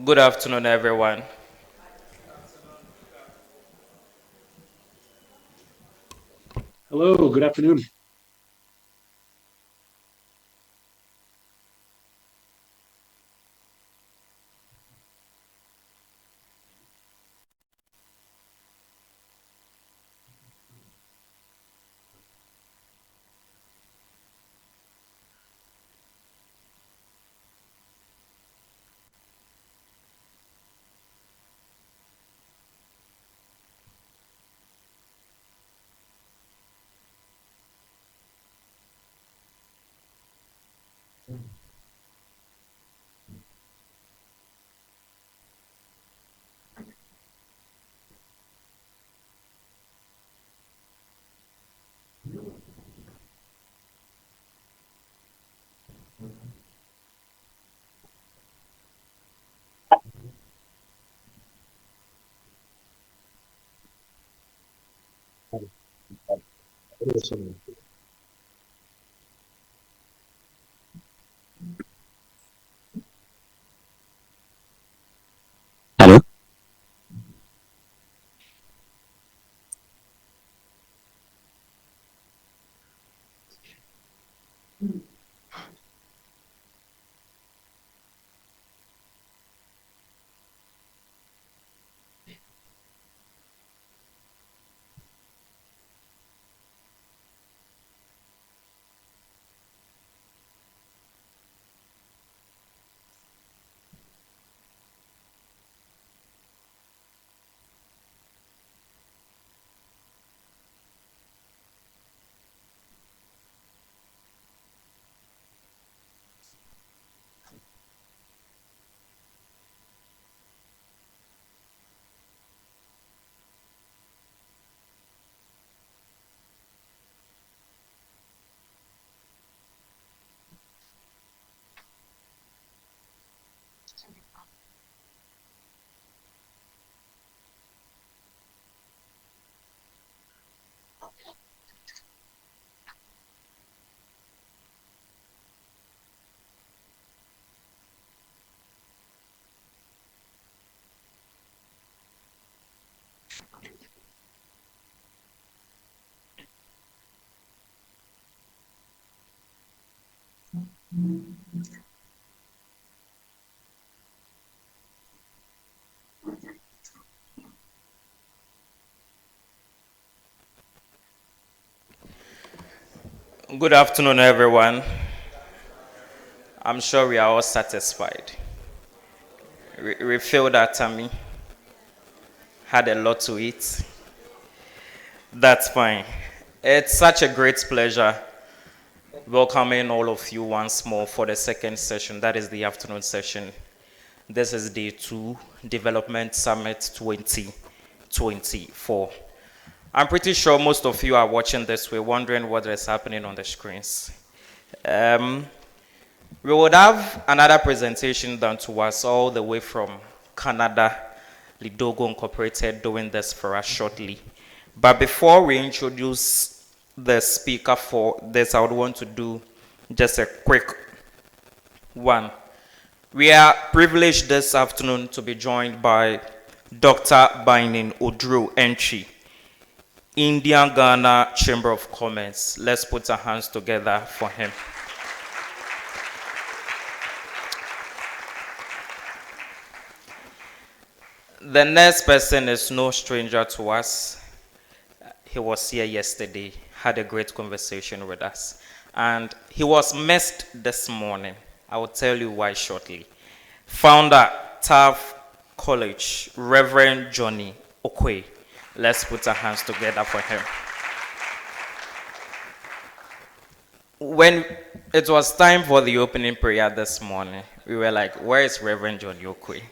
Good afternoon, everyone. Hello, good afternoon. Hello. Good afternoon, everyone. I'm sure we are all satisfied. We feel that tummy had a lot to eat. That's fine. It's such a great pleasure welcoming all of you once more for the second session. That is the afternoon session. This is day 2, Development Summit 2024. I'm pretty sure most of you are watching this. We're wondering what is happening on the screens. Um, we would have another presentation done to us all the way from Canada, Lidogo Incorporated, doing this for us shortly. But before we introduce the speaker for this, I would want to do just a quick one. We are privileged this afternoon to be joined by Dr. Binin Odru Entry, Indian Ghana Chamber of Commerce. Let's put our hands together for him. The next person is no stranger to us. He was here yesterday, had a great conversation with us, and he was missed this morning. I will tell you why shortly. Founder, Taft College, Reverend Johnny Okwe. Let's put our hands together for him. When it was time for the opening prayer this morning, we were like, where is Reverend Johnny Okwe?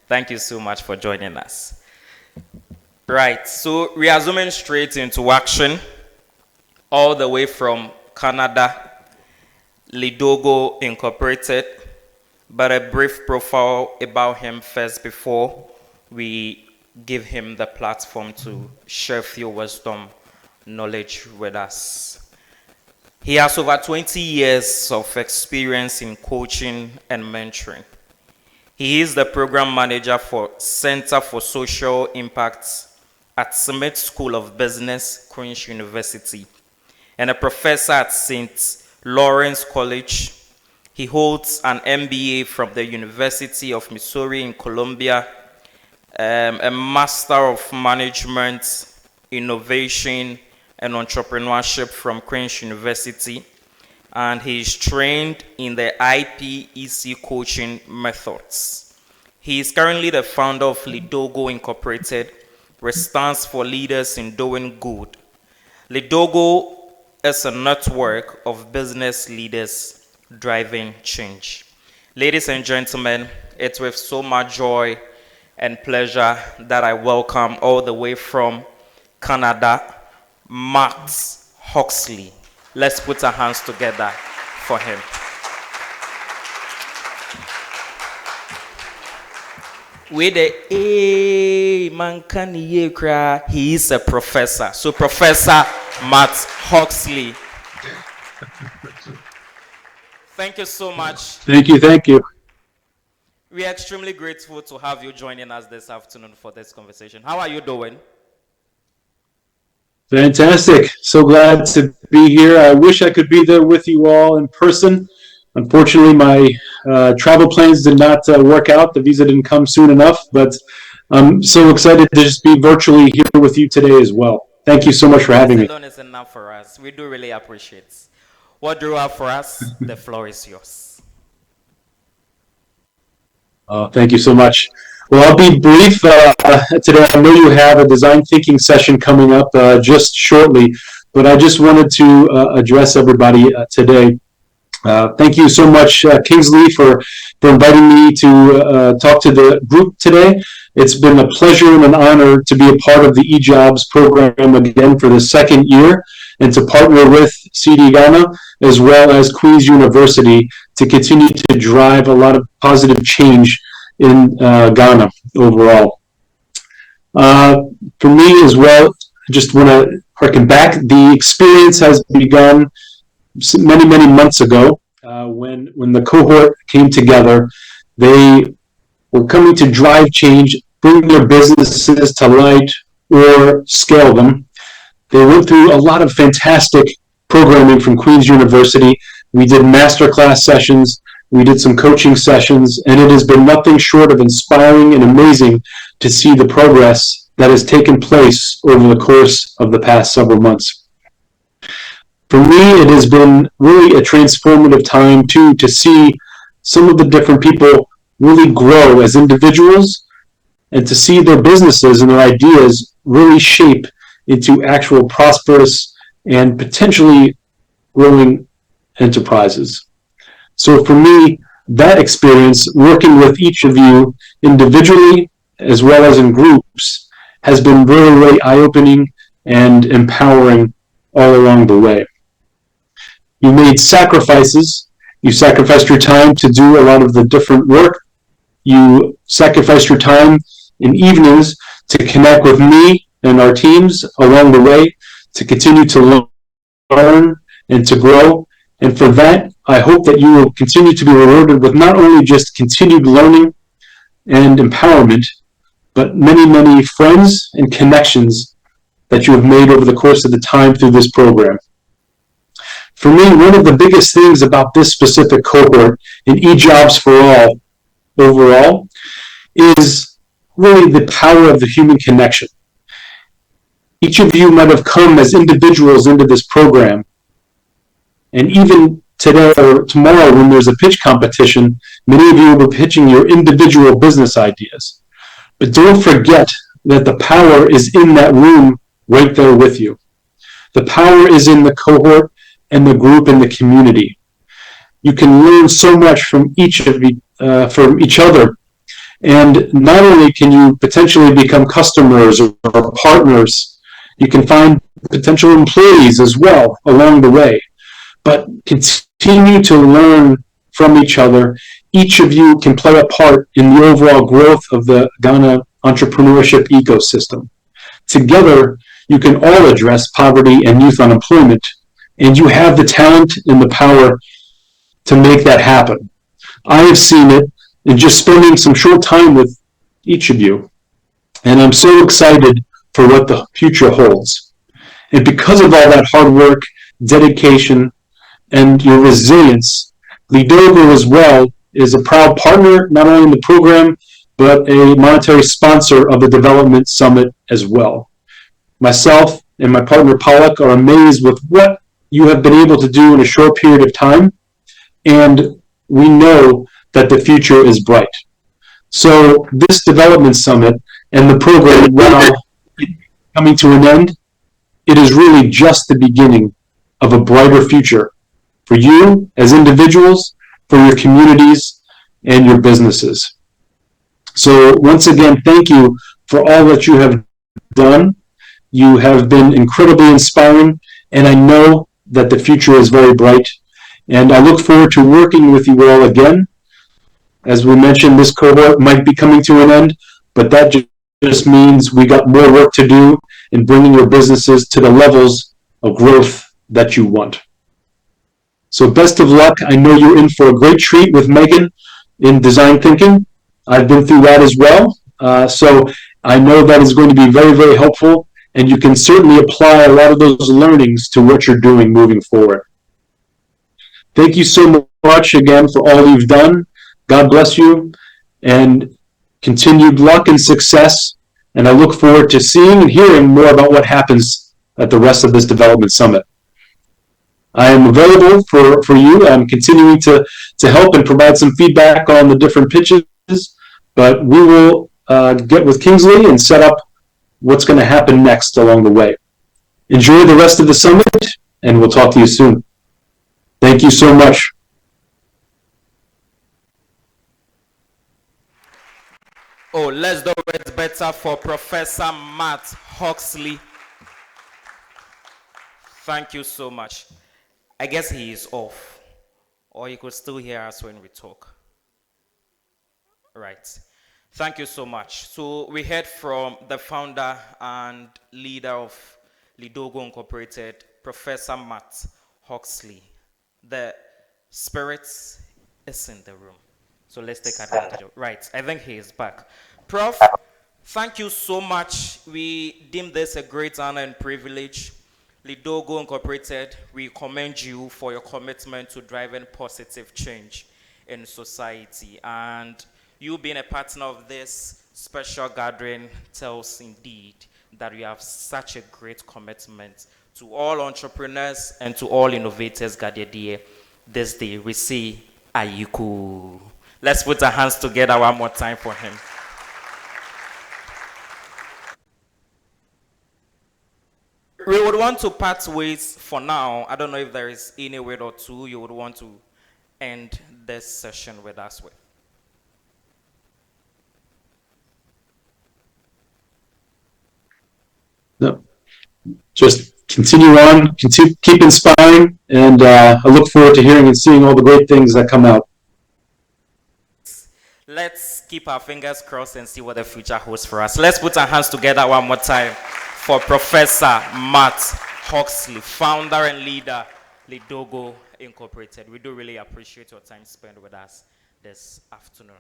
Thank you so much for joining us. Right, so we are zooming straight into action, all the way from Canada, Lidogo Incorporated, but a brief profile about him first before we give him the platform to share few wisdom, knowledge with us. He has over 20 years of experience in coaching and mentoring. He is the program manager for Center for Social Impact at Summit School of Business, Queen's University, and a professor at St. Lawrence College. He holds an MBA from the University of Missouri in Columbia, a Master of Management, Innovation, and Entrepreneurship from Queen's University, and he is trained in the IPEC coaching methods. He is currently the founder of Lidogo Incorporated, which stands for Leaders in Doing Good. Lidogo is a network of business leaders driving change. Ladies and gentlemen, it's with so much joy and pleasure that I welcome all the way from Canada, Max Huxley. Let's put our hands together for him. With the he is a professor. So Professor Max Huxley. Thank you so much. Thank you. We are extremely grateful to have you joining us this afternoon for this conversation. How are you doing? Fantastic. So glad to be here. I wish I could be there with you all in person. Unfortunately, my travel plans did not work out. The visa didn't come soon enough, but I'm so excited to just be virtually here with you today as well. Thank you so much for having me. Alone is enough for us. We do really appreciate it. What do you have for us? The floor is yours. Thank you so much. Well, I'll be brief today. I know you have a design thinking session coming up just shortly, but I just wanted to address everybody today. Thank you so much, Kingsley, for inviting me to talk to the group today. It's been a pleasure and an honor to be a part of the E-Jobs program again for the second year, and to partner with CD Ghana as well as Queen's University to continue to drive a lot of positive change in Ghana overall. For me as well, I just want to harken back. The experience has begun many months ago when the cohort came together. They were coming to drive change, bring their businesses to light, or scale them. They went through a lot of fantastic programming from Queen's University. We did masterclass sessions, we did some coaching sessions, and it has been nothing short of inspiring and amazing to see the progress that has taken place over the course of the past several months. For me, it has been really a transformative time too, to see some of the different people really grow as individuals, and to see their businesses and their ideas really shape into actual prosperous and potentially growing enterprises. So for me, that experience, working with each of you individually as well as in groups, has been really eye-opening and empowering all along the way. You made sacrifices. You sacrificed your time to do a lot of the different work. You sacrificed your time in evenings to connect with me and our teams along the way, to continue to learn and to grow. And for that, I hope that you will continue to be rewarded with not only just continued learning and empowerment, but many friends and connections that you have made over the course of the time through this program. For me, one of the biggest things about this specific cohort in E-Jobs4All overall is really the power of the human connection. Each of you might have come as individuals into this program, and even today or tomorrow when there's a pitch competition, many of you will be pitching your individual business ideas. But don't forget that the power is in that room right there with you. The power is in the cohort and the group and the community. You can learn so much from each other. And not only can you potentially become customers or partners, you can find potential employees as well along the way. But continue to learn from each other. Each of you can play a part in the overall growth of the Ghana entrepreneurship ecosystem. Together, you can all address poverty and youth unemployment, and you have the talent and the power to make that happen. I have seen it. and just spending some short time with each of you. And I'm so excited for what the future holds. And because of all that hard work, dedication, and your resilience, Lidogo as well is a proud partner, not only in the program, but a monetary sponsor of the Development Summit as well. Myself and my partner Pollock are amazed with what you have been able to do in a short period of time, and we know that the future is bright. So this Development Summit and the program, while coming to an end, it is really just the beginning of a brighter future for you as individuals, for your communities, and your businesses. So once again, thank you for all that you have done. You have been incredibly inspiring, and I know that the future is very bright. And I look forward to working with you all again. As we mentioned, this cohort might be coming to an end, but that just means we got more work to do in bringing your businesses to the levels of growth that you want. So best of luck. I know you're in for a great treat with Megan in design thinking. I've been through that as well. So I know that is going to be very, very helpful, and you can certainly apply a lot of those learnings to what you're doing moving forward. Thank you so much again for all you've done. God bless you, and continued luck and success. And I look forward to seeing and hearing more about what happens at the rest of this Development Summit. I am available for you. I'm continuing to help and provide some feedback on the different pitches, but we will get with Kingsley and set up what's going to happen next along the way. Enjoy the rest of the summit, and we'll talk to you soon. Thank you so much. Oh, let's do it better for Professor Matt Huxley. Thank you so much. I guess he is off, or he could still hear us when we talk. Right. Thank you so much. So we heard from the founder and leader of Lidogo Incorporated, Professor Matt Huxley. The spirit is in the room. So let's take advantage of it. Right. I think he is back. Prof, thank you so much. We deem this a great honor and privilege. Lidogo Incorporated, we commend you for your commitment to driving positive change in society. And you being a partner of this special gathering tells indeed that you have such a great commitment to all entrepreneurs and to all innovators gathered here this day. We say, Ayiku. Let's put our hands together one more time for him. We would want to part ways for now. I don't know if there is any word or two you would want to end this session with us with. No. Just continue on, keep inspiring, and I look forward to hearing and seeing all the great things that come out. Let's keep our fingers crossed and see what the future holds for us. Let's put our hands together one more time for Professor Matt Huxley, founder and leader, Lidogo Incorporated. We do really appreciate your time spent with us this afternoon.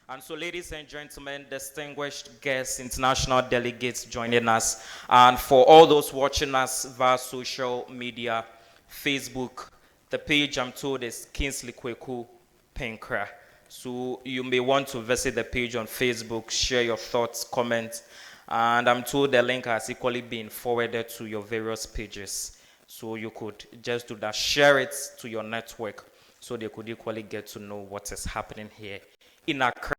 And so, ladies and gentlemen, distinguished guests, international delegates joining us, and for all those watching us via social media, Facebook, the page I'm told is Kingsley Kweku Penkra. So you may want to visit the page on Facebook, share your thoughts, comments, and I'm told the link has equally been forwarded to your various pages. So you could just do that, share it to your network so they could equally get to know what is happening here in Accra.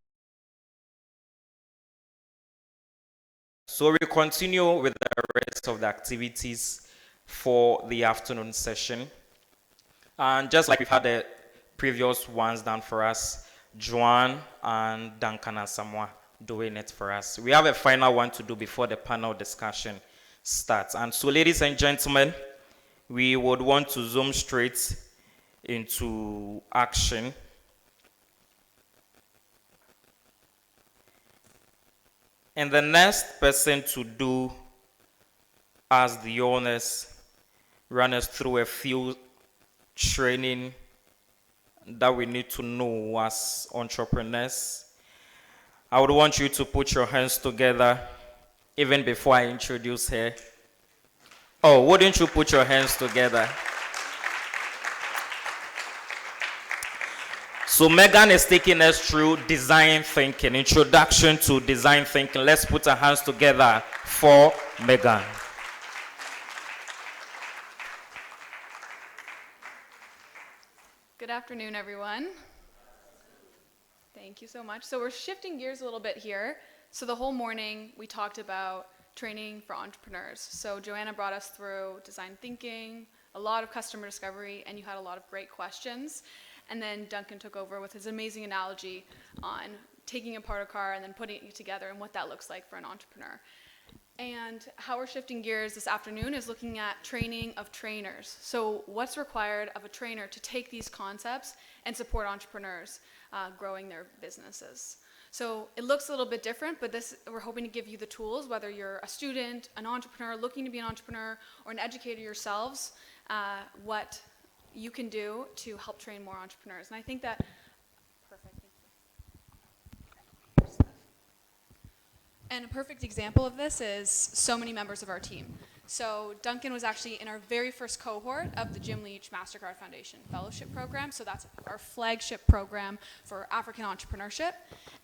So we continue with the rest of the activities for the afternoon session. And just like we've had the previous ones done for us, Joan and Duncan and Samoa doing it for us. We have a final one to do before the panel discussion starts. And so, ladies and gentlemen, we would want to zoom straight into action. And the next person to do as the honors, run us through a few training that we need to know as entrepreneurs. I would want you to put your hands together even before I introduce her. Oh, wouldn't you put your hands together? So Megan is taking us through design thinking, introduction to design thinking. Let's put our hands together for Megan. Good afternoon, everyone. Thank you so much. So we're shifting gears a little bit here. So the whole morning we talked about training for entrepreneurs. So Joanna brought us through design thinking, a lot of customer discovery, and you had a lot of great questions. And then Duncan took over with his amazing analogy on taking apart a car and then putting it together and what that looks like for an entrepreneur. And how we're shifting gears this afternoon is looking at training of trainers. So what's required of a trainer to take these concepts and support entrepreneurs growing their businesses. So it looks a little bit different, but we're hoping to give you the tools, whether you're a student, an entrepreneur, looking to be an entrepreneur, or an educator yourselves, what you can do to help train more entrepreneurs. And I think that, perfect. And a perfect example of this is so many members of our team. So Duncan was actually in our very first cohort of the Jim Leach MasterCard Foundation Fellowship Program. So that's our flagship program for African entrepreneurship.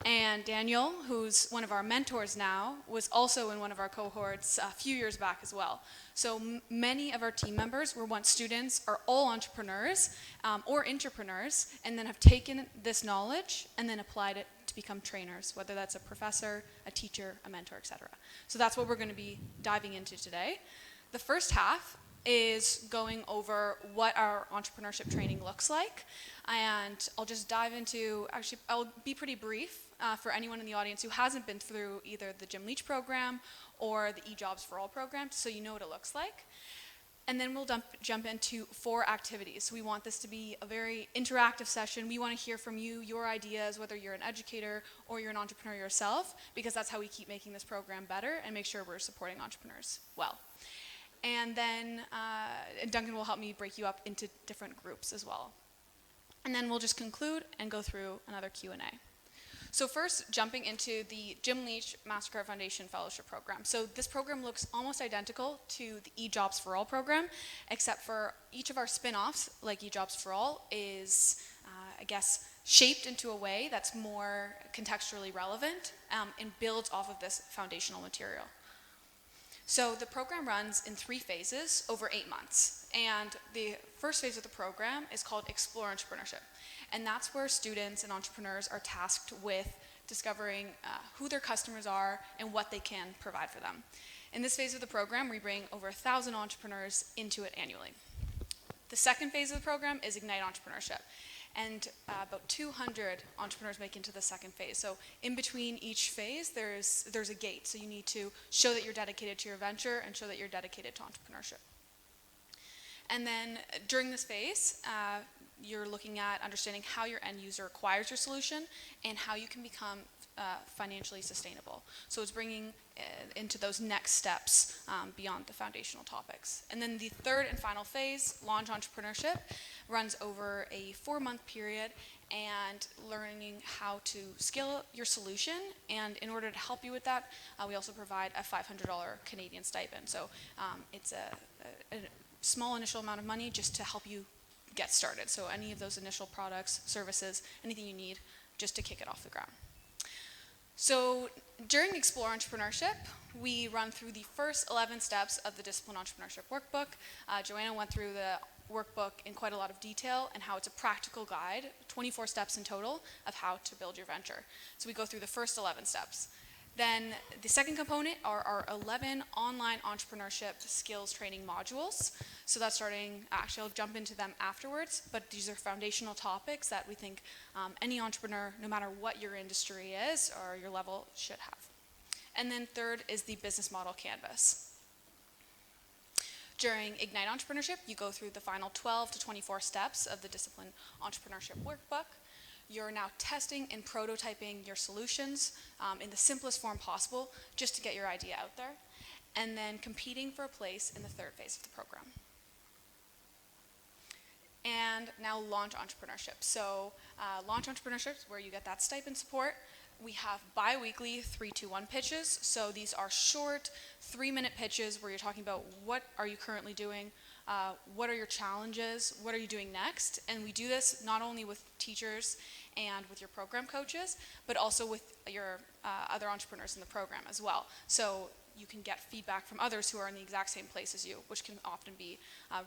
And Daniel, who's one of our mentors now, was also in one of our cohorts a few years back as well. So many of our team members were once students, are all entrepreneurs or intrapreneurs, and then have taken this knowledge and then applied it to become trainers, whether that's a professor, a teacher, a mentor, etc. So that's what we're going to be diving into today. The first half is going over what our entrepreneurship training looks like, and I'll just dive into, actually I'll be pretty brief for anyone in the audience who hasn't been through either the Jim Leach program or the E-Jobs4All program, so you know what it looks like. And then we'll jump into 4 activities. We want this to be a very interactive session. We want to hear from you, your ideas, whether you're an educator or you're an entrepreneur yourself, because that's how we keep making this program better and make sure we're supporting entrepreneurs well. And then Duncan will help me break you up into different groups as well. And then we'll just conclude and go through another Q&A. So first, jumping into the Jim Leach MasterCard Foundation Fellowship Program. So this program looks almost identical to the E-Jobs4All program, except for each of our spin-offs, like E-Jobs4All, is, I guess, shaped into a way that's more contextually relevant and builds off of this foundational material. So the program runs in 3 phases over 8 months. And the first phase of the program is called Explore Entrepreneurship. And that's where students and entrepreneurs are tasked with discovering who their customers are and what they can provide for them. In this phase of the program, we bring over 1,000 entrepreneurs into it annually. The second phase of the program is Ignite Entrepreneurship. And about 200 entrepreneurs make into the second phase. So in between each phase, there's a gate. So you need to show that you're dedicated to your venture and show that you're dedicated to entrepreneurship. And then during this phase, you're looking at understanding how your end user acquires your solution and how you can become financially sustainable. So it's bringing into those next steps beyond the foundational topics. And then the third and final phase, Launch Entrepreneurship, runs over a 4-month period and learning how to scale your solution. And in order to help you with that, we also provide a $500 Canadian stipend. So it's a small initial amount of money just to help you get started. So any of those initial products, services, anything you need just to kick it off the ground. So during Explore Entrepreneurship, we run through the first 11 steps of the Discipline Entrepreneurship Workbook. Joanna went through the workbook in quite a lot of detail and how it's a practical guide, 24 steps in total, of how to build your venture. So we go through the first 11 steps. Then the second component are our 11 online entrepreneurship skills training modules. So that's starting, actually I'll jump into them afterwards, but these are foundational topics that we think any entrepreneur, no matter what your industry is or your level, should have. And then third is the business model canvas. During Ignite Entrepreneurship, you go through the final 12 to 24 steps of the Discipline Entrepreneurship Workbook. You're now testing and prototyping your solutions in the simplest form possible just to get your idea out there, and then competing for a place in the third phase of the program. And now launch entrepreneurship. So launch entrepreneurship is where you get that stipend support. We have bi-weekly 3-2-1 pitches. So these are short 3-minute pitches where you're talking about what are you currently doing, what are your challenges, what are you doing next. And we do this not only with teachers and with your program coaches, but also with your other entrepreneurs in the program as well. So you can get feedback from others who are in the exact same place as you, which can often be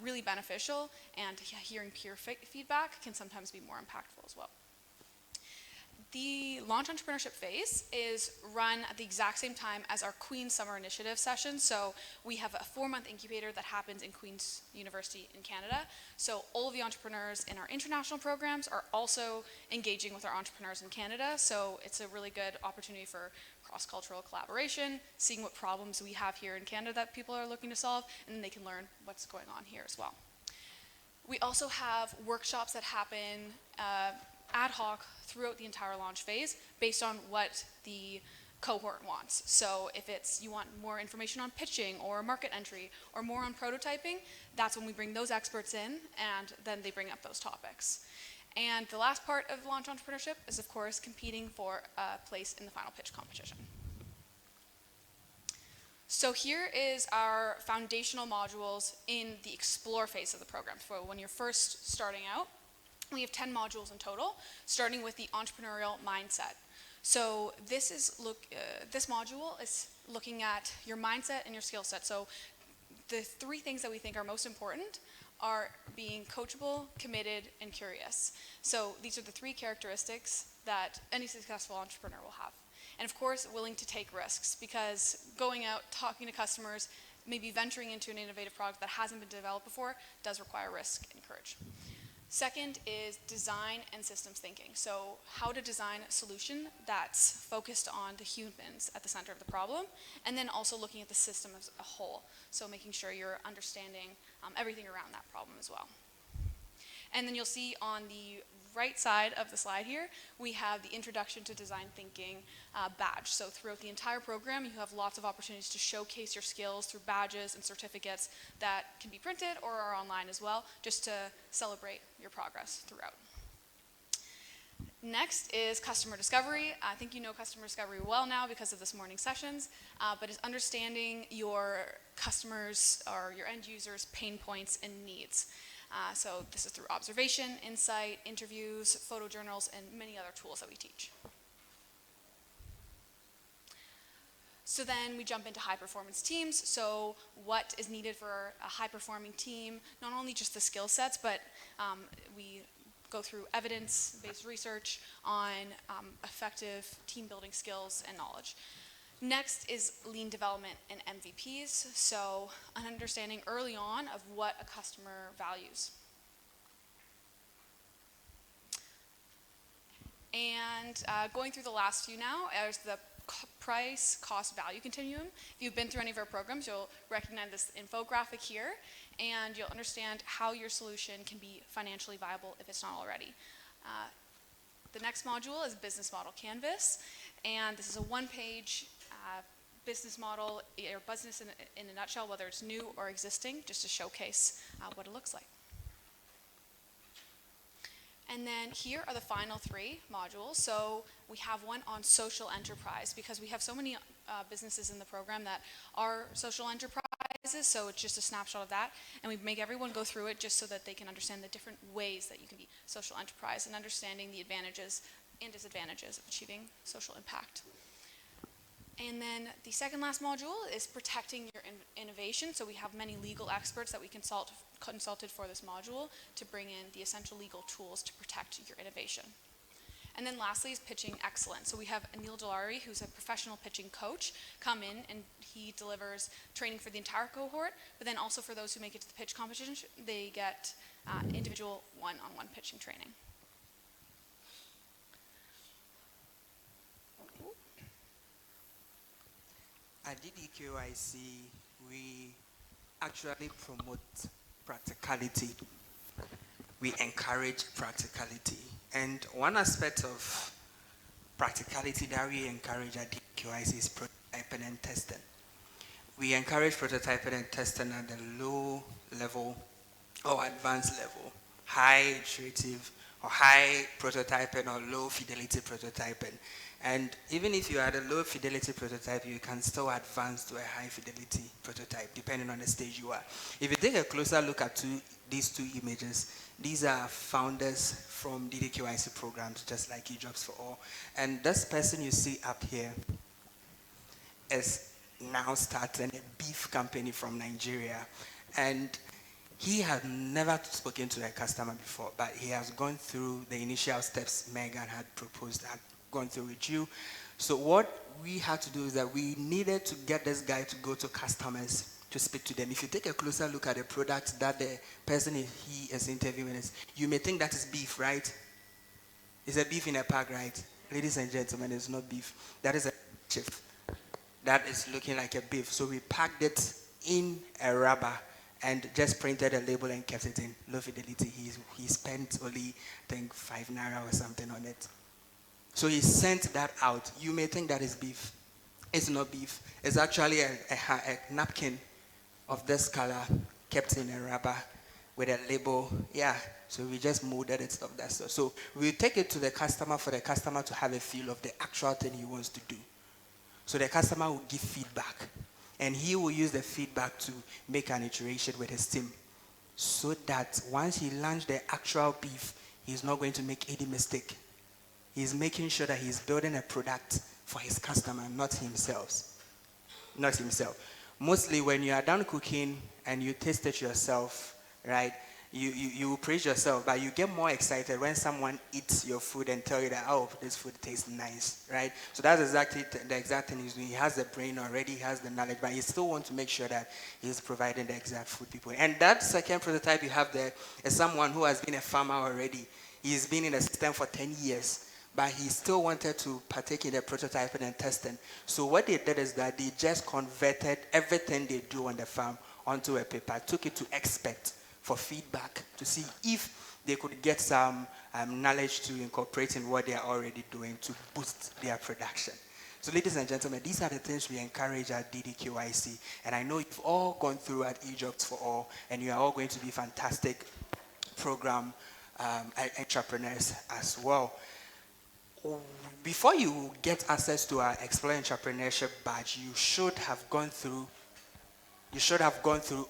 really beneficial, and hearing peer feedback can sometimes be more impactful as well. The launch entrepreneurship phase is run at the exact same time as our Queen's Summer Initiative session. So we have a 4-month incubator that happens in Queen's University in Canada. So all of the entrepreneurs in our international programs are also engaging with our entrepreneurs in Canada. So it's a really good opportunity for cross-cultural collaboration, seeing what problems we have here in Canada that people are looking to solve, and then they can learn what's going on here as well. We also have workshops that happen ad hoc throughout the entire launch phase based on what the cohort wants. So if it's you want more information on pitching or market entry or more on prototyping, that's when we bring those experts in, and then they bring up those topics. And the last part of launch entrepreneurship is, of course, competing for a place in the final pitch competition. So here is our foundational modules in the explore phase of the program. So when you're first starting out, we have 10 modules in total, starting with the entrepreneurial mindset. So this module is looking at your mindset and your skill set. So the 3 things that we think are most important are being coachable, committed, and curious. So these are the 3 characteristics that any successful entrepreneur will have. And of course, willing to take risks, because going out, talking to customers, maybe venturing into an innovative product that hasn't been developed before does require risk and courage. Second is design and systems thinking. So how to design a solution that's focused on the humans at the center of the problem, and then also looking at the system as a whole. So making sure you're understanding everything around that problem as well. And then you'll see on the right side of the slide here, we have the Introduction to Design Thinking badge. So throughout the entire program, you have lots of opportunities to showcase your skills through badges and certificates that can be printed or are online as well, just to celebrate your progress throughout. Next is customer discovery. I think you know customer discovery well now because of this morning's sessions, but it's understanding your customers or your end users' pain points and needs. So this is through observation, insight, interviews, photojournals, and many other tools that we teach. So then we jump into high performance teams. So what is needed for a high performing team? Not only just the skill sets, but we go through evidence-based research on effective team building skills and knowledge. Next is lean development and MVPs, so an understanding early on of what a customer values. And going through the last few now, there's the price, cost, value continuum. If you've been through any of our programs, you'll recognize this infographic here, and you'll understand how your solution can be financially viable if it's not already. The next module is Business Model Canvas, and this is a one-page business model, or business in a nutshell, whether it's new or existing, just to showcase what it looks like. And then here are the final 3 modules. So we have one on social enterprise, because we have so many businesses in the program that are social enterprises, so it's just a snapshot of that. And we make everyone go through it just so that they can understand the different ways that you can be social enterprise and understanding the advantages and disadvantages of achieving social impact. And then the second last module is protecting your innovation. So we have many legal experts that we consulted for this module to bring in the essential legal tools to protect your innovation. And then lastly is pitching excellence. So we have Anil Dalari, who's a professional pitching coach, come in, and he delivers training for the entire cohort, but then also for those who make it to the pitch competition, they get individual one-on-one pitching training. At DDQIC, we actually promote practicality. We encourage practicality. And one aspect of practicality that we encourage at DDQIC is prototyping and testing. We encourage prototyping and testing at the low level or advanced level. high iterative or high prototyping or low fidelity prototyping. And even if you are at a low fidelity prototype, you can still advance to a high fidelity prototype, depending on the stage you are. If you take a closer look at these two images, these are founders from DDQIC programs, just like E-Jobs4All. And this person you see up here is now starting a beef company from Nigeria. And he had never spoken to a customer before, but he has gone through the initial steps Megan had proposed, had gone through with you. So what we had to do is that we needed to get this guy to go to customers to speak to them. If you take a closer look at the product that the person he is interviewing is, you may think that is beef, right? It's a beef in a pack, right? Ladies and gentlemen, it's not beef. That is a chip that is looking like a beef. So we packed it in a rubber and just printed a label and kept it in low fidelity. He spent only, I think, ₦5 or something on it. So he sent that out. You may think that is beef. It's not beef. It's actually a napkin of this color kept in a rubber with a label. Yeah, so we just molded it, stuff that stuff. So we take it to the customer for the customer to have a feel of the actual thing he wants to do. So the customer will give feedback, and he will use the feedback to make an iteration with his team, so that once he launched the actual beef, he's not going to make any mistake. He's making sure that he's building a product for his customer, not himself. Not himself. Mostly when you are done cooking and you taste it yourself, right? You will praise yourself, but you get more excited when someone eats your food and tell you that, oh, this food tastes nice, right? So that's exactly the exact thing he's doing. He has the brain already, he has the knowledge, but he still wants to make sure that he's providing the exact food people. And that second prototype you have there is someone who has been a farmer already. He's been in the system for 10 years, but he still wanted to partake in the prototyping and testing. So what they did is that they just converted everything they do on the farm onto a paper, took it to expert for feedback to see if they could get some knowledge to incorporate in what they are already doing to boost their production. So ladies and gentlemen, these are the things we encourage at DDQIC. And I know you've all gone through at E-Jobs4All, and you are all going to be fantastic program entrepreneurs as well. Before you get access to our Explore Entrepreneurship badge, you should have gone through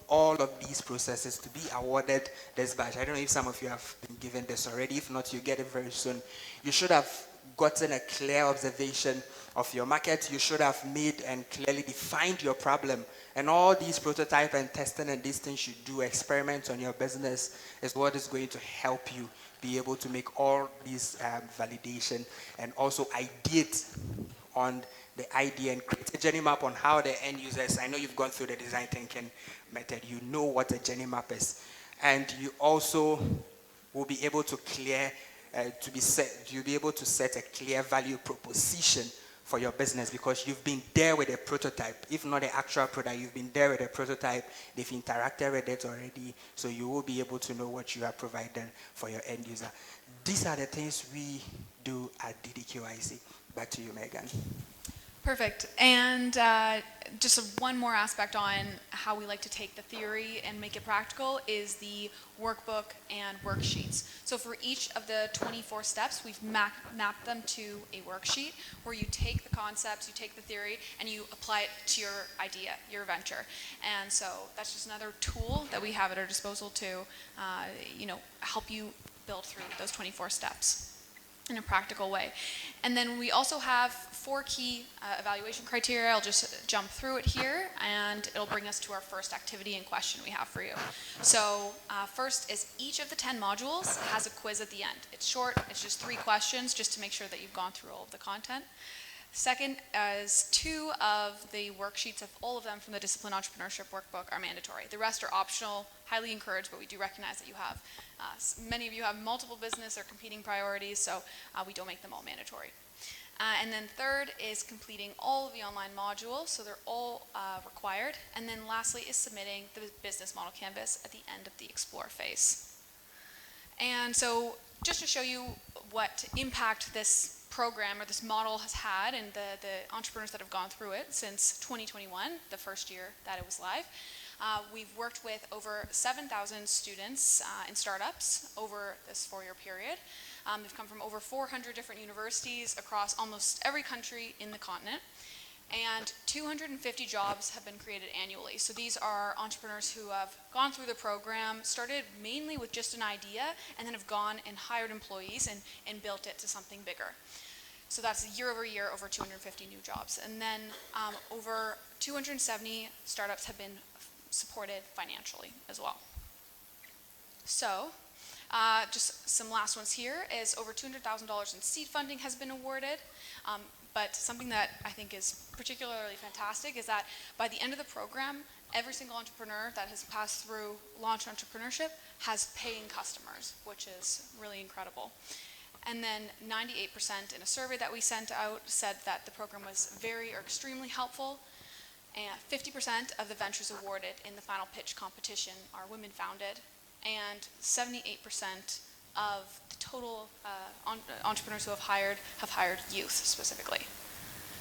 all of these processes to be awarded this badge. I don't know if some of you have been given this already. If not, you get it very soon. You should have gotten a clear observation of your market. You should have made and clearly defined your problem. And all these prototype and testing and these things you do, experiments on your business, is what is going to help you be able to make all these validation and also ideas on the idea and create a journey map on how the end users, I know you've gone through the design thinking method, you know what a journey map is. And you also will be able to you'll be able to set a clear value proposition for your business, because you've been there with a prototype. If not the actual product, you've been there with a prototype, they've interacted with it already, so you will be able to know what you are providing for your end user. These are the things we do at DDQIC. Back to you, Megan. Perfect. And just one more aspect on how we like to take the theory and make it practical is the workbook and worksheets. So for each of the 24 steps, we've mapped them to a worksheet where you take the concepts, you take the theory, and you apply it to your idea, your venture. And so that's just another tool that we have at our disposal to help you build through those 24 steps in a practical way. And then we also have 4 key evaluation criteria. I'll just jump through it here, and it'll bring us to our first activity and question we have for you. So first is each of the 10 modules has a quiz at the end. It's short, it's just 3 questions just to make sure that you've gone through all of the content. Second is 2 of the worksheets of all of them from the Discipline Entrepreneurship Workbook are mandatory. The rest are optional, highly encouraged, but we do recognize that you have, many of you have multiple business or competing priorities, so we don't make them all mandatory. And then third is completing all of the online modules, so they're all required. And then lastly is submitting the business model canvas at the end of the Explore phase. And so just to show you what impact this program or this model has had and the entrepreneurs that have gone through it since 2021, the first year that it was live, We've worked with over 7,000 students in startups over this 4-year period. They've come from over 400 different universities across almost every country in the continent. And 250 jobs have been created annually. So these are entrepreneurs who have gone through the program, started mainly with just an idea, and then have gone and hired employees and built it to something bigger. So that's year over year, over 250 new jobs. And then over 270 startups have been supported financially as well. So just some last ones here is over $200,000 in seed funding has been awarded. But something that I think is particularly fantastic is that by the end of the program, every single entrepreneur that has passed through Launch Entrepreneurship has paying customers, which is really incredible. And then 98% in a survey that we sent out said that the program was very or extremely helpful. And 50% of the ventures awarded in the final pitch competition are women founded. And 78% of the total entrepreneurs who have hired youth specifically.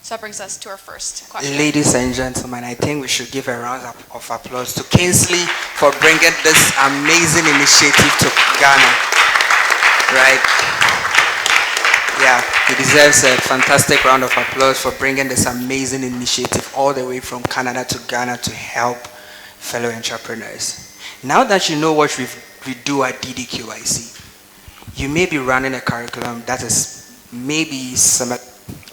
So that brings us to our first question. Ladies and gentlemen, I think we should give a round of applause to Kingsley for bringing this amazing initiative to Ghana. Right? Yeah, he deserves a fantastic round of applause for bringing this amazing initiative all the way from Canada to Ghana to help fellow entrepreneurs. Now that you know what we do at DDQIC, you may be running a curriculum that is maybe similar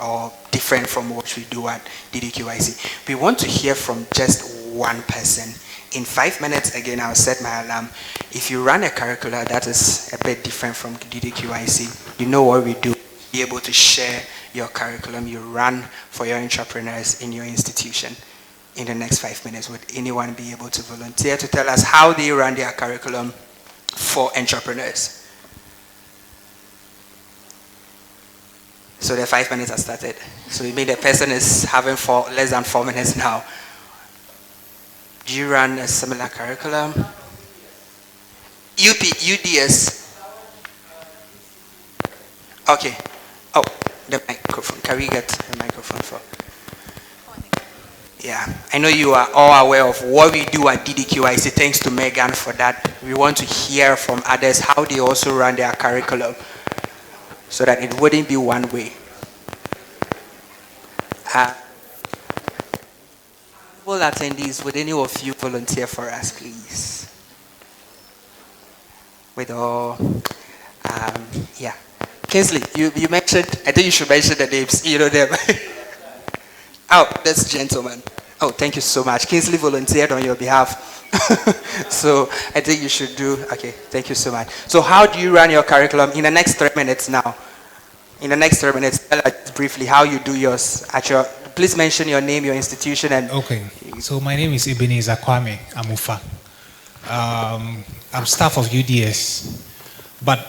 or different from what we do at DDQIC. We want to hear from just one person. In 5 minutes, again, I'll set my alarm. If you run a curriculum that is a bit different from DDQIC, you know what we do. Be able to share your curriculum you run for your entrepreneurs in your institution. In the next 5 minutes, would anyone be able to volunteer to tell us how they run their curriculum for entrepreneurs? So the 5 minutes has started. So you mean the person is having less than 4 minutes now. Do you run a similar curriculum? UDS. Okay. Oh, the microphone. Can we get the microphone for? Yeah, I know you are all aware of what we do at DDQIC. Thanks to Megan for that. We want to hear from others how they also run their curriculum, so that it wouldn't be one way. All attendees, would any of you volunteer for us, please? With all, yeah. Kingsley, you mentioned, I think you should mention the names, you know them. Oh, this gentleman. Oh, thank you so much. Kingsley volunteered on your behalf. So I think you should do, okay, thank you so much. So how do you run your curriculum in the next 3 minutes now? In the next 3 minutes, tell us briefly how you do yours at your, please mention your name, your institution, and... Okay, so my name is Ebenezer Kwame Amufa. I'm staff of UDS, but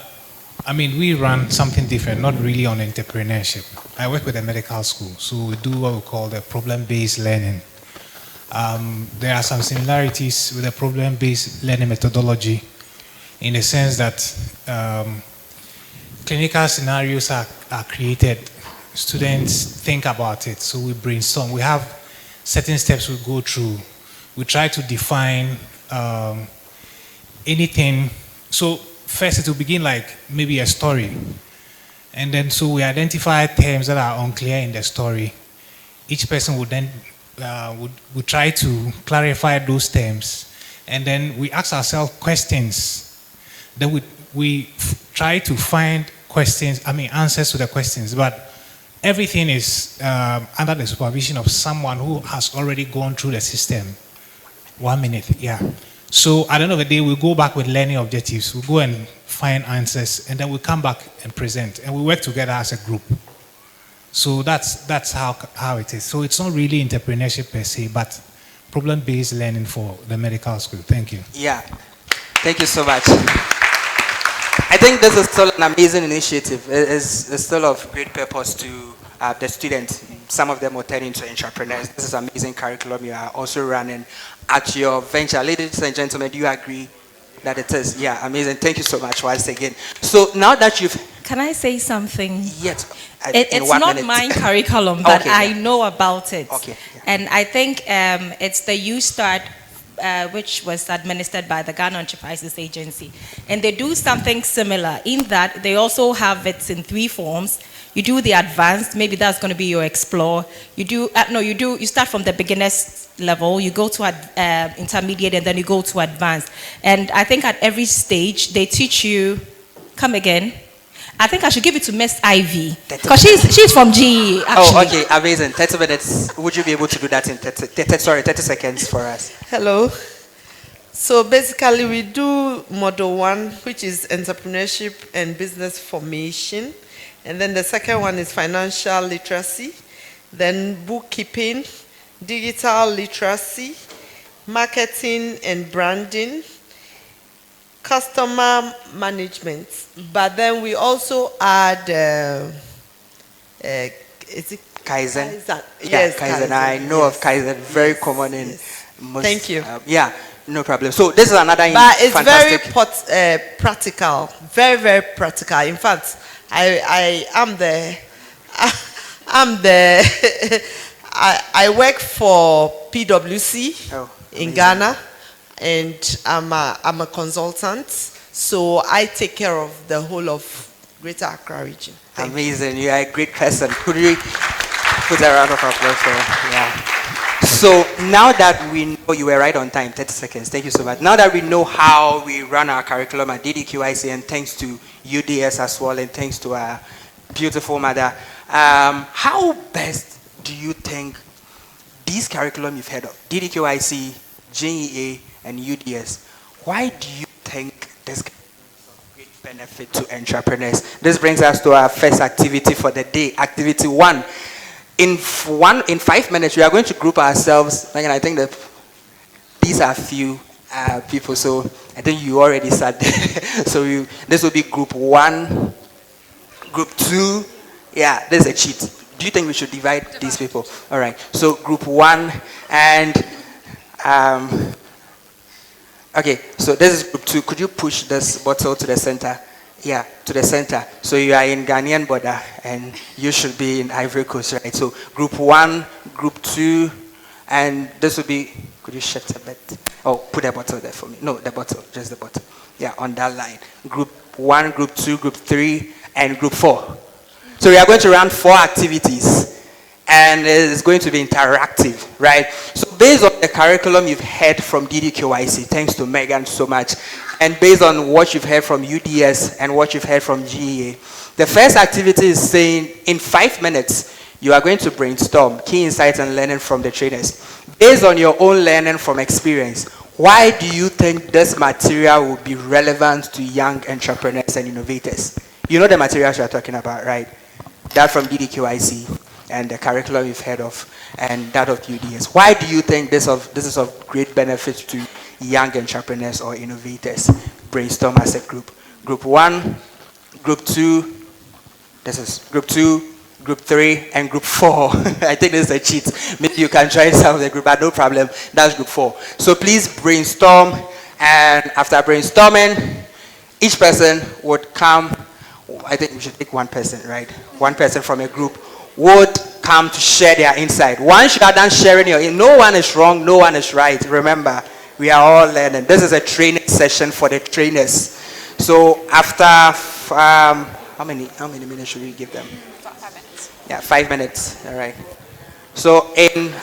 I mean, we run something different, not really on entrepreneurship. I work with a medical school, so we do what we call the problem-based learning. There are some similarities with the problem-based learning methodology in the sense that clinical scenarios are created, students think about it, so we brainstorm. We have certain steps we go through. We try to define anything. So first it will begin like maybe a story. And then so we identify terms that are unclear in the story. Each person would then would try to clarify those terms. And then we ask ourselves questions. Then we try to find answers to the questions. But everything is under the supervision of someone who has already gone through the system. 1 minute, yeah. So at the end of the day, we go back with learning objectives. We go and find answers, and then we come back and present, and we work together as a group. So that's how it is. So it's not really entrepreneurship per se, but problem-based learning for the medical school. Thank you. Yeah, thank you so much. I think this is still an amazing initiative. It's still of great purpose to the students. Some of them will turn into entrepreneurs. This is an amazing curriculum you are also running at your venture. Ladies and gentlemen, do you agree that it is? Yeah, amazing. Thank you so much once again. So now that you've... Can I say something? Yes. It's not my curriculum, but okay, I know about it. Okay. Yeah. And I think it's the You Start which was administered by the Ghana Enterprises Agency. And they do something similar in that they also have it in 3 forms. You do the advanced, maybe that's going to be your explore. You start from the beginner's level, you go to intermediate, and then you go to advanced. And I think at every stage, they teach you, come again. I think I should give it to Miss Ivy, because she's from GE, actually. Oh, okay, amazing. 30 minutes. Would you be able to do that in 30 seconds for us? Hello. So basically, we do Model 1, which is entrepreneurship and business formation. And then the second one is financial literacy, then bookkeeping, digital literacy, marketing and branding, customer management. But then we also add, is it Kaizen? Yes, Kaizen. I know of Kaizen, very common in most. Thank you. Yeah, no problem. So this is another But it's fantastic. very practical, very, very practical. In fact, I work for PwC in Ghana, and I'm a consultant. So I take care of the whole of Greater Accra region. Amazing. You are a great person. Could you put a round of applause for yeah. So now that we know, you were right on time, 30 seconds. Thank you so much. Now that we know how we run our curriculum at DDQIC, and thanks to UDS as well, and thanks to our beautiful mother, how best do you think these curriculum you've heard of, DDQIC, JEA, and UDS, why do you think this is of great benefit to entrepreneurs? This brings us to our first activity for the day, activity 1. In 5 minutes, we are going to group ourselves. And I think that these are few people, so I think you already sat there. So this will be group 1, group 2. Yeah, there's a cheat. Do you think we should divide these people? All right. So group 1 and okay. So this is group 2. Could you push this bottle to the center? Yeah, to the center. So you are in Ghanaian border, and you should be in Ivory Coast, right? So group 1, group 2, and this will be. Could you shift a bit? Oh, put a bottle there for me. No, the bottle, just the bottle. Yeah, on that line. Group 1, group 2, group 3, and group 4. So we are going to run 4 activities, and it's going to be interactive, right? So based on the curriculum you've heard from DDQIC, thanks to Megan so much, and based on what you've heard from UDS and what you've heard from GEA, the first activity is saying in 5 minutes, you are going to brainstorm key insights and learning from the trainers. Based on your own learning from experience, why do you think this material will be relevant to young entrepreneurs and innovators? You know the materials you are talking about, right? That from DDQIC and the curriculum you've heard of, and that of UDS. Why do you think this is of great benefit to young entrepreneurs or innovators? Brainstorm as a group. Group 1, group 2, this is group 2, group 3, and group 4. I think this is a cheat. Maybe you can join some of the group, but no problem. That's group 4. So please brainstorm, and after brainstorming, each person would come. I think we should take one person, right? One person from a group would come to share their insight. Once you are done sharing no one is wrong, no one is right. Remember, we are all learning. This is a training session for the trainers. So after, how many minutes should we give them? 5 minutes. Yeah, 5 minutes, all right. So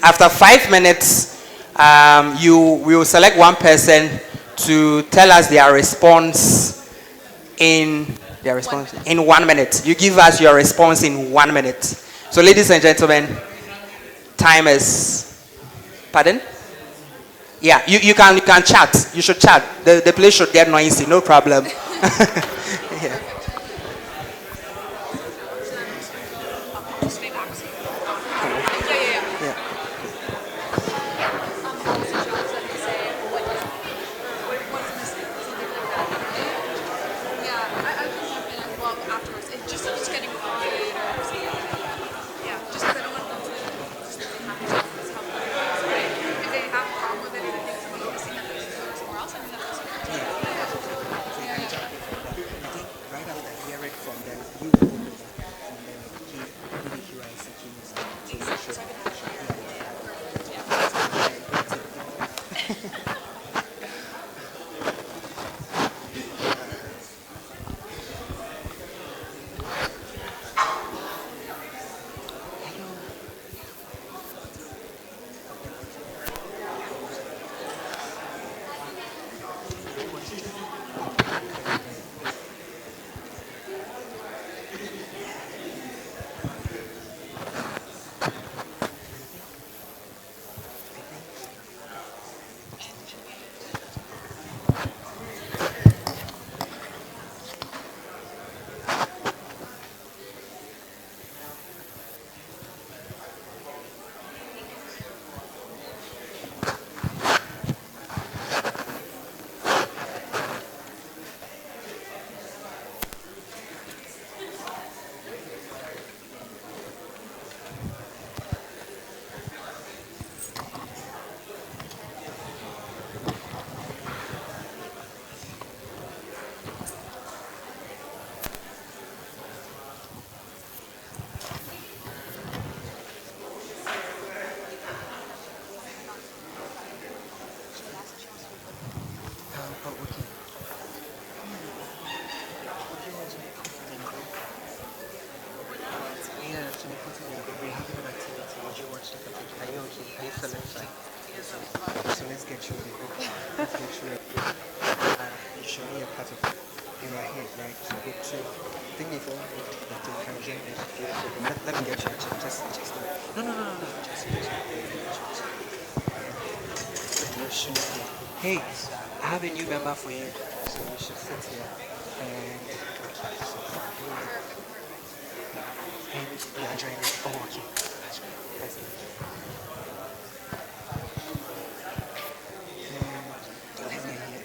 after 5 minutes, we will select one person to tell us their response in 1 minute. You give us your response in 1 minute. So ladies and gentlemen, time is, pardon? Yeah, you can chat. You should chat. The place should get noisy, no problem. Yeah. get you the you show me a part of in your head, right? So good too. Think before that you can join this. Let me get you actually. Just no. Hey, I have a new member for you. So you should sit here and you are joining. Oh, okay. That's great. That's it. Let's get here.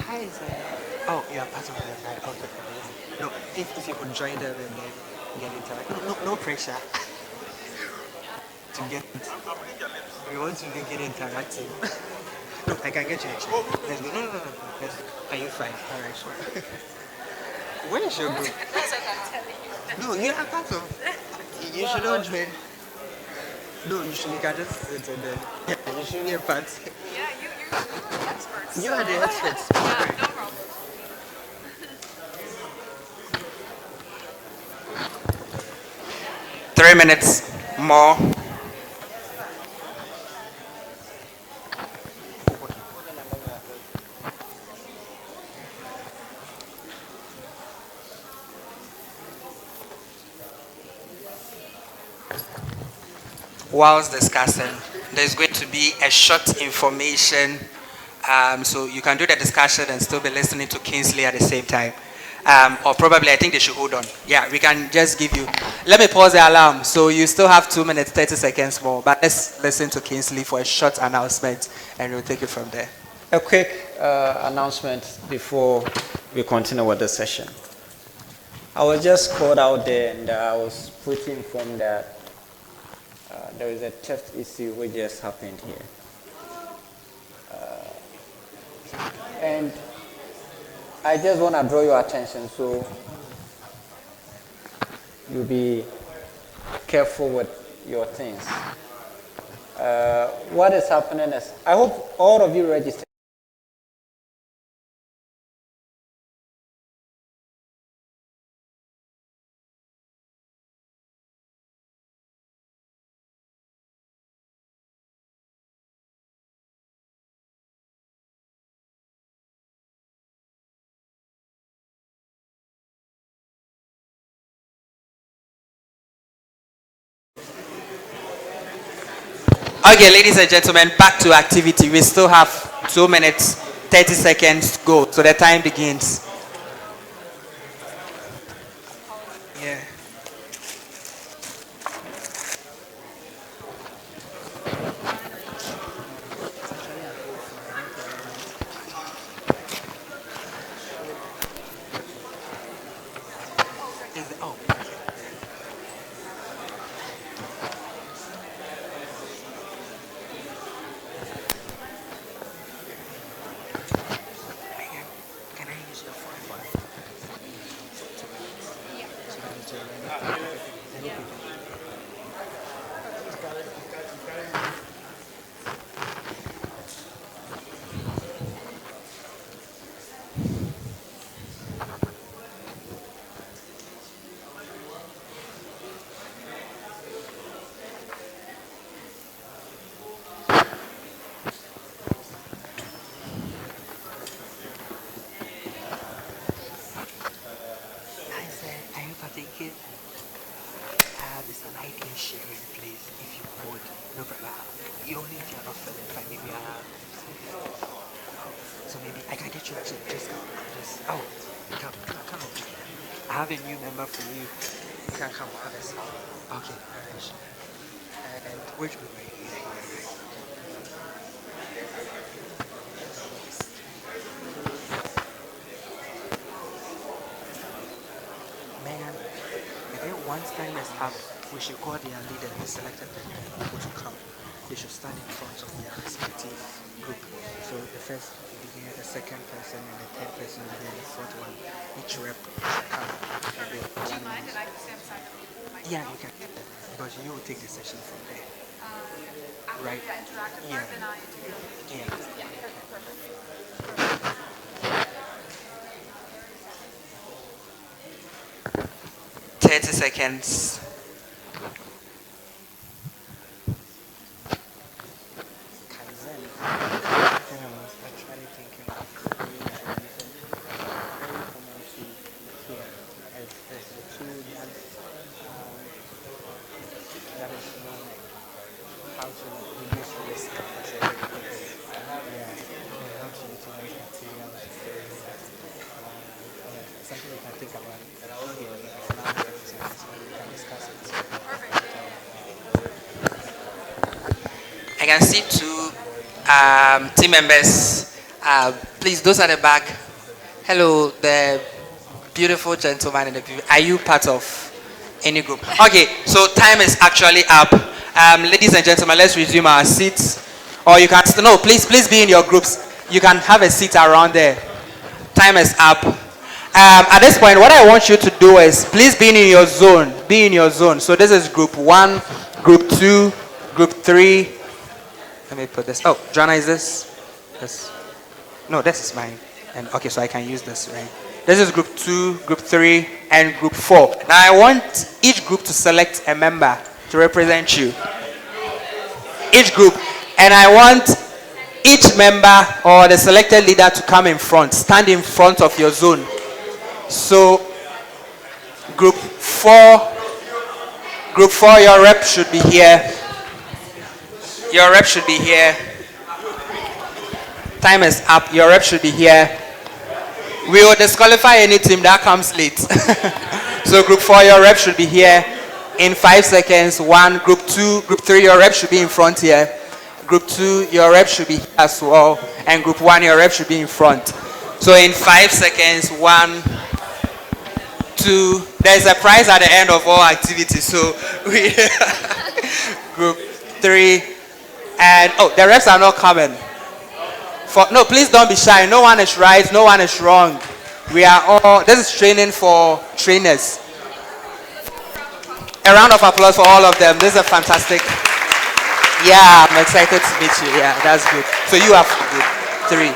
Hi, sir. Oh, you are part of them, right? Okay, amazing. No, if you could join them and then get interact. No pressure to get it. We want to get interactive. No, I can get you actually. Let's go. No. Let's go. Are you fine? All right, sure. Where is your group? No, you are part of. You should not join. No, you can just sit and then. Yeah, you should be a part. Yeah, you're the experts. You are the experts. Yeah, no problem. 3 minutes more. Whilst discussing, there's going to be a short information. So you can do the discussion and still be listening to Kingsley at the same time. Or probably, I think they should hold on. Yeah, we can just give you. Let me pause the alarm. So you still have 2 minutes, 30 seconds more. But let's listen to Kingsley for a short announcement and we'll take it from there. A quick announcement before we continue with the session. I was just called out there and I was pretty informed that there is a theft issue which just happened here. And I just want to draw your attention so you'll be careful with your things. What is happening is, I hope all of you registered. Okay, ladies and gentlemen, back to activity. We still have 2 minutes, 30 seconds to go. So the time begins. Yeah. Oh. Can I use your phone? Hi, sir. Are you partaking? There's an idea sharing, please, if you would. No problem. You only if you're not feeling fine. Maybe so maybe I can get you to just come. Come. I have a new member for you. You can come have a seat. Okay, alright. And which room are you in? Man, I think once time is up, we should call their leader and select the people to come. They should stand in front of their respective group. So the first will be here, the second person, and the third person will be here, the fourth one. Each rep should come. And then Do you mind that I can stand beside them? yeah, you can. Because you will take the session from there. After Right. the interactive Yeah. part, then I do. Yeah. Yeah, perfect. 30 seconds. can see two team members. Please, those at the back. Hello, the beautiful gentleman in the view. Are you part of any group? Okay, so time is actually up. Ladies and gentlemen, let's resume our seats. Or you can, no, please be in your groups. You can have a seat around there. Time is up. At this point, what I want you to do is please be in your zone. Be in your zone. So this is group 1, group 2, group 3. Let me put this. Oh, Joanna, is this? Yes. No, this is mine. And okay, so I can use this, right? This is group 2, group 3, and group 4. Now I want each group to select a member to represent you. Each group. And I want each member or the selected leader to come in front. Stand in front of your zone. So, group 4, your rep should be here. Your rep should be here. Time is up. Your rep should be here. We will disqualify any team that comes late. So, group 4, your rep should be here in 5 seconds. 1, group 2, group 3, your rep should be in front here. Group 2, your rep should be here as well. And group 1, your rep should be in front. So, in 5 seconds, 1, 2, there's a prize at the end of all activities. So we group 3, and oh, the reps are not coming. No, please don't be shy. No one is right, no one is wrong. We are all, this is training for trainers. A round of applause for all of them. This is a fantastic. Yeah, I'm excited to meet you. Yeah, that's good. So you have group 3,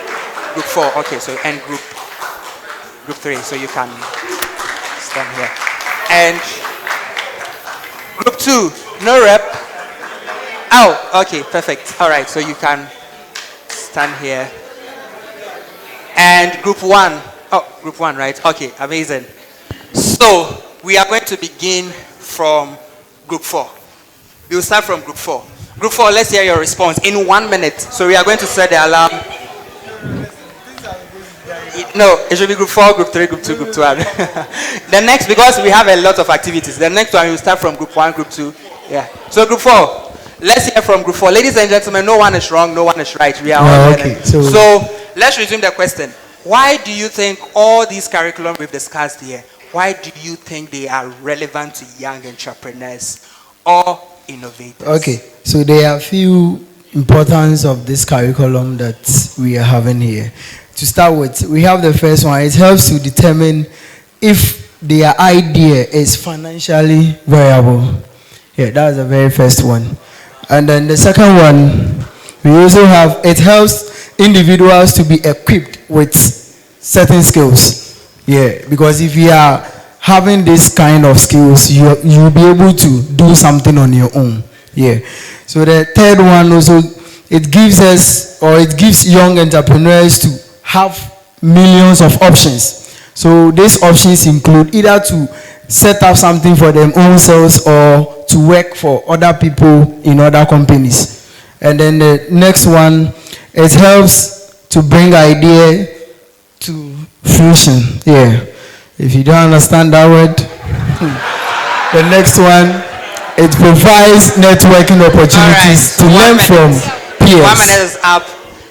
group 4. Okay, so and group 3. So you can stand here. And group 2, no rep. Oh, okay, perfect. All right, so you can stand here. And group 1. Oh, group 1, right? Okay, amazing. So we are going to begin from group 4. We will start from group 4. Group 4, let's hear your response in 1 minute. So we are going to set the alarm. No, it should be group 4, group 3, group 2, group 2. The next, because we have a lot of activities, the next one will start from group 1, group 2. Yeah. So group 4, let's hear from group 4. Ladies and gentlemen, no one is wrong, no one is right. We are all okay. So let's resume the question. Why do you think all these curriculum we've discussed here, why do you think they are relevant to young entrepreneurs or innovators? Okay, so there are a few importance of this curriculum that we are having here. To start with, we have the first one. It helps to determine if their idea is financially viable. Yeah, that's the very first one. And then the second one, we also have, it helps individuals to be equipped with certain skills. Yeah, because if you are having this kind of skills, you'll be able to do something on your own. Yeah. So the third one also, it gives us, or it gives young entrepreneurs to have millions of options. So these options include either to set up something for their own selves or to work for other people in other companies. And then the next one, it helps to bring idea to fruition. Yeah. If you don't understand that word, the next one, it provides networking opportunities to learn from peers. 1 minute is up.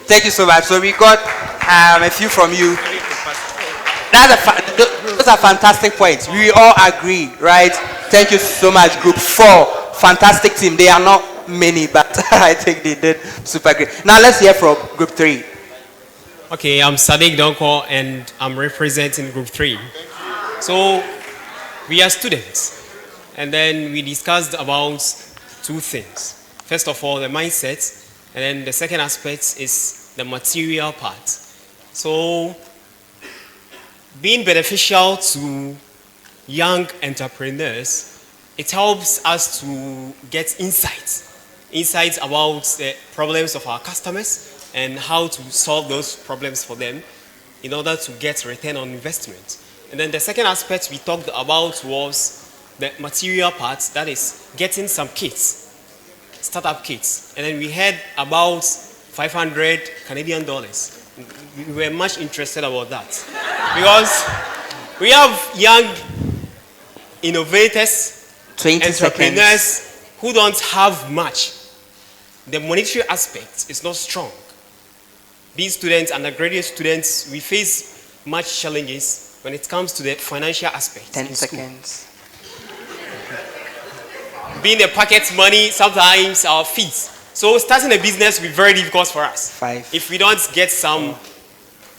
Thank you so much. So we got a few from you. Those are fantastic points. We all agree, right? Thank you so much, Group 4. Fantastic team. They are not many, but I think they did super great. Now let's hear from Group 3. Okay, I'm Sadiq Donko and I'm representing Group 3. So we are students, and then we discussed about 2 things. First of all, the mindset, and then the second aspect is the material part. So being beneficial to young entrepreneurs, it helps us to get insights about the problems of our customers and how to solve those problems for them in order to get return on investment. And then the second aspect we talked about was the material part, that is getting some kits, startup kits. And then we heard about 500 Canadian dollars. We were much interested about that because we have young innovators, entrepreneurs who don't have much. the monetary aspect is not strong. Being students, undergraduate students, we face much challenges when it comes to the financial aspect. 10 in school. seconds. Being the pocket money, sometimes our fees. So starting a business will be very difficult for us. 5. If we don't get some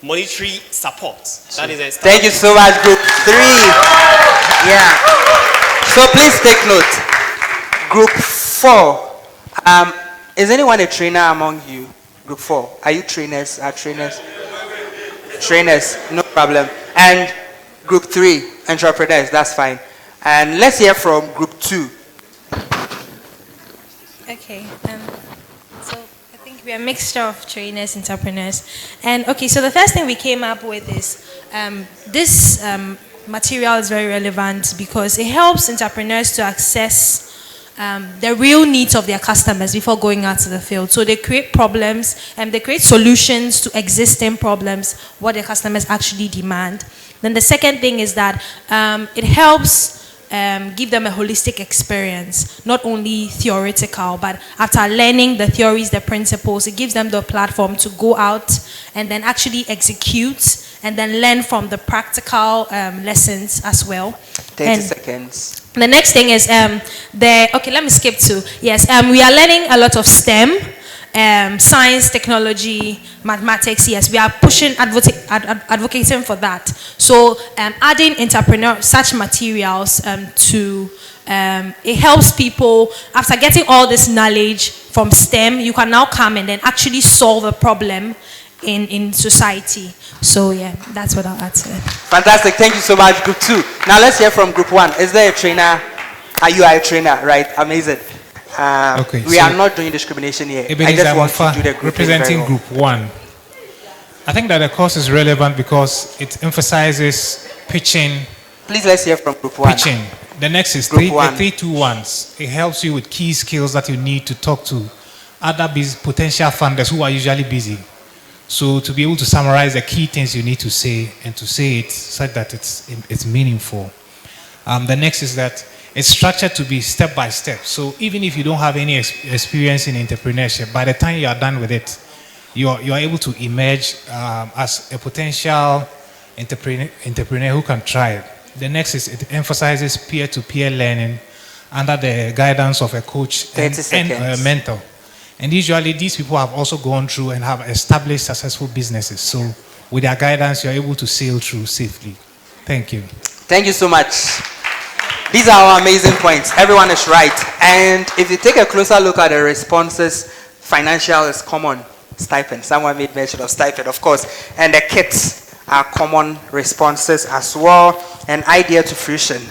monetary support. That is a start. Thank you so much, Group 3. Yeah. So please take note. Group 4. Is anyone a trainer among you? Group 4. Are you trainers? Are trainers? Trainers, no problem. And Group 3, entrepreneurs, that's fine. And let's hear from Group 2. Okay. So I think we're a mixture of trainers, entrepreneurs. And okay, so the first thing we came up with is this material is very relevant because it helps entrepreneurs to access the real needs of their customers before going out to the field. So they create problems and they create solutions to existing problems, what their customers actually demand. Then the second thing is that it helps give them a holistic experience, not only theoretical, but after learning the theories, the principles, it gives them the platform to go out and then actually execute and then learn from the practical lessons as well. 30 seconds. The next thing is okay, let me skip to, yes, we are learning a lot of STEM, science, technology, mathematics. Yes, we are pushing, advocating for that. So adding such materials to, it helps people, after getting all this knowledge from STEM, you can now come and then actually solve a problem in society. So yeah, that's what I'll add to it. Fantastic. Thank you so much, Group 2. Now let's hear from Group 1. Is there a trainer? You are a trainer, right? Amazing. Okay, we are not doing discrimination here. I just want to do the group representing well. Group 1. I think that the course is relevant because it emphasizes pitching. Please let's hear from Group 1. Pitching. The next is Group the 3-2-1s. It helps you with key skills that you need to talk to other potential funders who are usually busy. So to be able to summarize the key things you need to say and to say it such that it's meaningful. The next is that it's structured to be step by step. So even if you don't have any experience in entrepreneurship, by the time you are done with it, you are able to emerge as a potential entrepreneur who can try it. The next is it emphasizes peer-to-peer learning under the guidance of a coach and a mentor. And usually these people have also gone through and have established successful businesses. So with their guidance, you're able to sail through safely. Thank you. Thank you so much. These are our amazing points. Everyone is right. And if you take a closer look at the responses, financial is common. Stipend. Someone made mention of stipend, of course. And the kits are common responses as well. An idea to fruition.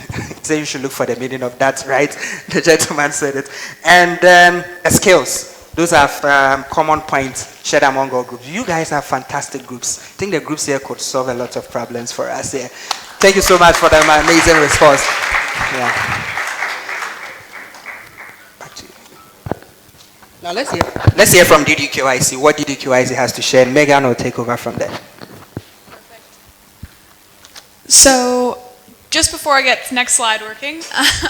So you should look for the meaning of that, right? The gentleman said it. And then skills. Those are common points shared among all groups. You guys are fantastic groups. I think the groups here could solve a lot of problems for us here. Thank you so much for the amazing response. Yeah. Back to you. Now let's hear from DDQIC. What DDQIC has to share. And Megan will take over from there. So just before I get the next slide working,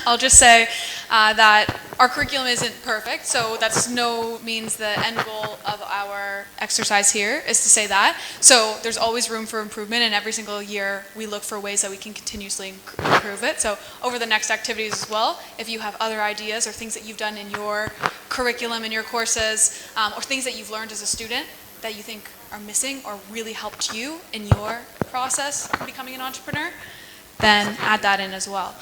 I'll just say that our curriculum isn't perfect, so that's no means the end goal of our exercise here is to say that. So there's always room for improvement, and every single year we look for ways that we can continuously improve it. So over the next activities as well, if you have other ideas or things that you've done in your curriculum, in your courses, or things that you've learned as a student that you think are missing or really helped you in your process of becoming an entrepreneur, then add that in as well.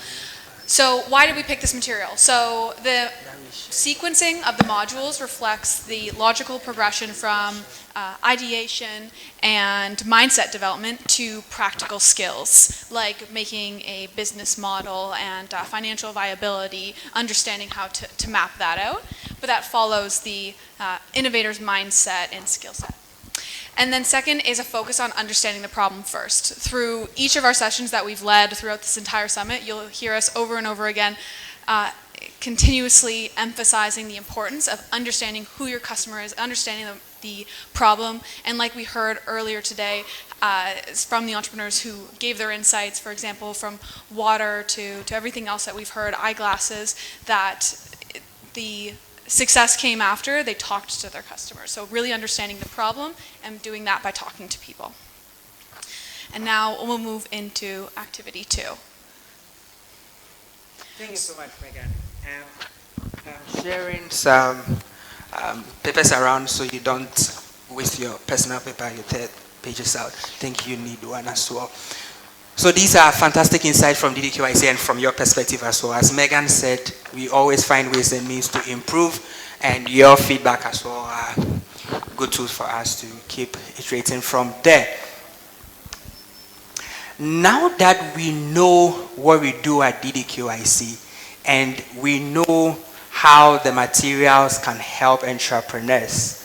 So why did we pick this material? So the sequencing of the modules reflects the logical progression from ideation and mindset development to practical skills, like making a business model and financial viability, understanding how to map that out. But that follows the innovator's mindset and skill set. And then second is a focus on understanding the problem first. Through each of our sessions that we've led throughout this entire summit, you'll hear us over and over again continuously emphasizing the importance of understanding who your customer is, understanding the problem, and like we heard earlier today from the entrepreneurs who gave their insights, for example, from water to everything else that we've heard, eyeglasses, that the success came after they talked to their customers. So really understanding the problem and doing that by talking to people. And now we'll move into activity 2. Thank you so much, Megan. Sharing some papers around so you don't waste your personal paper, your 3 pages out. I think you need one as well. So these are fantastic insights from DDQIC and from your perspective as well. As Megan said, we always find ways and means to improve, and your feedback as well are good tools for us to keep iterating from there. Now that we know what we do at DDQIC and we know how the materials can help entrepreneurs,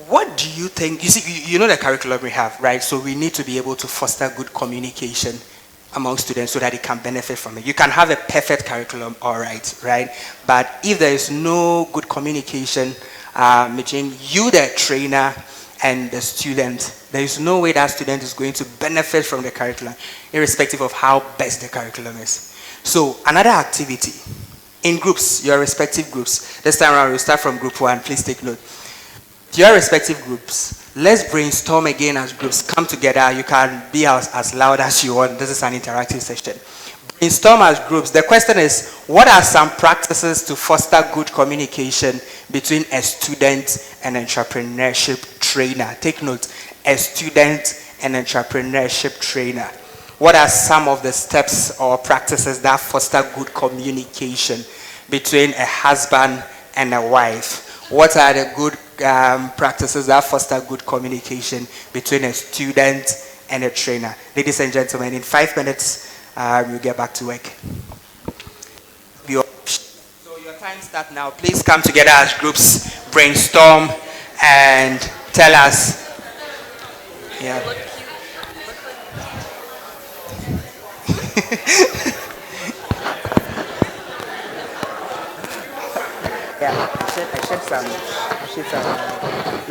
what do you think? You see, you know the curriculum we have, right? So we need to be able to foster good communication among students so that they can benefit from it. You can have a perfect curriculum, all right? But if there is no good communication between you, the trainer, and the student, there is no way that student is going to benefit from the curriculum, irrespective of how best the curriculum is. So another activity, in groups, your respective groups. This time around, we'll start from group 1. Please take note. Your respective groups, let's brainstorm again as groups. Come together. You can be as loud as you want. This is an interactive session. Brainstorm as groups. The question is, what are some practices to foster good communication between a student and entrepreneurship trainer? Take note, a student and entrepreneurship trainer. What are some of the steps or practices that foster good communication between a husband and a wife? What are the good practices that foster good communication between a student and a trainer? Ladies and gentlemen, in 5 minutes, we'll get back to work. So your time starts now. Please come together as groups, brainstorm, and tell us. Yeah. Yeah, I shared some.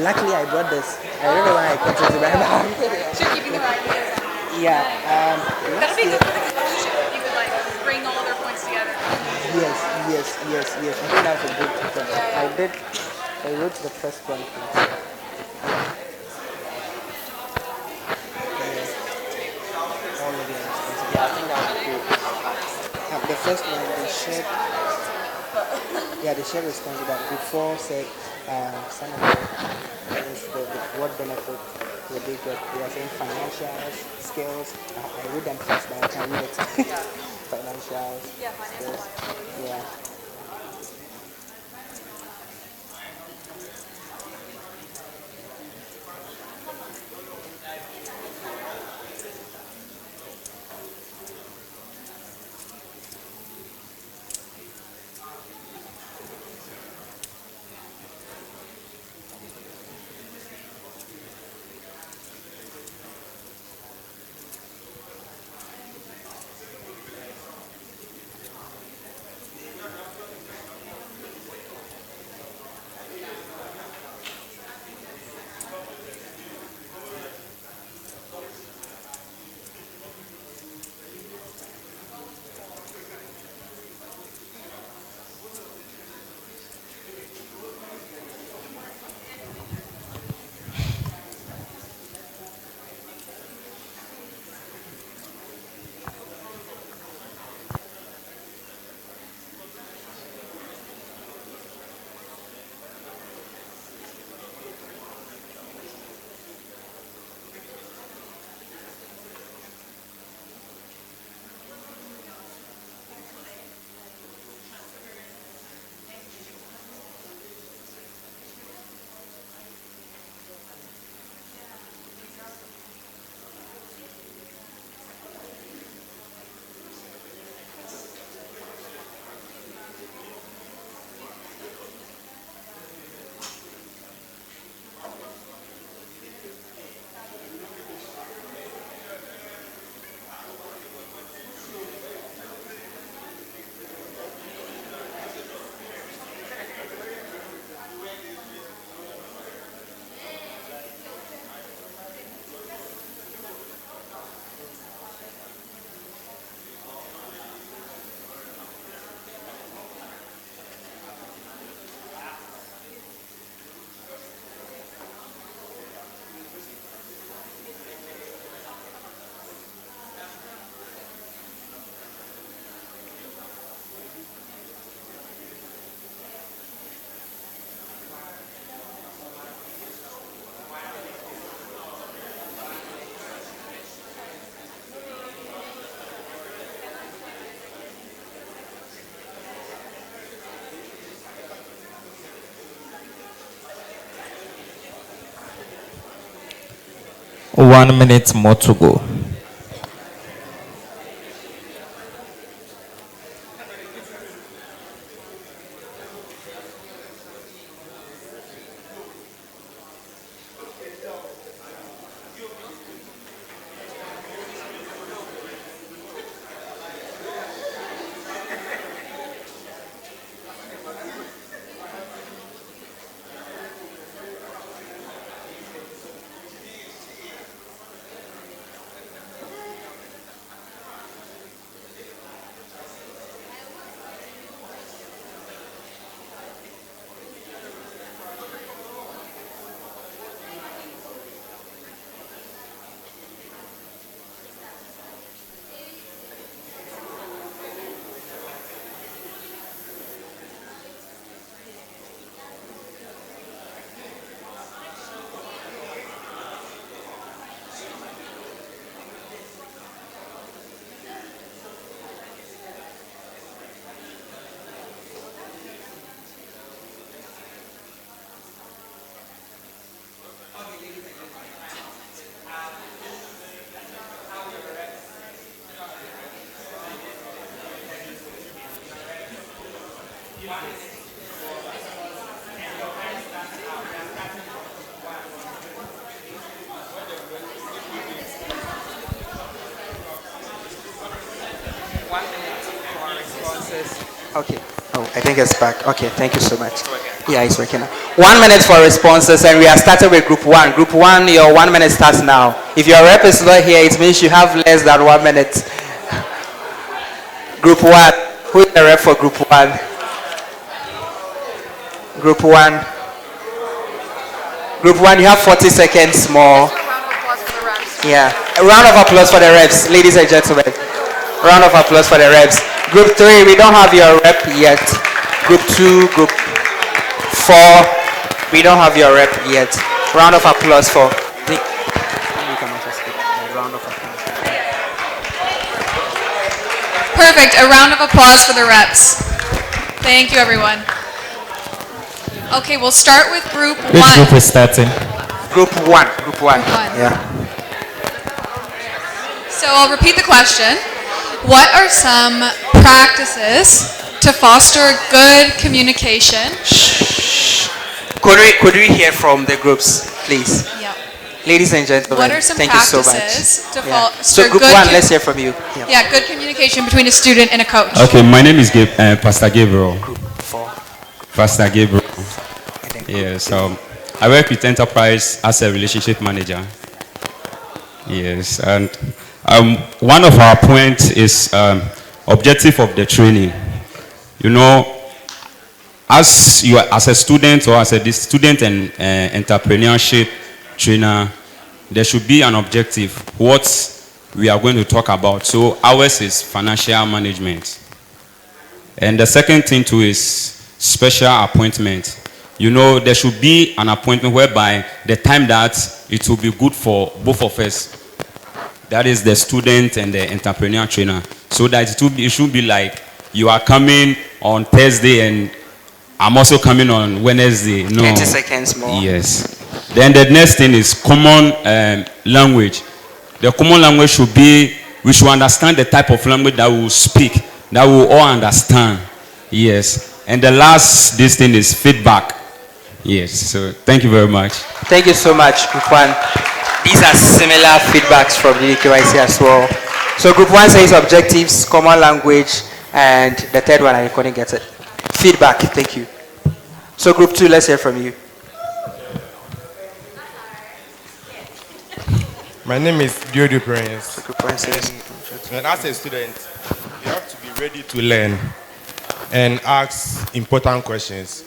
Luckily, I brought this. I don't know why I kept it in my bag. Should keeping the ideas. Yeah. That'd be good for the conclusion. You could like bring all their points together. Yes. I think that's a good thing. I wrote the first one. All of them. Yeah, I think that was good. The first one, they shared responsibility. Before said some of what benefit would they get? They are saying financial skills. I read them first, but I can read it. Financial skills. Yeah. 1 minute more to go. Okay. Oh, I think it's back. Okay, thank you so much. Yeah, it's working now. 1 minute for responses, and we are starting with group one. Group one, your 1 minute starts now. If your rep is not here, it means you have less than 1 minute. Group one, who is the rep for group one? Group one. Group one, you have 40 seconds more. Yeah, a round of applause for the reps, ladies and gentlemen. Round of applause for the reps. Group three, we don't have your rep yet. Group two, group four, we don't have your rep yet. Round of applause for the round of applause. Perfect. A round of applause for the reps. Thank you, everyone. Okay, we'll start with group Which one. group is starting? Group one. Group one. Yeah. So I'll repeat the question. What are some practices to foster good communication? Could we hear from the groups, please? Yeah. Ladies and gentlemen, What are some thank you so practices much. to Yeah. foster So group good one, let's hear from you. Yeah, good communication between a student and a coach. Okay, my name is Pastor Gabriel. Group four. Pastor Gabriel. Yes, I work with Enterprise as a relationship manager. Yes, and one of our points is objective of the training. You know, as you are as a student or as a student and entrepreneurship trainer, there should be an objective. What we are going to talk about. So ours is financial management, and the second thing too is special appointment. You know, there should be an appointment whereby the time that it will be good for both of us. That is the student and the entrepreneur trainer. So that it should be like you are coming on Thursday and I'm also coming on Wednesday. No. 20 seconds more. Yes. Then the next thing is common language. The common language should be, we should understand the type of language that we will speak, that we will all understand. Yes. And the last, this thing is feedback. Yes. So thank you very much. Thank you so much, Group 1. These are similar feedbacks from the KYC as well. So Group 1 says objectives, common language, and the third one, I couldn't get it. Feedback, thank you. So Group 2, let's hear from you. My name is Diodio Prince. Group 1 says, and as a student, you have to be ready to learn and ask important questions.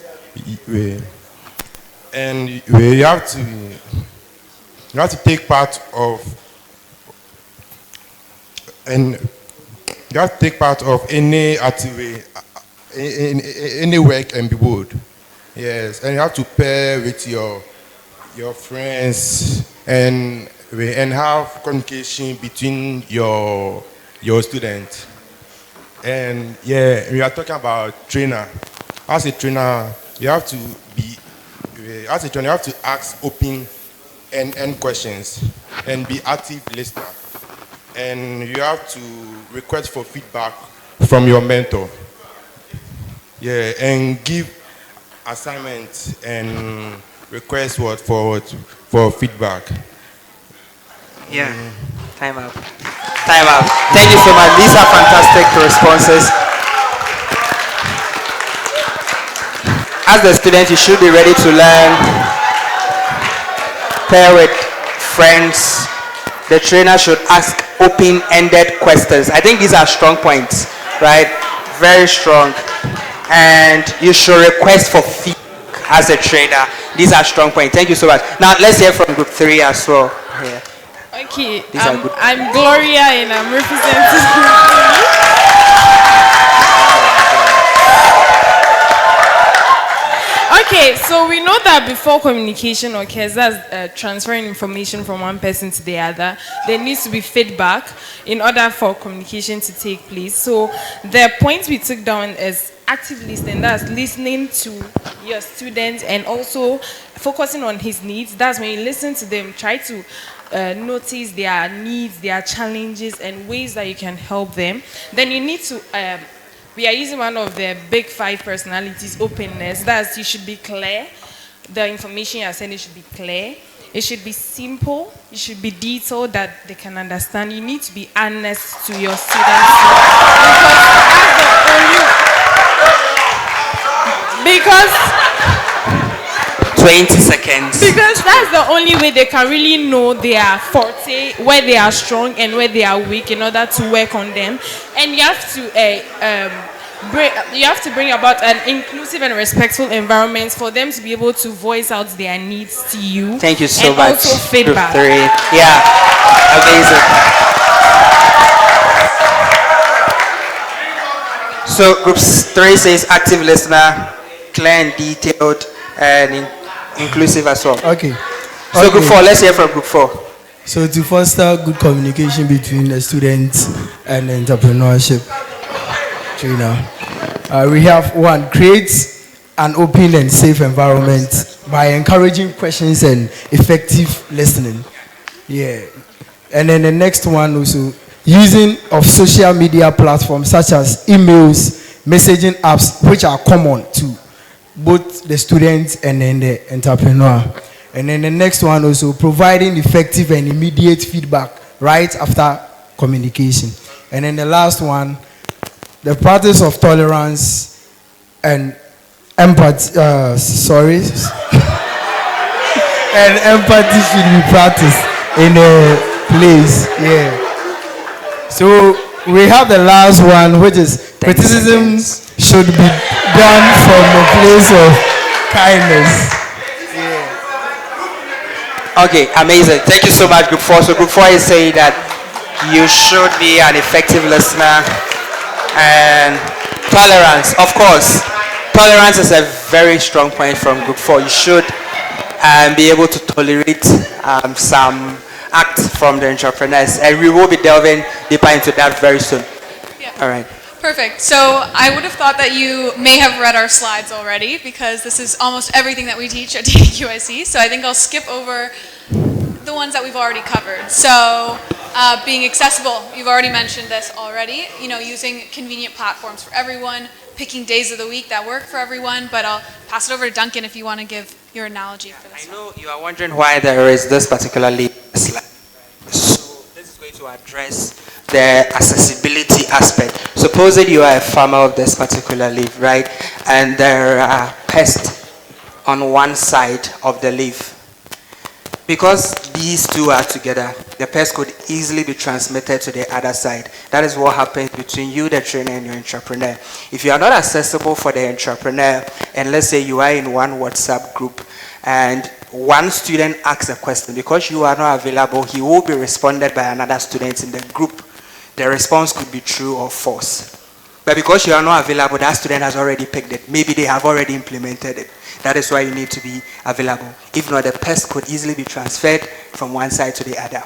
And you have to take part of any activity, any work and be bold. Yes, and you have to pair with your friends and have communication between your students. And yeah, we are talking about trainer. As a trainer, you have to ask open and end questions, and be active listener. And you have to request for feedback from your mentor. Yeah, and give assignments and request for feedback. Yeah, time out. Time out. Thank you so much. These are fantastic responses. As the student, you should be ready to learn, pair with friends. The trainer should ask open-ended questions. I think these are strong points, right? Very strong. And you should request for feedback as a trainer. These are strong points. Thank you so much. Now, let's hear from group 3 as well. Yeah. Okay, These are good. I'm Gloria and I'm representing group 3. Okay, so we know that before communication occurs, that's transferring information from one person to the other, there needs to be feedback in order for communication to take place. So the point we took down is active listening. That's listening to your students and also focusing on his needs. That's when you listen to them, try to notice their needs, their challenges, and ways that you can help them. Then you need to we are using one of the big 5 personalities, openness. That's you should be clear. The information you are sending should be clear. It should be simple. It should be detailed that they can understand. You need to be honest to your students. Because 20 seconds. Because that's the only way they can really know their forte, where they are strong and where they are weak in order to work on them. And you have to bring about an inclusive and respectful environment for them to be able to voice out their needs to you. Thank you so and much. Also feedback. Group 3. Yeah, amazing. So group 3 says active listener, clear and detailed, and inclusive as well. Okay. So group 4, let's hear from group 4. So to foster good communication between the students and the entrepreneurship trainer, we have 1, create an open and safe environment by encouraging questions and effective listening. Yeah. And then the next one also, using of social media platforms such as emails, messaging apps, which are common to both the students and then the entrepreneur. And then the next one also, providing effective and immediate feedback right after communication. And then the last one, the practice of tolerance and empathy, and empathy should be practiced in a place. Yeah. So we have the last one, which is criticism should be done from a place of kindness. Okay, amazing. Thank you so much, group 4. So group 4 is saying that you should be an effective listener and tolerance. Of course, tolerance is a very strong point from group 4. You should be able to tolerate some acts from the entrepreneurs, and we will be delving deeper into that very soon. Yeah. All right. Perfect. So I would have thought that you may have read our slides already because this is almost everything that we teach at TQIC. So I think I'll skip over the ones that we've already covered. So being accessible, you've already mentioned this already. You know, using convenient platforms for everyone, picking days of the week that work for everyone. But I'll pass it over to Duncan if you want to give your analogy for this. I know you are wondering why there is this particular slide. So this is going to address the accessibility aspect. Supposing you are a farmer of this particular leaf, right? And there are pests on one side of the leaf. Because these two are together, the pest could easily be transmitted to the other side. That is what happens between you, the trainer, and your entrepreneur. If you are not accessible for the entrepreneur, and let's say you are in one WhatsApp group, and one student asks a question, because you are not available, he will be responded by another student in the group. The response could be true or false. But because you are not available, that student has already picked it. Maybe they have already implemented it. That is why you need to be available. If not, the pest could easily be transferred from one side to the other.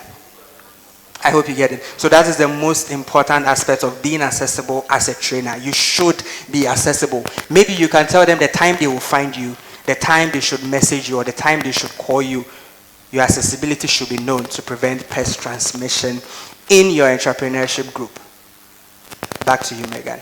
I hope you get it. So that is the most important aspect of being accessible as a trainer. You should be accessible. Maybe you can tell them the time they will find you, the time they should message you, or the time they should call you. your accessibility should be known to prevent pest transmission in your entrepreneurship group. Back to you, Megan.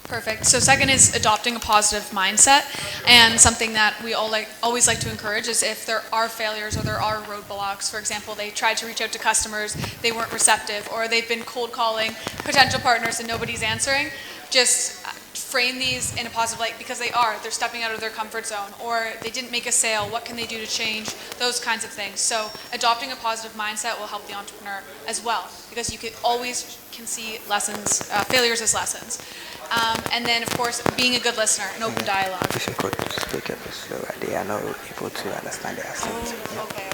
Perfect. So second is adopting a positive mindset, and something that we always like to encourage is if there are failures or there are roadblocks. For example, they tried to reach out to customers, they weren't receptive, or they've been cold calling potential partners and nobody's answering. Just frame these in a positive light, because they're stepping out of their comfort zone, or they didn't make a sale, what can they do to change, those kinds of things. So adopting a positive mindset will help the entrepreneur as well, because you can see lessons, failures as lessons. And then, of course, being a good listener, an open dialogue. If you could speak a bit slower, they are not able to understand the accent. Okay.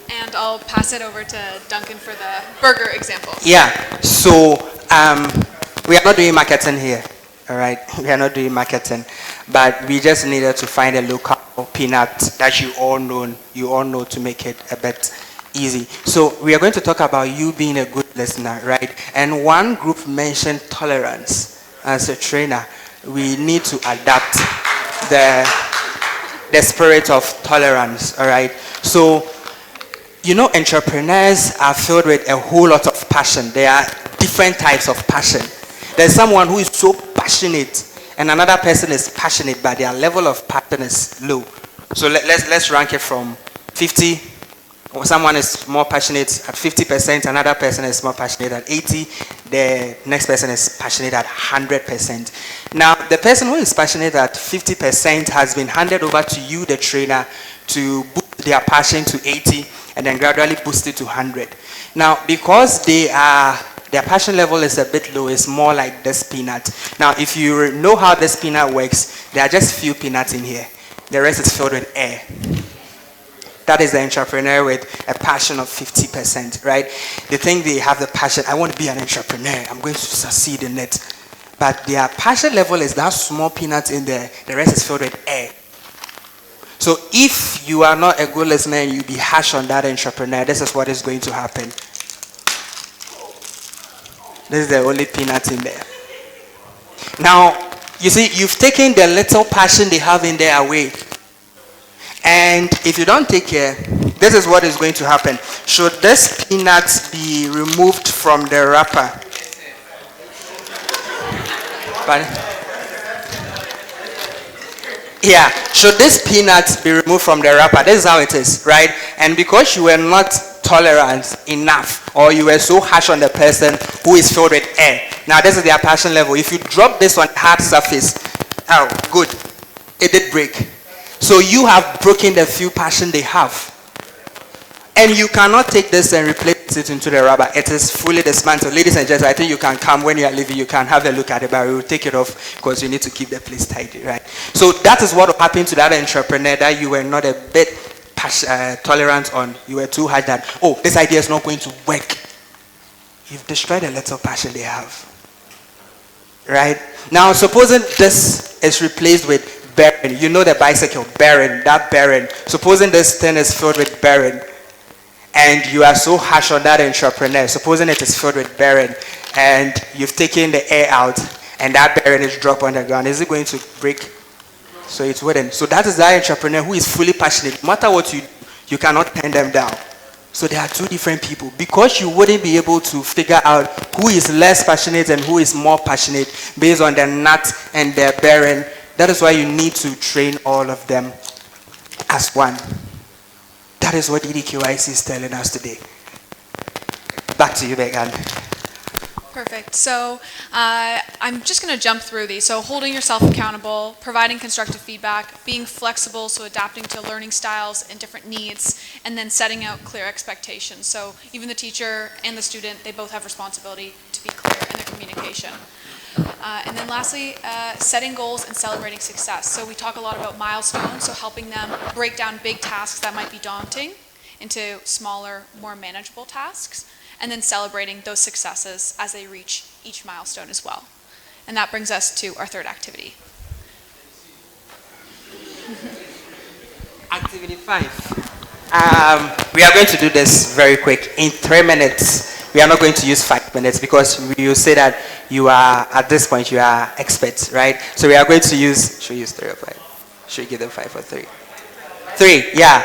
And I'll pass it over to Duncan for the burger example. Yeah, so we are not doing marketing here, all right? We are not doing marketing, but we just needed to find a local peanut that you all know to make it a bit easy. So we are going to talk about you being a good listener, right? And one group mentioned tolerance. As a trainer, we need to adapt the spirit of tolerance, all right? So, entrepreneurs are filled with a whole lot of passion. There are different types of passion. There's someone who is so passionate, and another person is passionate, but their level of passion is low. So let's rank it from 50. Someone is more passionate at 50%, another person is more passionate at 80%, the next person is passionate at 100%. Now, the person who is passionate at 50% has been handed over to you, the trainer, to boost their passion to 80 and then gradually boost it to 100. Now, because their passion level is a bit low, it's more like this peanut. Now, if you know how this peanut works, there are just few peanuts in here. The rest is filled with air. That is the entrepreneur with a passion of 50%, right? They think they have the passion. I want to be an entrepreneur. I'm going to succeed in it. But their passion level is that small peanut in there. The rest is filled with air. So if you are not a good listener and you be harsh on that entrepreneur, this is what is going to happen. This is the only peanut in there. Now, you see, you've taken the little passion they have in there away. And if you don't take care, this is what is going to happen. Should this peanut be removed from the wrapper? Yeah, should this peanut be removed from the wrapper? This is how it is, right? And because you were not tolerant enough, or you were so harsh on the person who is filled with air. Now, this is their passion level. If you drop this on hard surface, oh, good, it did break. So you have broken the few passion they have. And you cannot take this and replace it into the rubber. It is fully dismantled. Ladies and gentlemen, I think you can come when you are leaving. You can have a look at it, but we will take it off because you need to keep the place tidy, right? So that is what will happen to that entrepreneur that you were not a bit tolerant on. You were too hard that, oh, this idea is not going to work. You've destroyed a little passion they have. Right? Now, supposing this is replaced with bearing. You know the bicycle, bearing, that bearing. Supposing this thing is filled with bearing, and you are so harsh on that entrepreneur, supposing it is filled with bearing, and you've taken the air out, and that bearing is dropped on the ground, is it going to break? So it wouldn't. So that is that entrepreneur who is fully passionate. No matter what you cannot turn them down. So there are two different people. Because you wouldn't be able to figure out who is less passionate and who is more passionate based on their nut and their bearing. That is why you need to train all of them as one. That is what EDQIC is telling us today. Back to you, Megan. Perfect. So I'm just going to jump through these. So holding yourself accountable, providing constructive feedback, being flexible, so adapting to learning styles and different needs, and then setting out clear expectations. So even the teacher and the student, they both have responsibility to be clear in their communication. And then lastly, setting goals and celebrating success. So we talk a lot about milestones, so helping them break down big tasks that might be daunting into smaller, more manageable tasks, and then celebrating those successes as they reach each milestone as well. And that brings us to our third activity. Activity 5. We are going to do this very quick in 3 minutes. We are not going to use 5 minutes because we will say that you are, at this point, you are experts, right? So we are going to use, should we use 3 or 5? Should we give them 5 or 3? 3, yeah.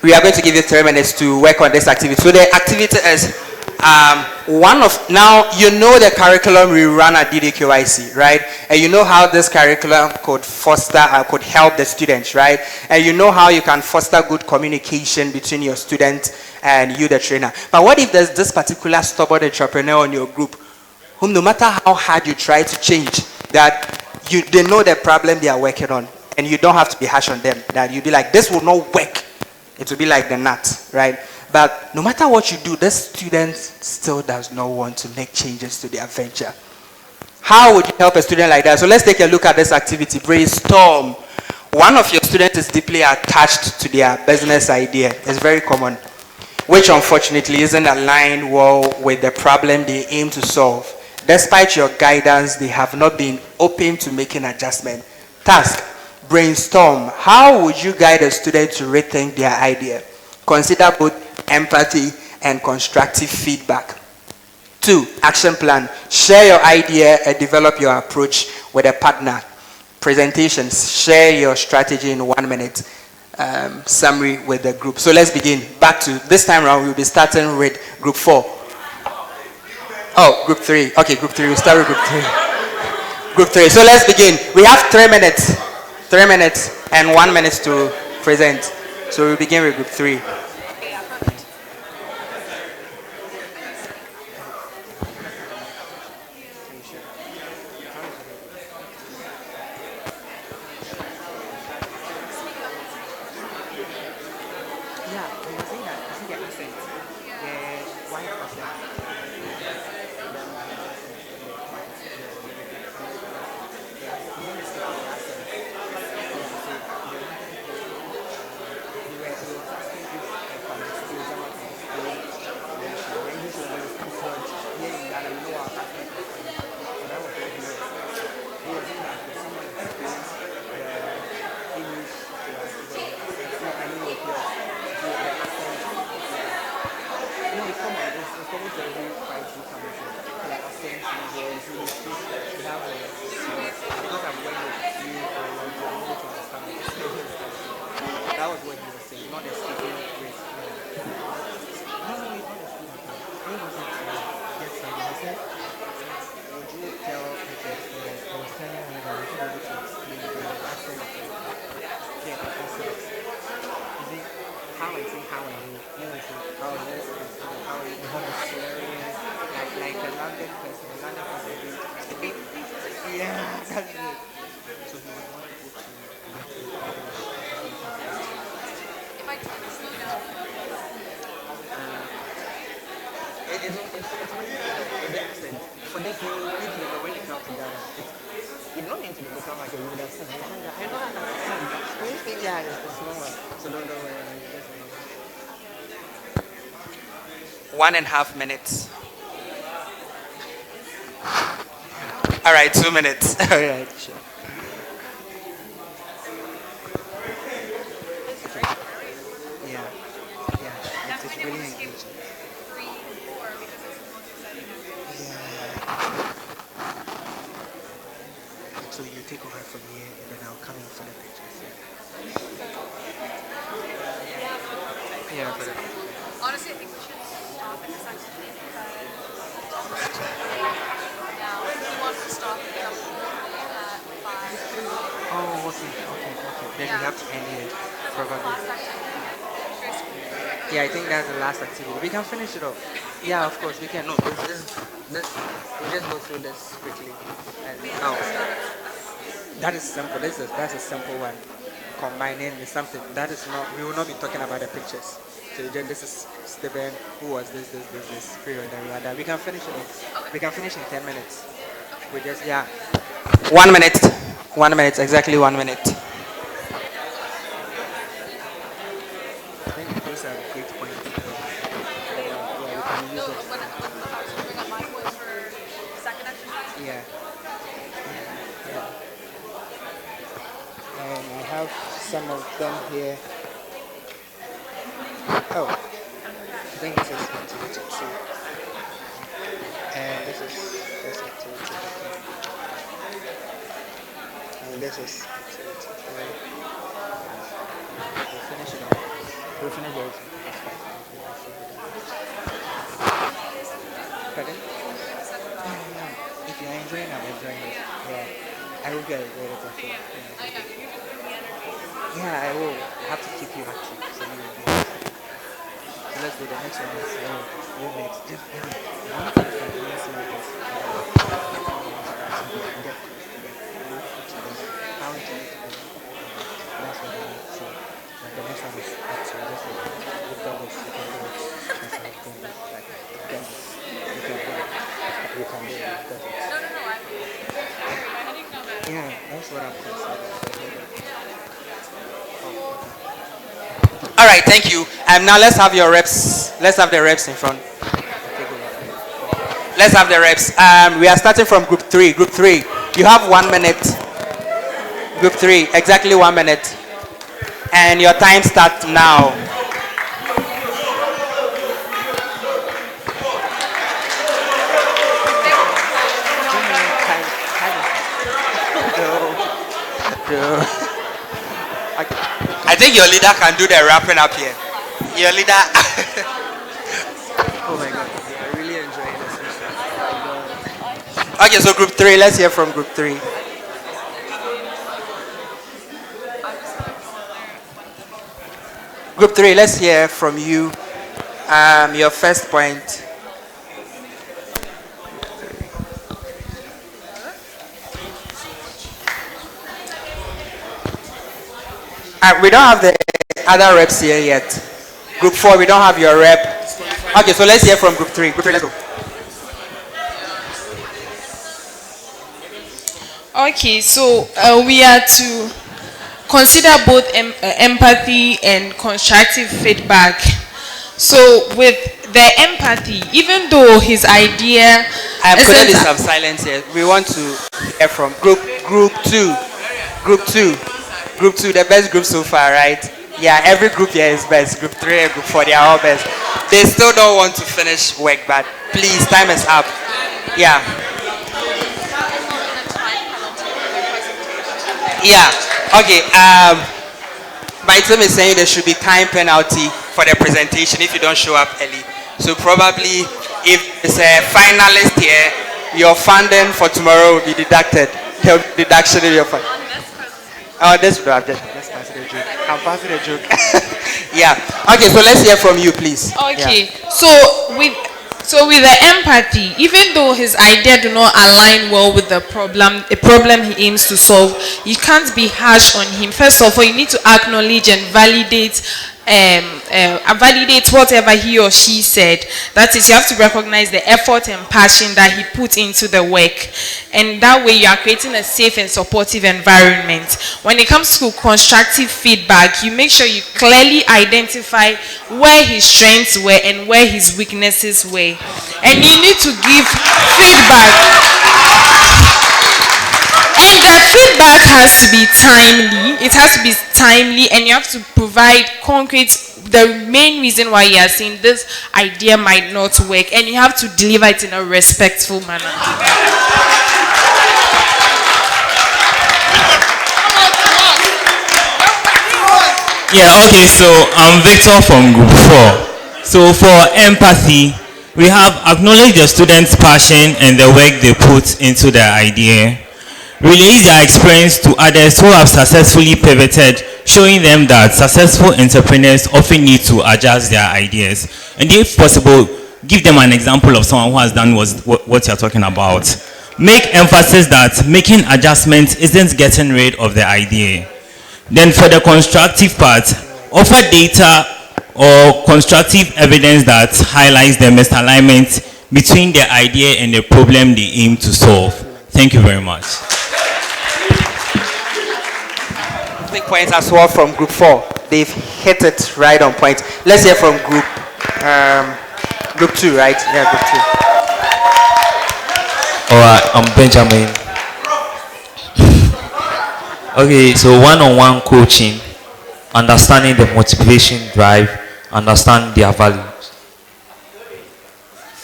we are going to give you 3 minutes to work on this activity. So the activity is now you know the curriculum we run at DDQIC, right? And you know how this curriculum could foster, could help the students, right? And you know how you can foster good communication between your student and you, the trainer. But what if there's this particular stubborn entrepreneur in your group whom no matter how hard you try to change, that they know the problem they are working on, and you don't have to be harsh on them, that you be like, this will not work. It will be like the nut, right? But no matter what you do, this student still does not want to make changes to their venture. How would you help a student like that? So let's take a look at this activity, brainstorm. One of your students is deeply attached to their business idea. It's very common, which unfortunately isn't aligned well with the problem they aim to solve. Despite your guidance, they have not been open to making adjustment. Task, brainstorm. How would you guide a student to rethink their idea? Consider both empathy and constructive feedback. 2, action plan. Share your idea and develop your approach with a partner. Presentations. Share your strategy in 1 minute. Summary with the group. So let's begin. Back to this time around, we'll be starting with group 4. Oh, group 3. Okay, group 3. We'll start with group 3. Group 3. So let's begin. We have 3 minutes. 3 minutes and 1 minute to present. So we'll begin with group 3. One and a half minutes. All right, 2 minutes. All right, sure. Yeah, it's really engaging. So you take over from here, and then I'll come in for the pictures. Yeah, for the. Honestly, I think we should stop at this activity because now he wants to stop and come at 5. Oh, okay. Then we have to end here, probably. Yeah, I think that's the last activity. We can finish it off. Yeah, of course we can. No, this. We'll just go through this quickly. And, that is simple. That's a simple one. Combining is something that is not. We will not be talking about the pictures. So this is Stephen. Who was this period and we had that. We can finish it off. We can finish in 10 minutes. We just 1 minute. 1 minute. Exactly 1 minute. I think those are great points. Yeah, we can use it. Bring up my voice for the second exercise. Yeah. And I have some of them here. Oh, I think this is activity 2. And this is activity 3. And this is activity 3. We'll finish it off. we finish very soon. Pardon? If you're enjoying, I'm enjoying it. Yeah. I hope you're enjoying it also. Yeah, I will. I have to keep you active. So you will be active. So let's go. The next one is you next. Just one thing that you see is how to that's what I need. So the next one is actually just you've done this, you can do it. That's how you can do it. Like you've done this. You can do it. You can do it. You've got it. Yeah, that's what I'm considering. All right, thank you. Now let's have your reps. Let's have the reps in front. Let's have the reps. We are starting from group 3. Group 3, you have 1 minute. Group 3, exactly 1 minute. And your time starts now. I think your leader can do the wrapping up here. Your leader. Oh my God, I really enjoy this session. Okay, so group 3, let's hear from group 3. Group 3, let's hear from you. Your first point. We don't have the other reps here yet. Group 4, we don't have your rep. Okay, so let's hear from group 3. Group 3, let's go. Okay, so we are to consider both empathy and constructive feedback. So with the empathy, even though his idea, I am putting some silence here. We want to hear from group 2. Group 2. Group 2, the best group so far, right? Yeah, every group here is best. Group 3 and group 4, they are all best. They still don't want to finish work, but please, time is up. Yeah. Yeah. Okay. My team is saying there should be time penalty for the presentation if you don't show up early. So probably if it's a finalist here, your funding for tomorrow will be deducted. There will be deduction in your fund. Oh, this will have just passing a joke. I'm passing a joke. Yeah. Okay, so let's hear from you, please. Okay. Yeah. So with the empathy, even though his idea do not align well with the problem he aims to solve, you can't be harsh on him. First of all, you need to acknowledge and validate whatever he or she said. That is, you have to recognize the effort and passion that he put into the work, and that way you are creating a safe and supportive environment. When it comes to constructive feedback, you make sure you clearly identify where his strengths were and where his weaknesses were, and you need to give feedback. And that feedback has to be timely. It has to be timely, and you have to provide concrete, the main reason why you are saying this idea might not work, and you have to deliver it in a respectful manner. Yeah, okay, so I'm Victor from Group 4. So for empathy, we have acknowledged the students' passion and the work they put into their idea. Relate their experience to others who have successfully pivoted, showing them that successful entrepreneurs often need to adjust their ideas. And if possible, give them an example of someone who has done what you're talking about. Make emphasis that making adjustments isn't getting rid of the idea. Then for the constructive part, offer data or constructive evidence that highlights the misalignment between the idea and the problem they aim to solve. Thank you very much. Points as well from group 4. They've hit it right on point. Let's hear from group 2, right? Yeah, group 2. All right, I'm Benjamin. Okay, so one-on-one coaching, understanding the motivation, drive, understand their values,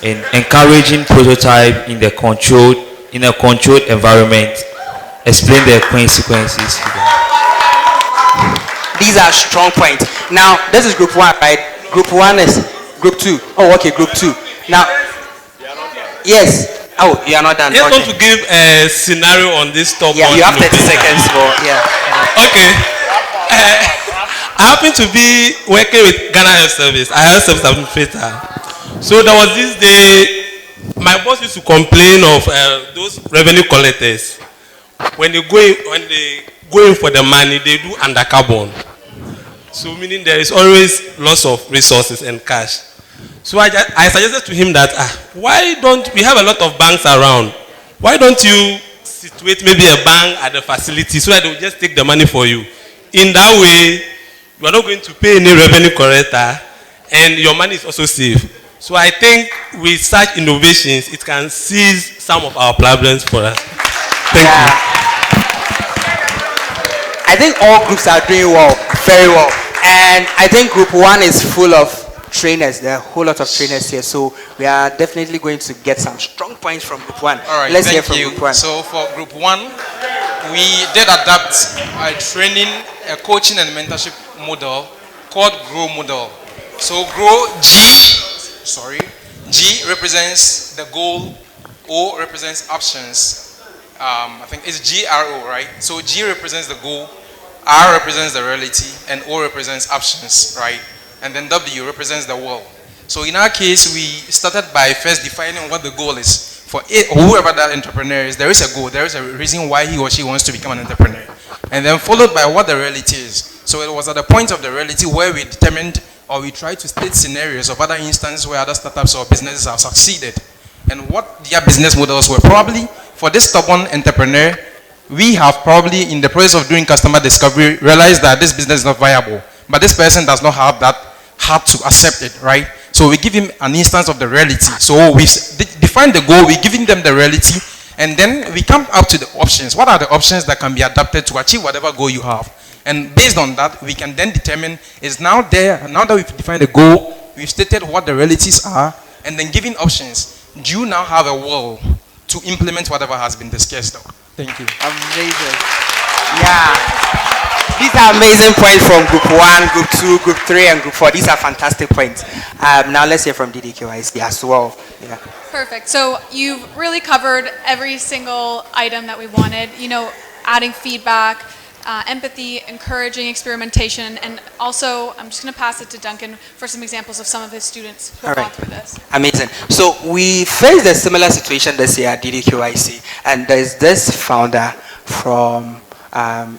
and encouraging prototype in a controlled environment. Explain the consequences to them. These are strong points. Now, this is group one, right? Group one is group two. Oh, okay, group two. Now, yes. Oh, you are not done. Just Okay. want to give a scenario on this top Yeah, one you have 30 innovator. seconds for, yeah. Okay. I happen to be working with Ghana Health Service. I have service administrator. So there was this day, my boss used to complain of those revenue collectors. When they go in for the money, they do under carbon. So meaning there is always loss of resources and cash. So I suggested to him that why don't we have a lot of banks around? Why don't you situate maybe a bank at the facility so that they will just take the money for you? In that way, you are not going to pay any revenue collector and your money is also safe. So I think with such innovations, it can seize some of our problems for us. Thank you. I think all groups are doing well, very well. And I think group one is full of trainers. There are a whole lot of trainers here. So we are definitely going to get some strong points from group one. All right, Let's hear thank from you. group one. So for group one, we did adapt a training, a coaching and mentorship model called GROW model. So G represents the goal, O represents options. I think it's GRO, right? So G represents the goal, R represents the reality, and O represents options, right? And then W represents the world. So in our case, we started by first defining what the goal is. For whoever that entrepreneur is, there is a goal, there is a reason why he or she wants to become an entrepreneur. And then followed by what the reality is. So it was at the point of the reality where we determined or we tried to state scenarios of other instances where other startups or businesses have succeeded. And what their business models were. Probably for this stubborn entrepreneur, we have probably in the process of doing customer discovery realized that this business is not viable. But this person does not have that heart to accept it, right? So we give him an instance of the reality. So we define the goal, we giving them the reality, and then we come up to the options. What are the options that can be adapted to achieve whatever goal you have? And based on that, we can then determine is now there, now that we've defined the goal, we've stated what the realities are, and then giving options. Do you now have a will to implement whatever has been discussed? Thank you. Amazing. Yeah. These are amazing points from group one, group two, group three, and group four. These are fantastic points. Now let's hear from DDQIC as well. Yeah. Perfect. So you've really covered every single item that we wanted. You know, adding feedback, empathy, encouraging experimentation, and also I'm just going to pass it to Duncan for some examples of some of his students who have gone through this. Amazing. So we faced a similar situation this year at DDQIC, and there's this founder from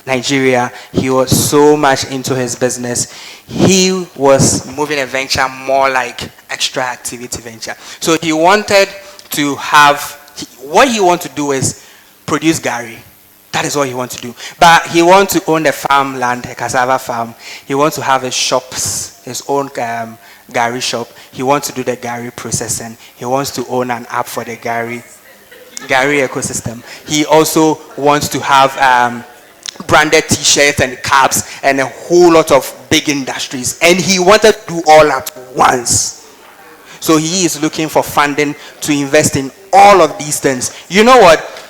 Nigeria. He was so much into his business. He was moving a venture more like extra activity venture. So he wanted to have, what he wanted to do is produce Gary. That is what he wants to do. But he wants to own a farmland, a cassava farm. He wants to have his shops, his own Gary shop. He wants to do the Gary processing. He wants to own an app for the Gary ecosystem. He also wants to have branded t-shirts and caps and a whole lot of big industries. And he wanted to do all at once. So he is looking for funding to invest in all of these things. You know what?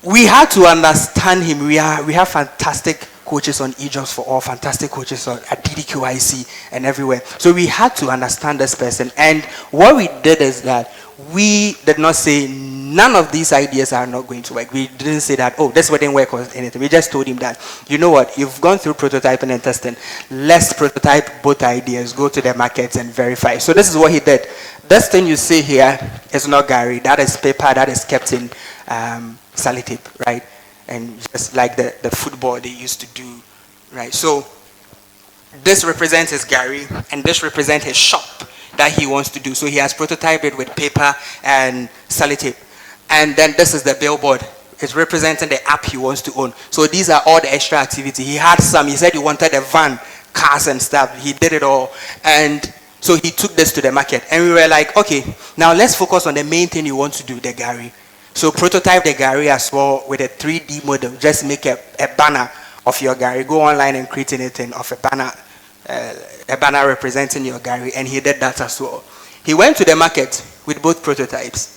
We had to understand him. We have fantastic coaches on E-Jobs4All, fantastic coaches at DDQIC and everywhere. So we had to understand this person. And what we did is that we did not say none of these ideas are not going to work. We didn't say that, oh, this wouldn't work or anything. We just told him that, you know what, you've gone through prototyping and testing. Let's prototype both ideas, go to the markets and verify. So this is what he did. This thing you see here is not Gary. That is paper that is kept in sellotape, right? And just like the football they used to do, right? So this represents his Gary, and this represents his shop that he wants to do. So he has prototyped it with paper and sellotape. And then this is the billboard. It's representing the app he wants to own. So these are all the extra activity. He had some. He said he wanted a van, cars and stuff. He did it all. And so he took this to the market. And we were like, okay, now let's focus on the main thing you want to do, the Gary. So prototype the Gary as well with a 3D model. Just make a banner of your Gary. Go online and create anything of a banner representing your Gary. And he did that as well. He went to the market with both prototypes.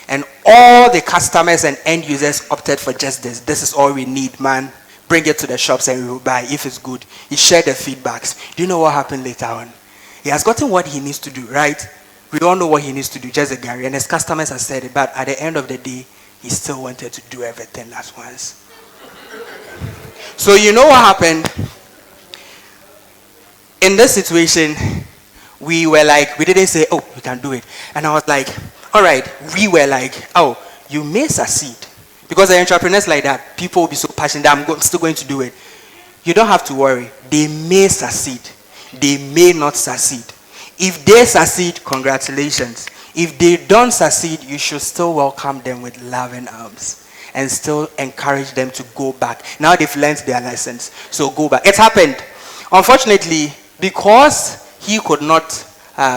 And all the customers and end users opted for just this. This is all we need, man. bring it to the shops and we will buy if it's good. He shared the feedbacks. Do you know what happened later on? He has gotten what he needs to do, right? We all know what he needs to do, just a Gary. And his customers have said it, but at the end of the day, he still wanted to do everything at once. So you know what happened? In this situation, we were like, we didn't say, oh, you can do it. And I was like, all right, we were like, oh, you may succeed. Because the entrepreneurs like that, people will be so passionate that I'm still going to do it. You don't have to worry. They may succeed. They may not succeed. If they succeed, congratulations. If they don't succeed, you should still welcome them with loving arms and still encourage them to go back. Now they've learned their lessons, so go back. It happened. Unfortunately, because he could not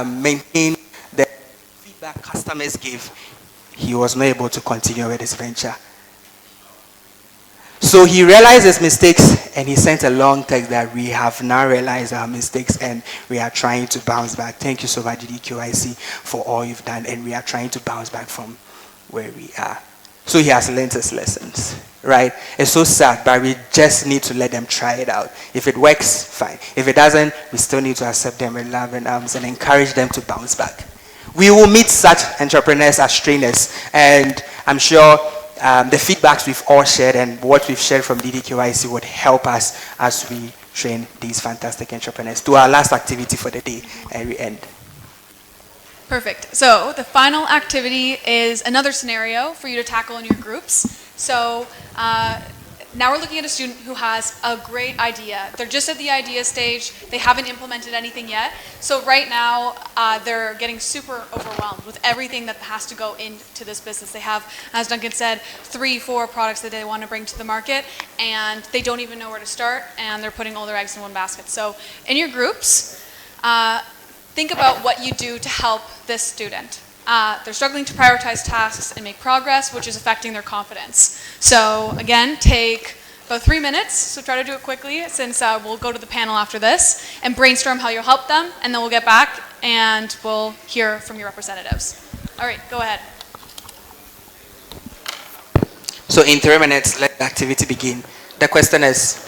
maintain the feedback customers gave, he was not able to continue with his venture. So he realized his mistakes and he sent a long text that we have now realized our mistakes and we are trying to bounce back. Thank you so much, DDQIC, for all you've done, and we are trying to bounce back from where we are. So he has learned his lessons, right? It's so sad, but we just need to let them try it out. If it works, fine. If it doesn't, we still need to accept them with love and arms and encourage them to bounce back. We will meet such entrepreneurs as trainers, and I'm sure the feedbacks we've all shared and what we've shared from DDQIC would help us as we train these fantastic entrepreneurs. To our last activity for the day, and we end. Perfect. So the final activity is another scenario for you to tackle in your groups. So now we're looking at a student who has a great idea. They're just at the idea stage. They haven't implemented anything yet. So right now they're getting super overwhelmed with everything that has to go into this business. They have, as Duncan said, 3-4 products that they want to bring to the market, and they don't even know where to start, and they're putting all their eggs in one basket. So in your groups, think about what you do to help this student. They're struggling to prioritize tasks and make progress, which is affecting their confidence. So again, take about 3 minutes, so try to do it quickly since we'll go to the panel after this, and brainstorm how you'll help them, and then we'll get back and we'll hear from your representatives. All right, go ahead. So in 3 minutes, let the activity begin. The question is,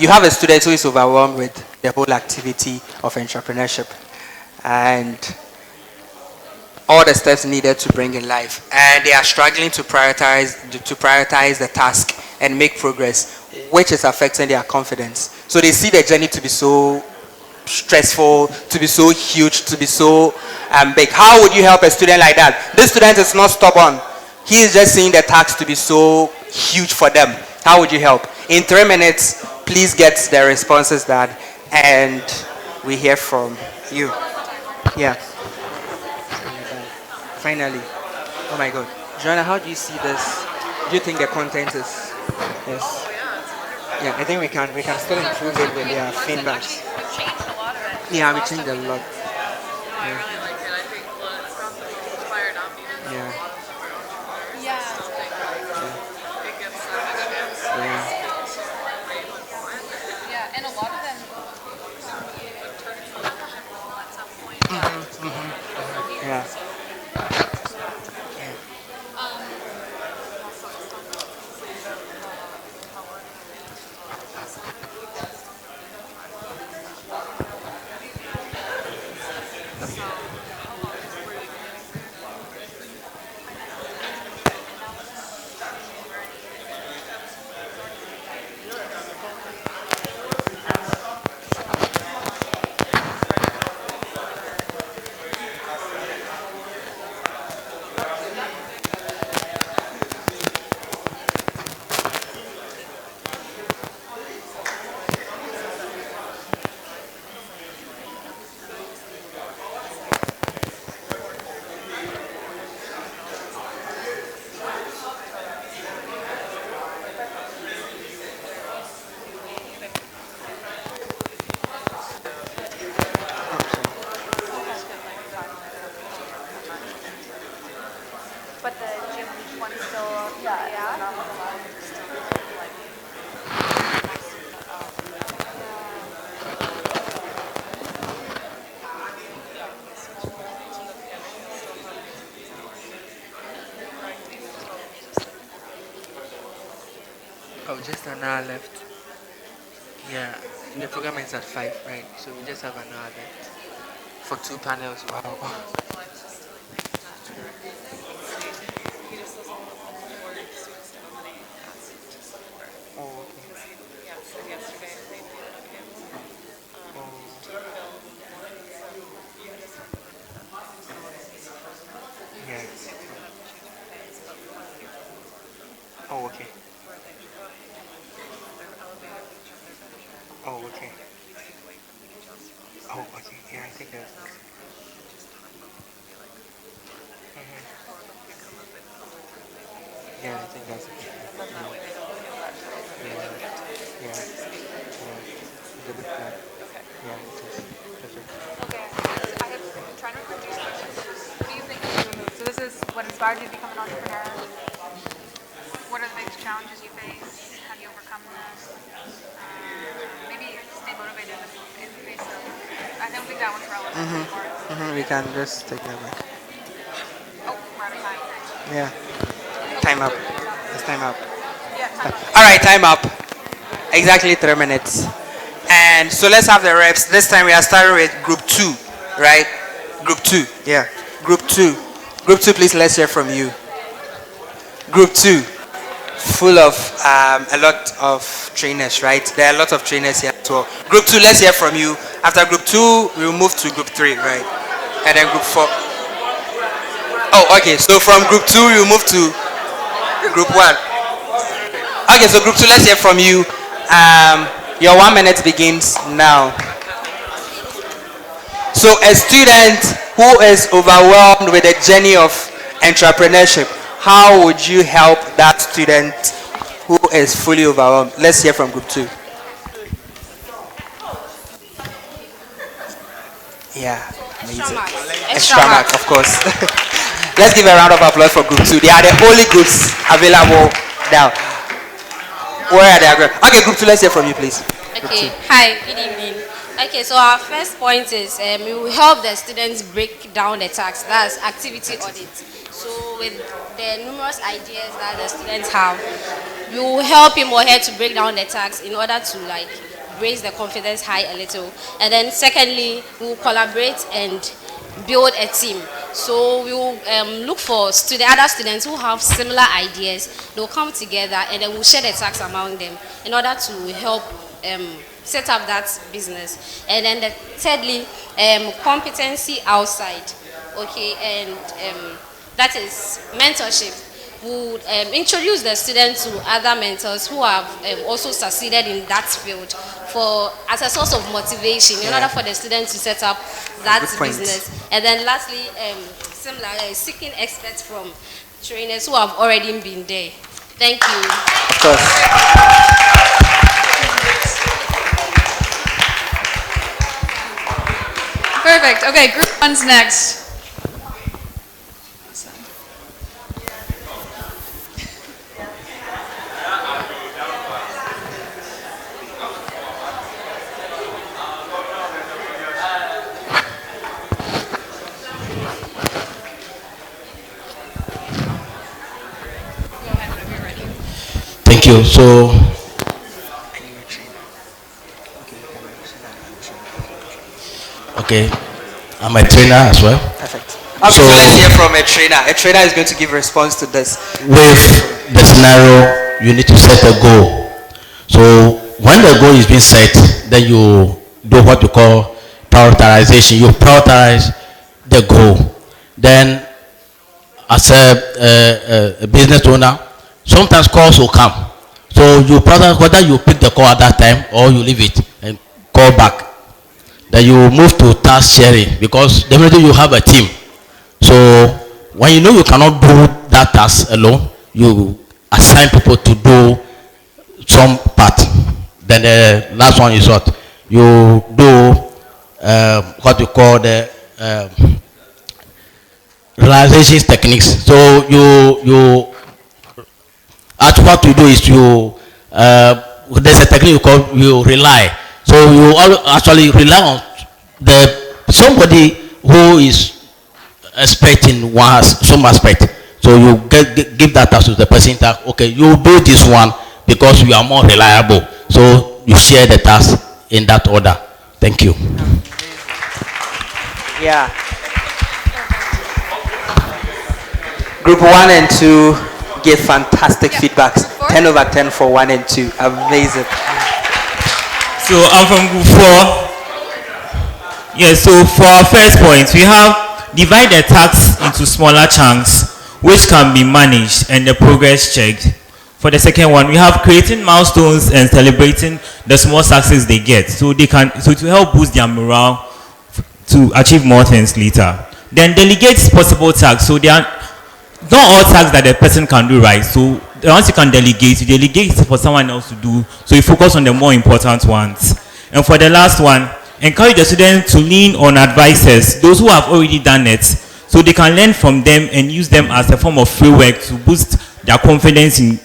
you have a student who is overwhelmed with the whole activity of entrepreneurship and all the steps needed to bring in life, and they are struggling to prioritize the task and make progress, which is affecting their confidence. So they see the journey to be so stressful, to be so huge, to be so big. How would you help a student like that? This student is not stubborn. He is just seeing the task to be so huge for them. How would you help? In 3 minutes, please get the responses done, and we hear from you. Yeah. Finally. Oh my God. Joanna, how do you see this? Do you think the content is... Yes. Yeah, I think we can still improve it with their feedbacks. We've changed a lot of it. Yeah, we changed a lot. I really like it. I think it's probably inspired on me. Yeah. Yeah. It gets so many hands. Yeah, and a lot of them turn into a leadership role at some point. Yeah. But the gym one is still, yeah. Oh, just an hour left. Yeah, the program ends at 5, right? So we just have an hour left for 2 panels. Wow. Oh, yeah. Oh, okay. Oh, okay. Oh, okay. Yeah, I think that's. Mhm. Yeah, I think that's okay. Yeah. Yeah. Yeah. Yeah. It's a good plan. Yeah, it is. Perfect. Okay, I have trying to reduce questions. What do you think you removed? So this is what inspired you to become an entrepreneur. What are the biggest challenges you face? How do you overcome them? Maybe stay motivated in the face of. I don't think that one's relevant anymore. We can just take that back. Oh, we're out of time. Yeah. Time up. It's time up. Yeah, time up. All right, time up. Exactly 3 minutes. And so let's have the reps. This time we are starting with group 2, right? Group 2. Yeah. Group 2. Group 2, please, let's hear from you. Group 2. Full of a lot of trainers, right? There are a lot of trainers here as well. Group 2, let's hear from you. After group 2, we'll move to group 3, right? And then group 4. Oh, okay. So from group 2, we'll move to group 1. Okay, so group 2, let's hear from you. Your 1 minute begins now. So a student who is overwhelmed with the journey of entrepreneurship, how would you help that student who is fully overwhelmed? Let's hear from group 2. Yeah, amazing. Extra mark, of course. Let's give a round of applause for group 2. They are the only groups available now. Where are they? Okay, group 2, let's hear from you, please. Okay, hi, good evening. Okay, so our first point is we will help the students break down the tasks. That's activity audit. So with the numerous ideas that the students have, we will help him or her to break down the tasks in order to like raise the confidence high a little. And then secondly, we will collaborate and build a team. So we will look for other students who have similar ideas. They'll come together and then we'll share the tasks among them in order to help set up that business. And then thirdly, competency outside. Okay, and that is mentorship. We would introduce the students to other mentors who have also succeeded in that field as a source of motivation in order for the students to set up that business. And then lastly, similarly, seeking experts from trainers who have already been there. Thank you. Of course. Perfect. Okay, group 1's next. Thank you. So, okay, I'm a trainer as well. Perfect. Okay, so let's hear from a trainer. A trainer is going to give a response to this. With the scenario, you need to set a goal. So when the goal is being set, then you do what you call prioritization. You prioritize the goal. Then as a business owner, sometimes calls will come. So you prioritize whether you pick the call at that time or you leave it and call back. Then you move to task sharing because definitely you have a team. So when you know you cannot do that task alone, you assign people to do some part. Then the last one is what you do, what you call the realization techniques. So you what you do is there's a technique you rely. So you actually rely on somebody who is expert in some aspect. So you give that task to the person that okay, you do this one, because you are more reliable. So you share the task in that order. Thank you. Yeah. Group 1 and 2 gave fantastic feedbacks. 10 over 10 for 1 and 2. Amazing. So I'm from group 4. Yes, so for our first point, we have divide the tasks into smaller chunks which can be managed and the progress checked. For the second one, we have creating milestones and celebrating the small success they get, so to help boost their morale to achieve more things later. Then delegate possible tasks, so they are not all tasks that the person can do, right? So once you can delegate, you delegate for someone else to do, so you focus on the more important ones. And for the last one, encourage the students to lean on advisors, those who have already done it, so they can learn from them and use them as a form of framework to boost their confidence in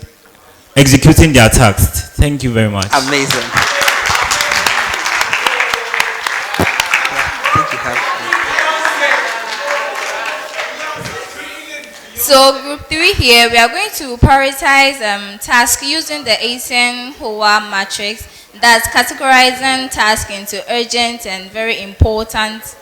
executing their tasks. Thank you very much. Amazing. So group 3 here, we are going to prioritize tasks using the Eisenhower matrix, that's categorizing tasks into urgent and very important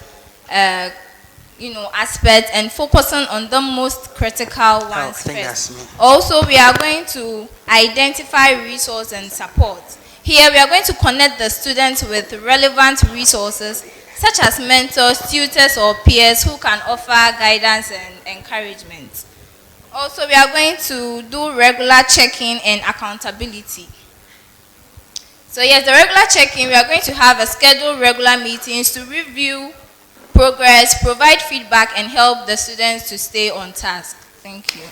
aspects and focusing on the most critical ones first. Also, we are going to identify resource and support. Here, we are going to connect the students with relevant resources such as mentors, tutors, or peers who can offer guidance and encouragement. Also, we are going to do regular checking and accountability. So yes, the regular check-in, we are going to have a scheduled regular meetings to review progress, provide feedback, and help the students to stay on task. Thank you.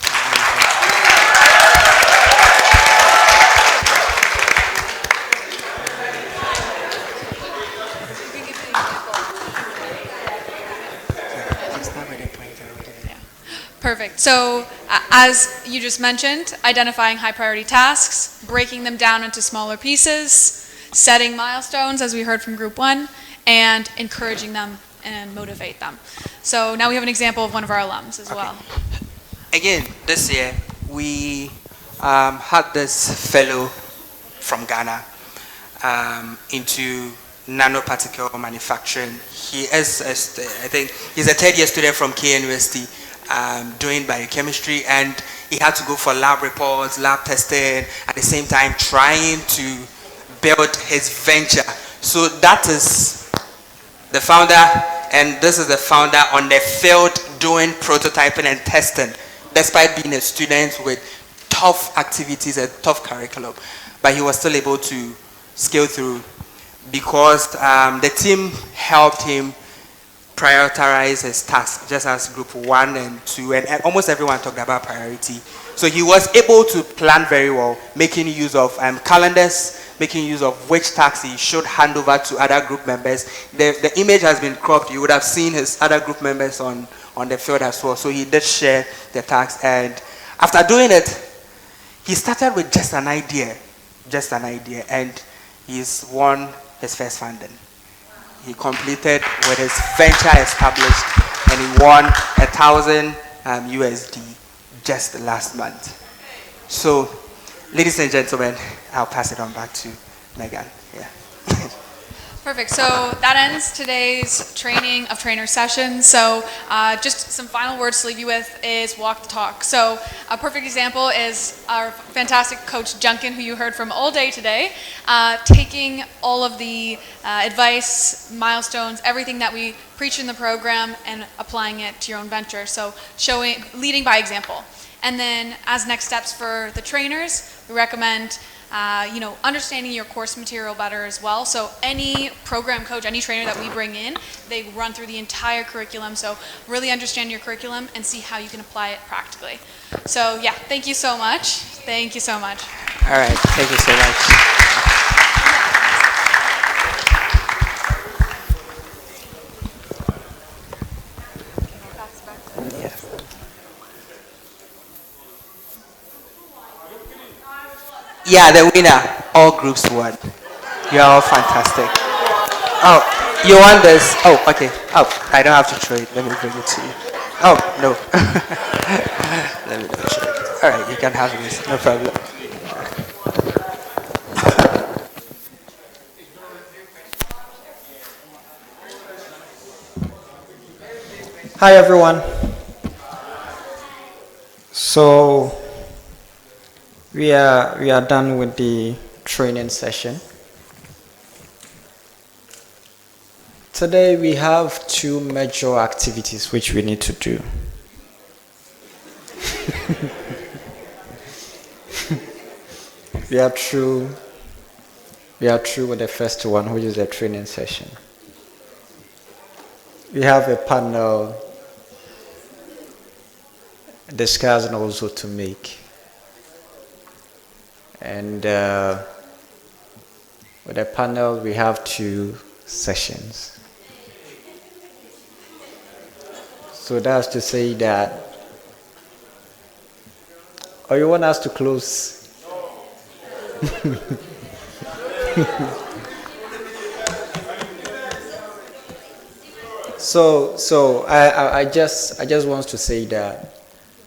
Perfect. So as you just mentioned, identifying high priority tasks, breaking them down into smaller pieces, setting milestones, as we heard from group 1, and encouraging them and motivate them. So now we have an example of one of our alums as well. Again, this year, we had this fellow from Ghana into nanoparticle manufacturing. He is, I think, he's a third-year student from K University, doing biochemistry, and he had to go for lab reports, lab testing, at the same time trying to build his venture. So that is the founder, and this is the founder on the field doing prototyping and testing, despite being a student with tough activities and tough curriculum. But he was still able to scale through because the team helped him prioritize his tasks, just as group 1 and 2, and almost everyone talked about priority. So he was able to plan very well, making use of calendars, making use of which tasks he should hand over to other group members. The image has been cropped. You would have seen his other group members on the field as well. So he did share the tasks, and after doing it, he started with just an idea, and he's won his first funding. He completed with his venture established, and he won 1,000 USD just last month. So, ladies and gentlemen, I'll pass it on back to Megan. Yeah. Perfect. So that ends today's training of trainer sessions. So just some final words to leave you with is walk the talk. So a perfect example is our fantastic coach Junkin, who you heard from all day today, taking all of the advice, milestones, everything that we preach in the program and applying it to your own venture. So leading by example. And then as next steps for the trainers, we recommend understanding your course material better as well. So any program coach, any trainer that we bring in, they run through the entire curriculum. So really understand your curriculum and see how you can apply it practically. So yeah, thank you so much. Thank you so much. All right, thank you so much. Yeah, the winner. All groups won. You're all fantastic. Oh, you want this? Oh, okay. Oh, I don't have to throw it. Let me bring it to you. Oh, no. Let me show it. All right, you can have this. No problem. Hi everyone. So we are done with the training session. Today we have two major activities which we need to do. We are through with the first one, which is the training session. We have a panel discussion also to make. And with the panel, we have two sessions. So that's to say that, or you want us to close? So I just want to say that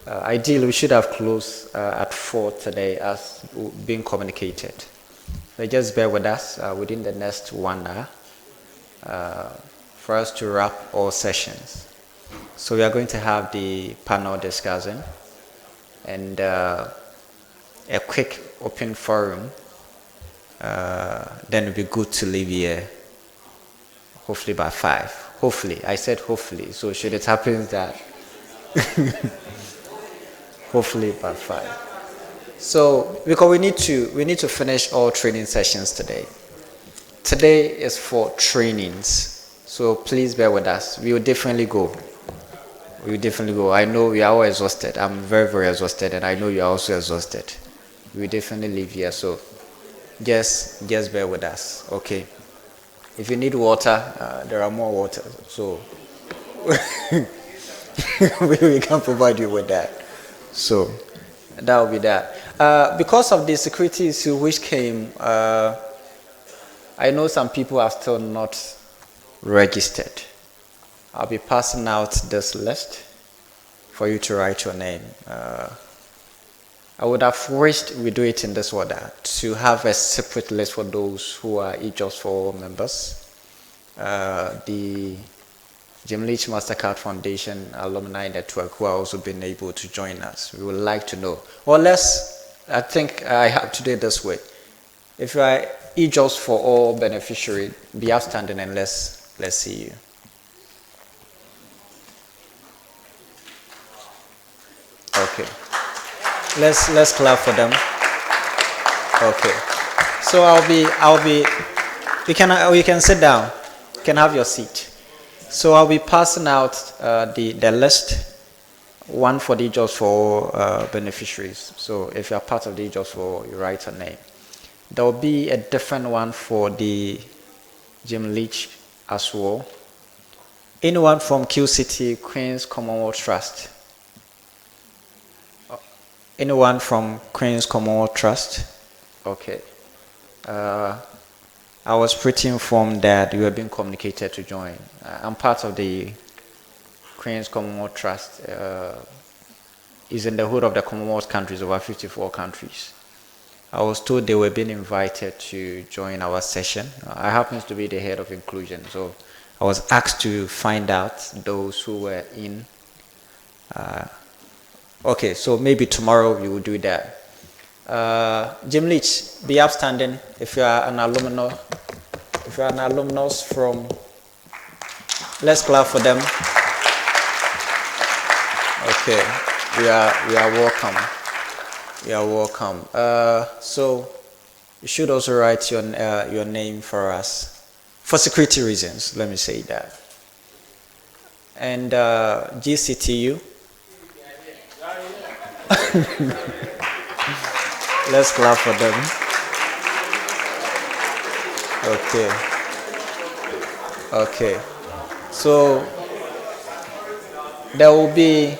ideally we should have closed at 4 today as being communicated. So just bear with us within the next 1 hour for us to wrap all sessions. So we are going to have the panel discussion and a quick open forum. Then it'll be good to leave here hopefully by 5. Hopefully, I said hopefully, so should it happen that hopefully by 5. So because we need to finish all training sessions today. Today is for trainings, so please bear with us. We will definitely go. I know we are all exhausted. I'm very, very exhausted, and I know you are also exhausted. We will definitely leave here, so just bear with us, okay? If you need water, there are more water, so we can provide you with that. So that will be that. Because of the security issue which came, I know some people are still not registered. I'll be passing out this list for you to write your name. I would have wished we do it in this order, to have a separate list for those who are E-Jobs4All members, the Jim Leach MasterCard Foundation alumni network who are also been able to join us. We would like to know. Or I think I have to do it this way. If you are E-Jobs4All beneficiary, be outstanding and let's see you. Okay. Let's clap for them. Okay. So you can sit down. You can have your seat. So I'll be passing out the list, one for the E-Jobs4All beneficiaries. So if you are part of the E-Jobs4All, you write a name. There will be a different one for the Jim Leach as well. Anyone from QCT, Queen's Commonwealth Trust? Anyone from Queen's Commonwealth Trust? Okay. I was pretty informed that you have been communicated to join. I'm part of the Queen's Commonwealth Trust. Is in the hood of the Commonwealth countries, over 54 countries. I was told they were being invited to join our session. I happen to be the head of inclusion, so I was asked to find out those who were in. Okay, so maybe tomorrow we will do that. Jim Leach, be upstanding if you are an alumnus. If you are an alumnus from, let's clap for them. Okay, we are welcome. You are welcome. So you should also write your name for us, for security reasons. Let me say that. And GCTU. Let's clap for them. Okay. So there will be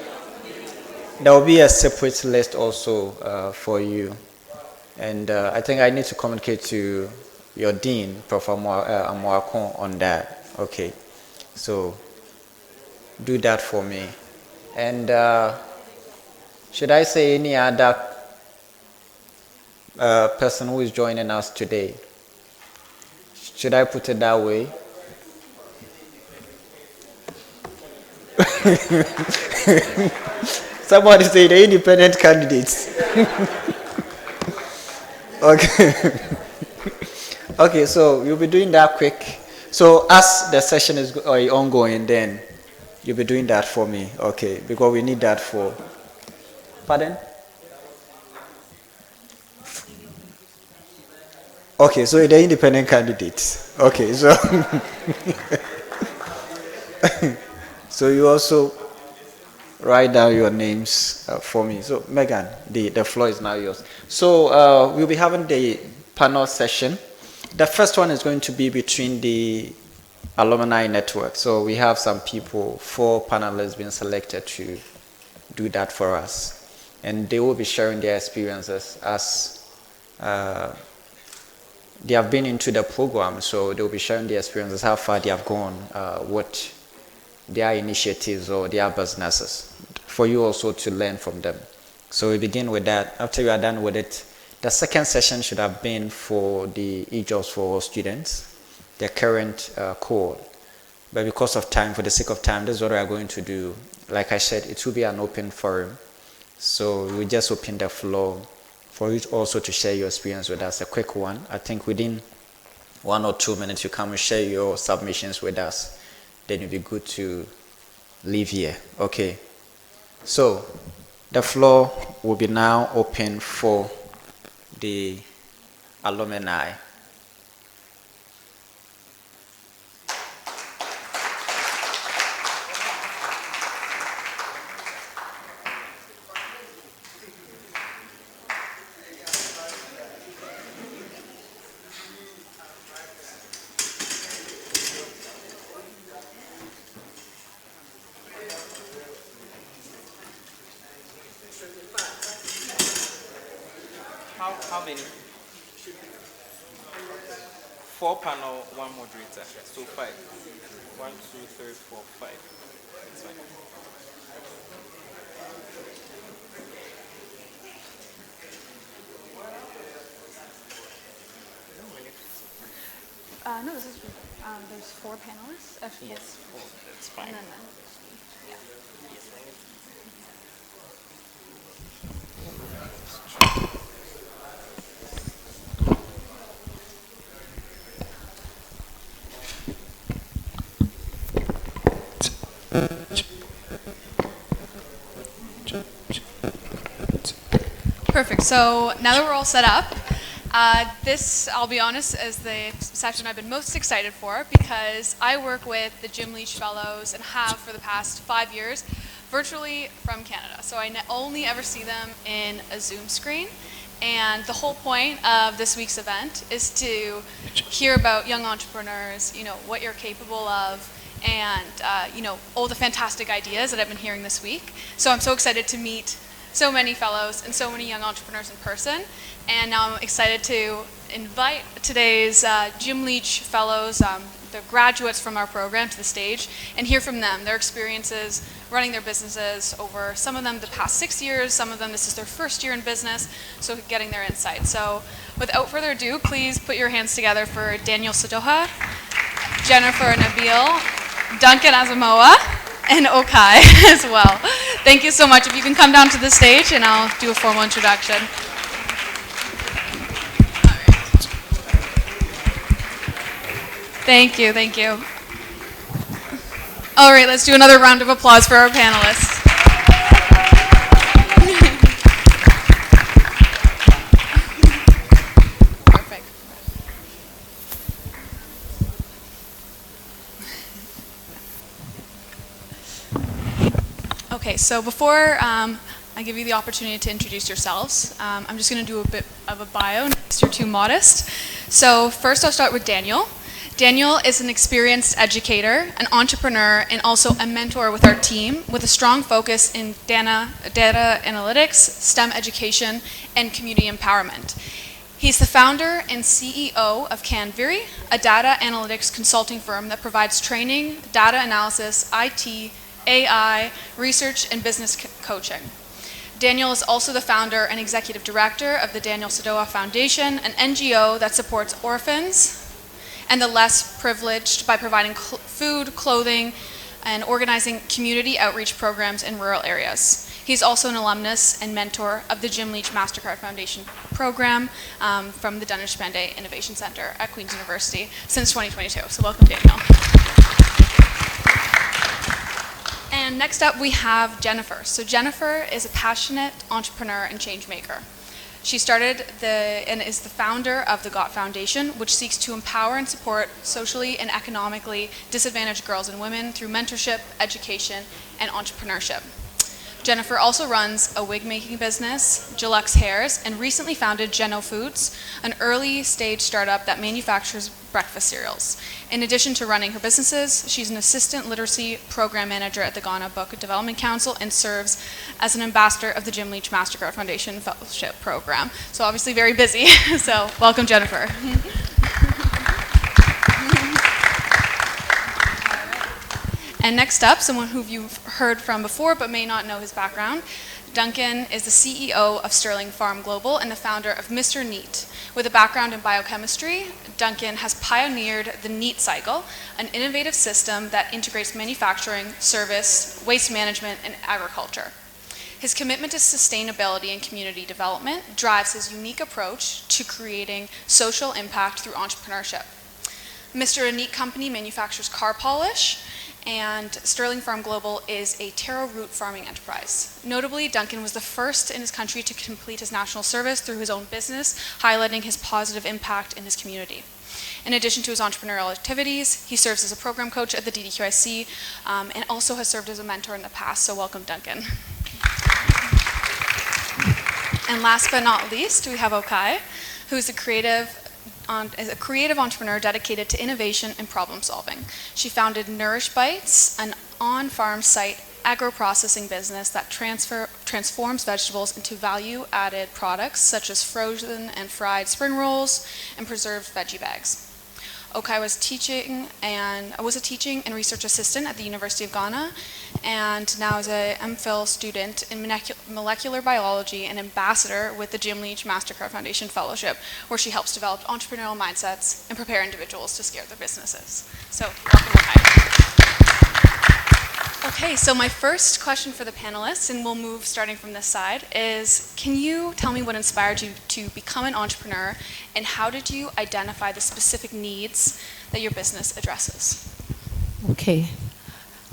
a separate list also for you, and I think I need to communicate to your dean, Prof. Amoakon, on that. Okay, so do that for me. And should I say any other person who is joining us today? Should I put it that way? Somebody say the independent candidates. Okay. Okay, so you'll be doing that quick. So as the session is ongoing, then you'll be doing that for me, okay? Because we need that for. Pardon? Okay, so the independent candidates. Okay, so so you also write down your names for me. So Megan, the floor is now yours. So we'll be having the panel session. The first one is going to be between the alumni network. So we have some people, 4 panelists being selected to do that for us. And they will be sharing their experiences as they have been into the program. So they'll be sharing their experiences, how far they have gone, what their initiatives or their businesses, for you also to learn from them. So we begin with that. After you are done with it, the second session should have been for the E-Jobs4All students, their current cohort. But because of time, for the sake of time, this is what we are going to do. Like I said, it will be an open forum. So we just open the floor for you also to share your experience with us, a quick one. I think within 1 or 2 minutes, you come and share your submissions with us. Then it'll be good to leave here. Okay. So the floor will be now open for the alumni. How many? 4 panel, 1 moderator. So 5. 1, 2, 3, 4, 5. That's fine. No, this is there's 4 panelists. Yes, 4. That's fine. And then, yeah. Perfect. So now that we're all set up, this, I'll be honest, is the session I've been most excited for because I work with the Jim Leach Fellows and have for the past 5 years virtually from Canada. So I only ever see them in a Zoom screen. And the whole point of this week's event is to hear about young entrepreneurs, you know, what you're capable of, and you know, all the fantastic ideas that I've been hearing this week. So I'm so excited to meet so many fellows and so many young entrepreneurs in person. And now I'm excited to invite today's Jim Leach Fellows, the graduates from our program, to the stage and hear from them, their experiences running their businesses over, some of them the past 6 years, some of them this is their first year in business, so getting their insight. So without further ado, please put your hands together for Daniel Sadoha, Jennifer Nabil, Duncan Asamoah, and Okai as well. Thank you so much. If you can come down to the stage and I'll do a formal introduction. Thank you, thank you. All right, let's do another round of applause for our panelists. Perfect. Okay, so before I give you the opportunity to introduce yourselves, I'm just going to do a bit of a bio, unless you're too modest. So first I'll start with Daniel. Daniel is an experienced educator, an entrepreneur, and also a mentor with our team with a strong focus in data analytics, STEM education, and community empowerment. He's the founder and CEO of Canviri, a data analytics consulting firm that provides training, data analysis, IT, AI, research, and business coaching. Daniel is also the founder and executive director of the Daniel Sadoha Foundation, an NGO that supports orphans and the less privileged by providing food, clothing, and organizing community outreach programs in rural areas. He's also an alumnus and mentor of the Jim Leach MasterCard Foundation program from the Dunnish Spande Innovation Center at Queen's University since 2022. So welcome, Daniel. And next up we have Jennifer. So Jennifer is a passionate entrepreneur and change maker. She started and is the founder of the GOT Foundation, which seeks to empower and support socially and economically disadvantaged girls and women through mentorship, education, and entrepreneurship. Jennifer also runs a wig-making business, Gelux Hairs, and recently founded Geno Foods, an early-stage startup that manufactures breakfast cereals. In addition to running her businesses, she's an assistant literacy program manager at the Ghana Book Development Council and serves as an ambassador of the Jim Leach MasterCard Foundation Fellowship Program. So obviously very busy. So welcome, Jennifer. And next up, someone who you've heard from before but may not know his background, Duncan is the CEO of Sterling Farm Global and the founder of Mr. Neat. With a background in biochemistry, Duncan has pioneered the Neat cycle, an innovative system that integrates manufacturing, service, waste management, and agriculture. His commitment to sustainability and community development drives his unique approach to creating social impact through entrepreneurship. Mr. Neat Company manufactures car polish, and Sterling Farm Global is a taro root farming enterprise. Notably, Duncan was the first in his country to complete his national service through his own business, highlighting his positive impact in his community. In addition to his entrepreneurial activities, he serves as a program coach at the DDQIC and also has served as a mentor in the past, so welcome, Duncan. And last but not least, we have Okai, who is a creative entrepreneur dedicated to innovation and problem solving. She founded Nourish Bites, an on-farm site agro-processing business that transforms vegetables into value-added products such as frozen and fried spring rolls and preserved veggie bags. Okai was a teaching and research assistant at the University of Ghana, and now is an MPhil student in molecular biology and ambassador with the Jim Leach MasterCard Foundation Fellowship, where she helps develop entrepreneurial mindsets and prepare individuals to scale their businesses. So, welcome, Okai. Okay, so my first question for the panelists, and we'll move starting from this side, is can you tell me what inspired you to become an entrepreneur, and how did you identify the specific needs that your business addresses? Okay.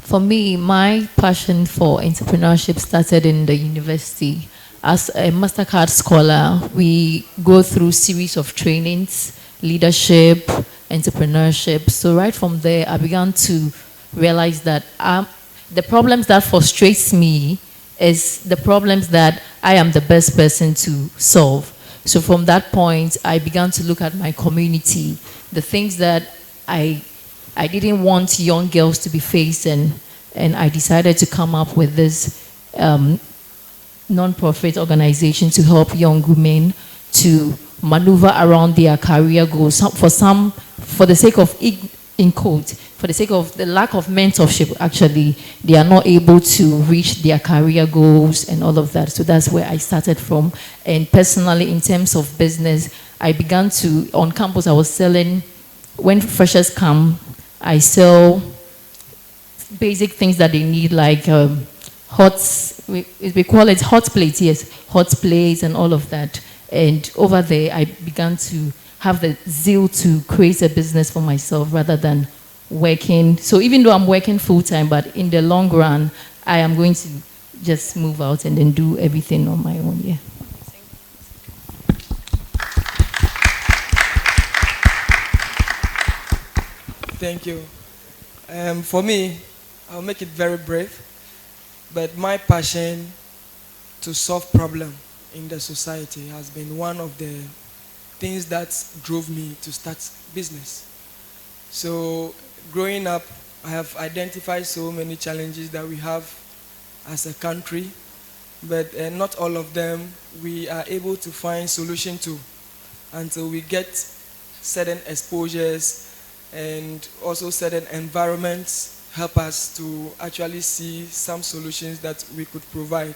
For me, my passion for entrepreneurship started in the university. As a MasterCard scholar, we go through series of trainings, leadership, entrepreneurship. So right from there, I began to realize that the problems that frustrates me is the problems that I am the best person to solve. So from that point, I began to look at my community, the things that I didn't want young girls to be facing, and I decided to come up with this non-profit organization to help young women to maneuver around their career goals. For the sake of, in quote, for the sake of the lack of mentorship, actually, they are not able to reach their career goals and all of that. So that's where I started from. And personally, in terms of business, I began to, on campus, I was selling, when freshers come, I sell basic things that they need, like we call it hot plates, yes, hot plates and all of that. And over there, I began to have the zeal to create a business for myself rather than working. So even though I'm working full-time, but in the long run, I am going to just move out and then do everything on my own, yeah. Thank you. For me, I'll make it very brief, but my passion to solve problems in the society has been one of the things that drove me to start business. So growing up, I have identified so many challenges that we have as a country, but not all of them we are able to find solution to until we get certain exposures and also certain environments help us to actually see some solutions that we could provide.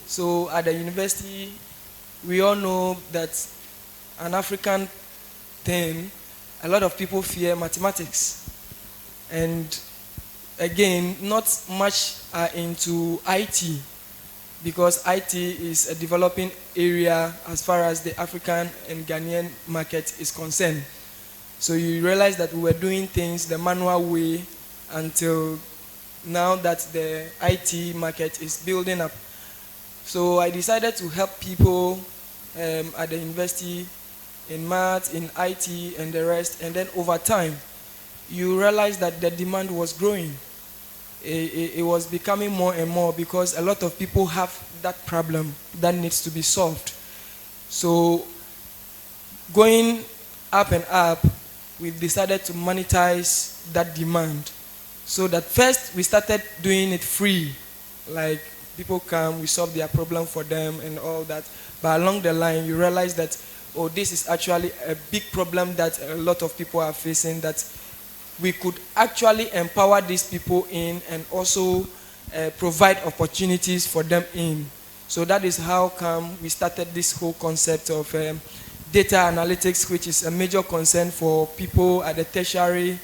So at the university, we all know that an African thing, a lot of people fear mathematics. And again, not much are into IT, because IT is a developing area as far as the African and Ghanaian market is concerned. So you realize that we were doing things the manual way until now that the IT market is building up. So I decided to help people at the university in math, in IT, and the rest. And then over time, you realize that the demand was growing. It was becoming more and more because a lot of people have that problem that needs to be solved. So going up and up, we decided to monetize that demand. So that first we started doing it free, like people come, we solve their problem for them and all that. But along the line, you realize that, oh, this is actually a big problem that a lot of people are facing, that we could actually empower these people in and also provide opportunities for them in. So that is how come we started this whole concept of data analytics, which is a major concern for people at the tertiary.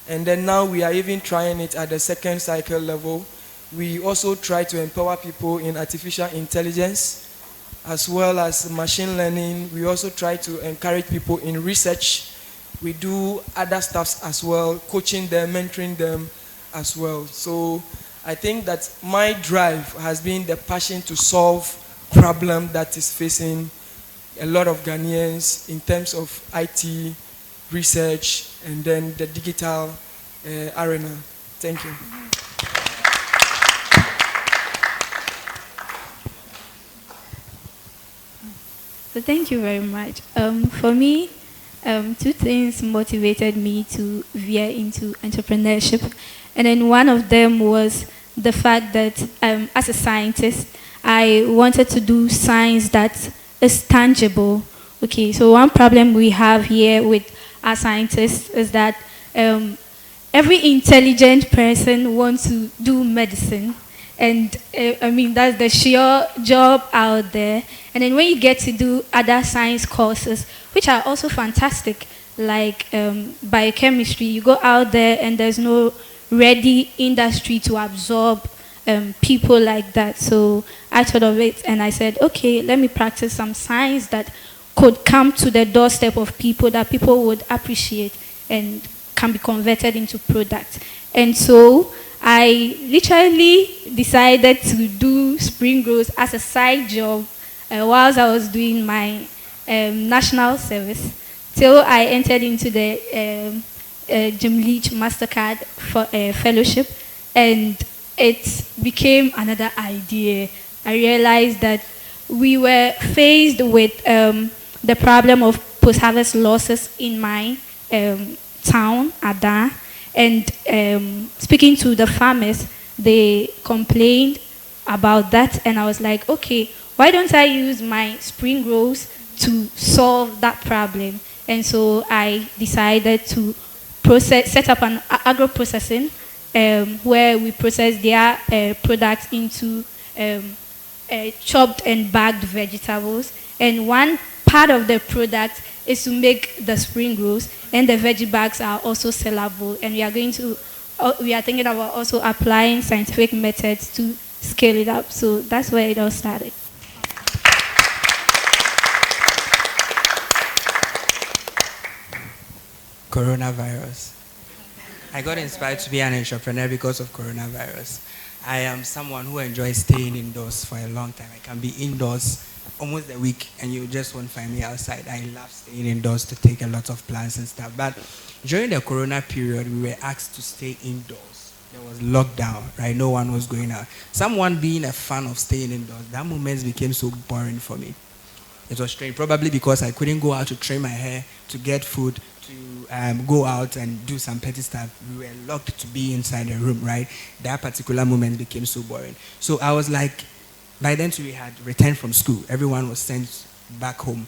And then now we are even trying it at the second cycle level. We also try to empower people in artificial intelligence as well as machine learning. We also try to encourage people in research. We do other stuffs as well, coaching them, mentoring them as well. So I think that my drive has been the passion to solve problem that is facing a lot of Ghanaians in terms of IT, research, and then the digital arena. Thank you. So thank you very much. For me, two things motivated me to veer into entrepreneurship. And then one of them was the fact that as a scientist, I wanted to do science that is tangible. Okay, so one problem we have here with our scientists is that every intelligent person wants to do medicine. And I mean, that's the sheer job out there. And then when you get to do other science courses, which are also fantastic, like biochemistry, you go out there and there's no ready industry to absorb people like that. So I thought of it and I said, okay, let me practice some science that could come to the doorstep of people that people would appreciate and can be converted into products. And so I literally decided to do spring rolls as a side job whilst I was doing my national service till I entered into the Jim Leach MasterCard fellowship, and it became another idea. I realized that we were faced with the problem of post-harvest losses in my town, Ada. And speaking to the farmers, they complained about that, and I was like, okay, why don't I use my spring rolls to solve that problem? And so I decided to set up an agro-processing where we process their products into chopped and bagged vegetables. And one part of the product is to make the spring rolls, and the veggie bags are also sellable. And we are thinking about also applying scientific methods to scale it up. So that's where it all started. Coronavirus. I got inspired to be an entrepreneur because of coronavirus. I am someone who enjoys staying indoors for a long time. I can be indoors almost a week and you just won't find me outside. I love staying indoors to take a lot of plants and stuff. But during the corona period, we were asked to stay indoors. There was lockdown, right? No one was going out. Someone being a fan of staying indoors, that moment became so boring for me. It was strange, probably because I couldn't go out to trim my hair, to get food, to go out and do some petty stuff. We were locked to be inside a room, right? That particular moment became so boring. So I was like, by then we had returned from school. Everyone was sent back home.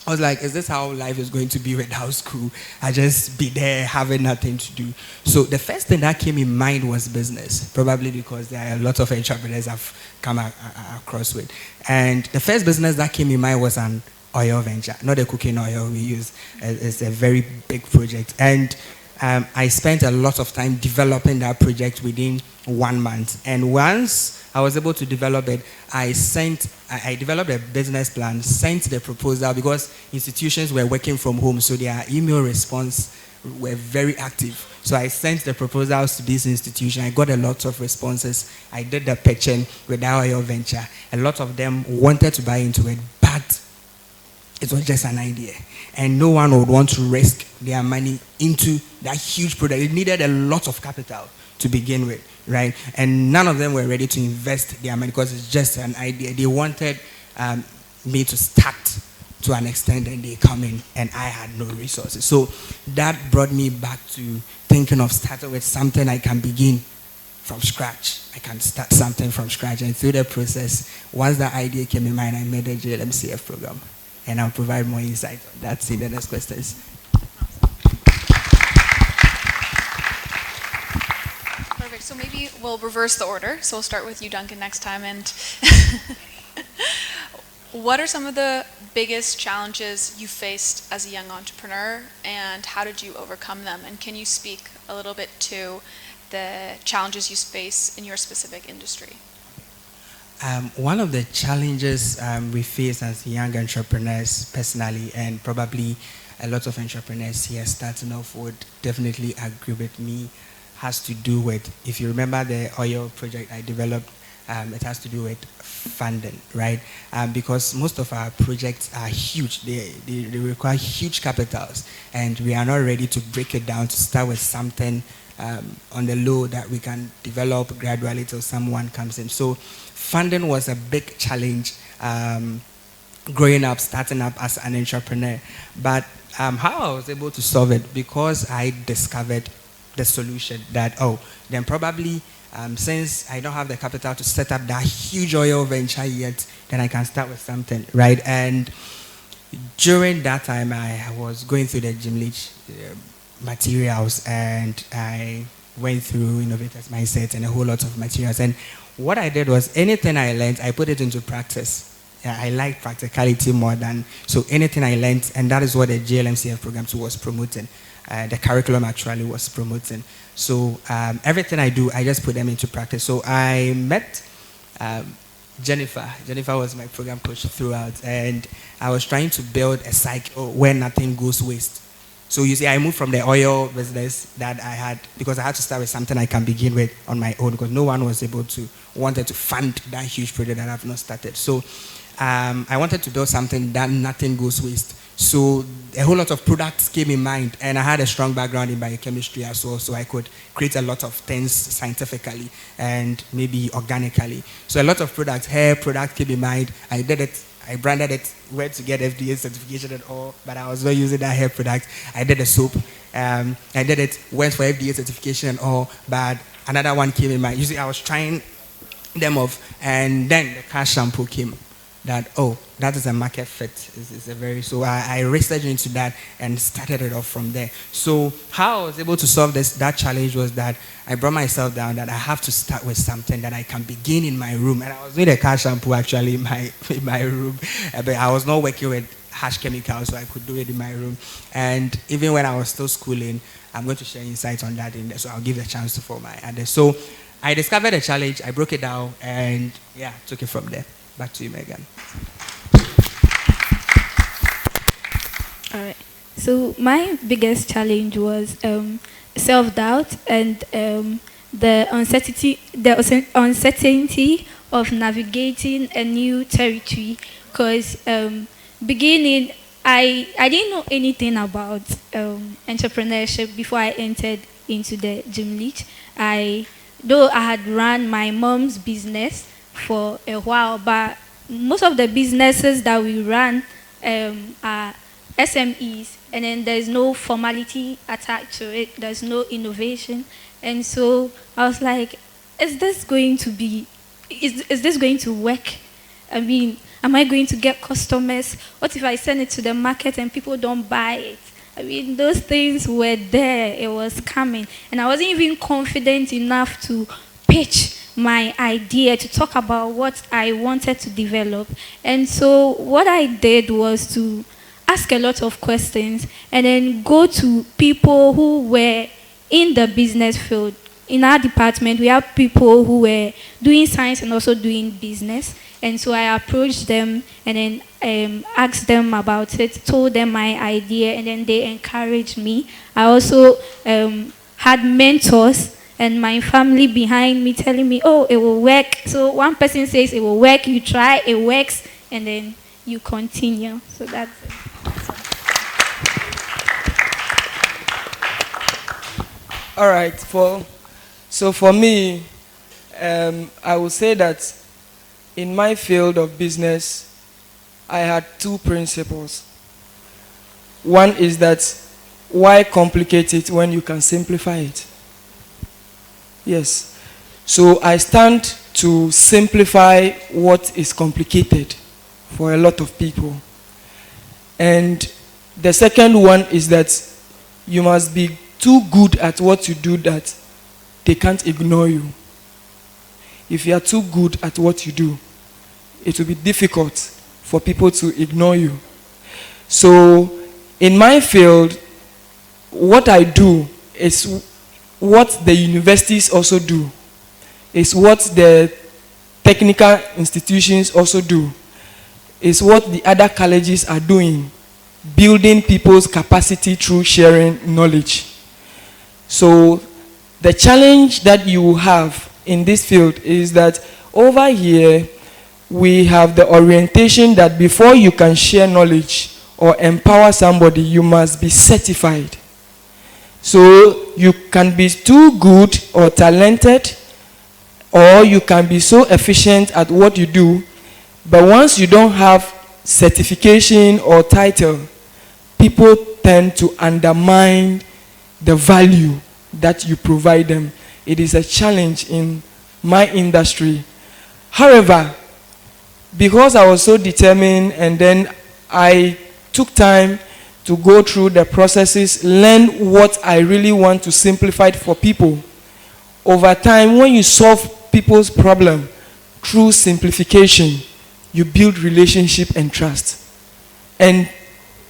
I was like, is this how life is going to be without school? I just be there having nothing to do. So the first thing that came in mind was business, probably because there are a lot of entrepreneurs I've come across with. And the first business that came in mind was an oil venture, not the cooking oil we use. It's a very big project. And I spent a lot of time developing that project within 1 month. And once I was able to develop it, I developed a business plan, sent the proposal, because institutions were working from home, so their email response were very active. So I sent the proposals to this institution. I got a lot of responses. I did the pitching with our oil venture. A lot of them wanted to buy into it, but it was just an idea. And no one would want to risk their money into that huge product. It needed a lot of capital to begin with, right? And none of them were ready to invest their money because it's just an idea. They wanted me to start to an extent, and they come in, and I had no resources. So that brought me back to thinking of starting with something I can begin from scratch. I can start something from scratch. And through the process, once that idea came in mind, I made the JLMCF program. And I'll provide more insight on that. See the next questions. Perfect. So maybe we'll reverse the order. So we'll start with you, Duncan, next time. And what are some of the biggest challenges you faced as a young entrepreneur, and how did you overcome them? And can you speak a little bit to the challenges you face in your specific industry? One of the challenges we face as young entrepreneurs personally, and probably a lot of entrepreneurs here starting off would definitely agree with me, has to do with, if you remember the oil project I developed, it has to do with funding, right? Because most of our projects are huge. They require huge capitals, and we are not ready to break it down to start with something on the low that we can develop gradually till someone comes in. So funding was a big challenge growing up, starting up as an entrepreneur. But how I was able to solve it, because I discovered the solution that, then probably since I don't have the capital to set up that huge oil venture yet, then I can start with something, right? And during that time, I was going through the Jim Leach materials, and I went through Innovators Mindset and a whole lot of materials. And what I did was, anything I learned, I put it into practice. I like practicality more than, so anything I learned, and that is what the JLMCF program was promoting. The curriculum actually was promoting. So everything I do, I just put them into practice. So I met Jennifer. Jennifer was my program coach throughout, and I was trying to build a cycle where nothing goes waste. So you see, I moved from the oil business that I had, because I had to start with something I can begin with on my own, because no one was wanted to fund that huge project that I've not started. So I wanted to build something that nothing goes waste. So a whole lot of products came in mind, and I had a strong background in biochemistry as well, so I could create a lot of things scientifically and maybe organically. So a lot of products, hair products came in mind. I did it. I branded it, went to get FDA certification and all, but I was not using that hair product. I did a soap. I did it, went for FDA certification and all, but another one came in mind. You see, I was trying them off, and then the car shampoo came. That, that is a market fit. So I researched into that and started it off from there. So how I was able to solve that challenge was that I brought myself down that I have to start with something that I can begin in my room. And I was doing a car shampoo actually in my room, but I was not working with harsh chemicals, so I could do it in my room. And even when I was still schooling, I'm going to share insights on that in there, so I'll give the chance for my others. So I discovered a challenge, I broke it down, and took it from there. Back to you, Megan. All right. So my biggest challenge was self-doubt and the uncertainty of navigating a new territory. Because beginning, I didn't know anything about entrepreneurship before I entered into the Jim Leach. Though I had run my mom's business for a while, but most of the businesses that we run are SMEs, and then there's no formality attached to it, there's no innovation. And so I was like, is this going to work? I mean, am I going to get customers? What if I send it to the market and people don't buy it? I mean, those things were there, it was coming. And I wasn't even confident enough to pitch my idea, to talk about what I wanted to develop. And so what I did was to ask a lot of questions and then go to people who were in the business field. In our department, we have people who were doing science and also doing business. And so I approached them and then asked them about it, told them my idea, and then they encouraged me. I also had mentors and my family behind me telling me, oh, it will work. So one person says it will work, you try, it works, and then you continue. So that's it. All right, so for me, I would say that in my field of business, I had two principles. One is that why complicate it when you can simplify it? Yes. So I stand to simplify what is complicated for a lot of people. And the second one is that you must be too good at what you do that they can't ignore you. If you are too good at what you do, it will be difficult for people to ignore you. So in my field, what I do is what the universities also do. It's what the technical institutions also do. It's what the other colleges are doing, building people's capacity through sharing knowledge. So the challenge that you have in this field is that over here, we have the orientation that before you can share knowledge or empower somebody, you must be certified. So you can be too good or talented, or you can be so efficient at what you do, but once you don't have certification or title, people tend to undermine the value that you provide them. It is a challenge in my industry. However, because I was so determined and then I took time to go through the processes, learn what I really want to simplify for people. Over time, when you solve people's problem through simplification, you build relationship and trust. And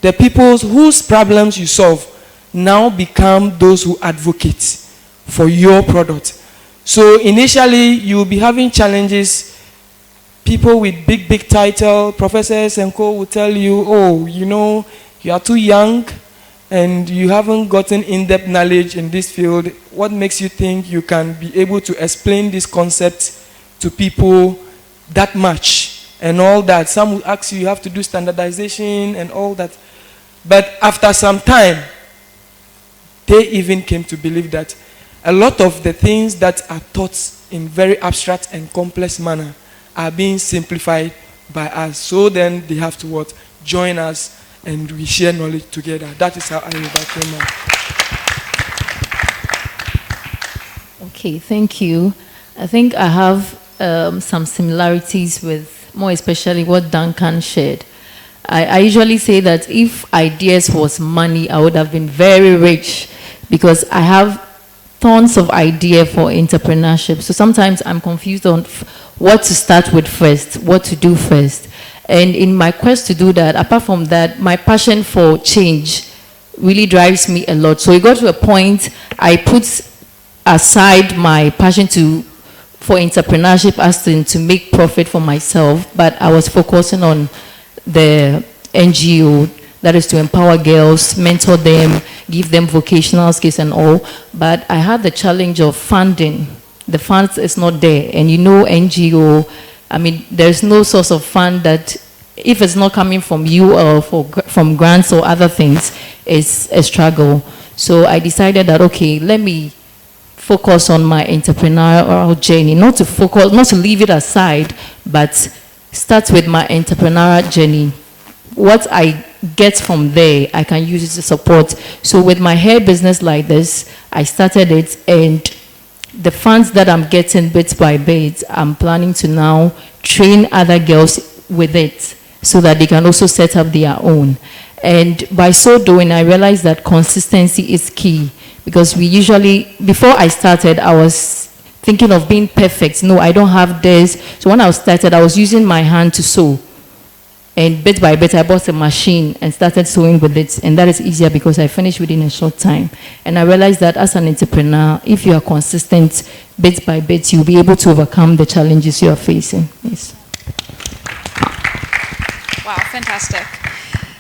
the people whose problems you solve now become those who advocate for your product. So initially, you will be having challenges. People with big title, professors and co will tell you, oh, you know, you are too young and you haven't gotten in-depth knowledge in this field. What makes you think you can be able to explain this concept to people that much and all that? Some will ask you, you have to do standardization and all that. But after some time, they even came to believe that a lot of the things that are taught in very abstract and complex manner are being simplified by us. So then they have to what? Join us and we share knowledge together. That is how I overcame that. Okay, thank you. I think I have some similarities with more especially what Duncan shared. I usually say that if ideas was money, I would have been very rich because I have tons of ideas for entrepreneurship. So sometimes I'm confused on what to start with first, what to do first. And in my quest to do that, apart from that, my passion for change really drives me a lot. So it got to a point I put aside my passion for entrepreneurship as to make profit for myself, but I was focusing on the NGO, that is to empower girls, mentor them, give them vocational skills and all. But I had the challenge of funding. The funds is not there. And you know NGO, I mean, there's no source of fund that, if it's not coming from you or from grants or other things, it's a struggle. So I decided that, okay, let me focus on my entrepreneurial journey, not to leave it aside, but start with my entrepreneurial journey. What I get from there, I can use it to support. So with my hair business like this, I started it, and the funds that I'm getting bit by bit, I'm planning to now train other girls with it so that they can also set up their own. And by so doing, I realized that consistency is key, because we usually, before I started, I was thinking of being perfect. No, I don't have this. So when I started, I was using my hand to sew. And bit by bit, I bought a machine and started sewing with it. And that is easier because I finished within a short time. And I realized that as an entrepreneur, if you are consistent bit by bit, you'll be able to overcome the challenges you are facing. Yes. Wow, fantastic.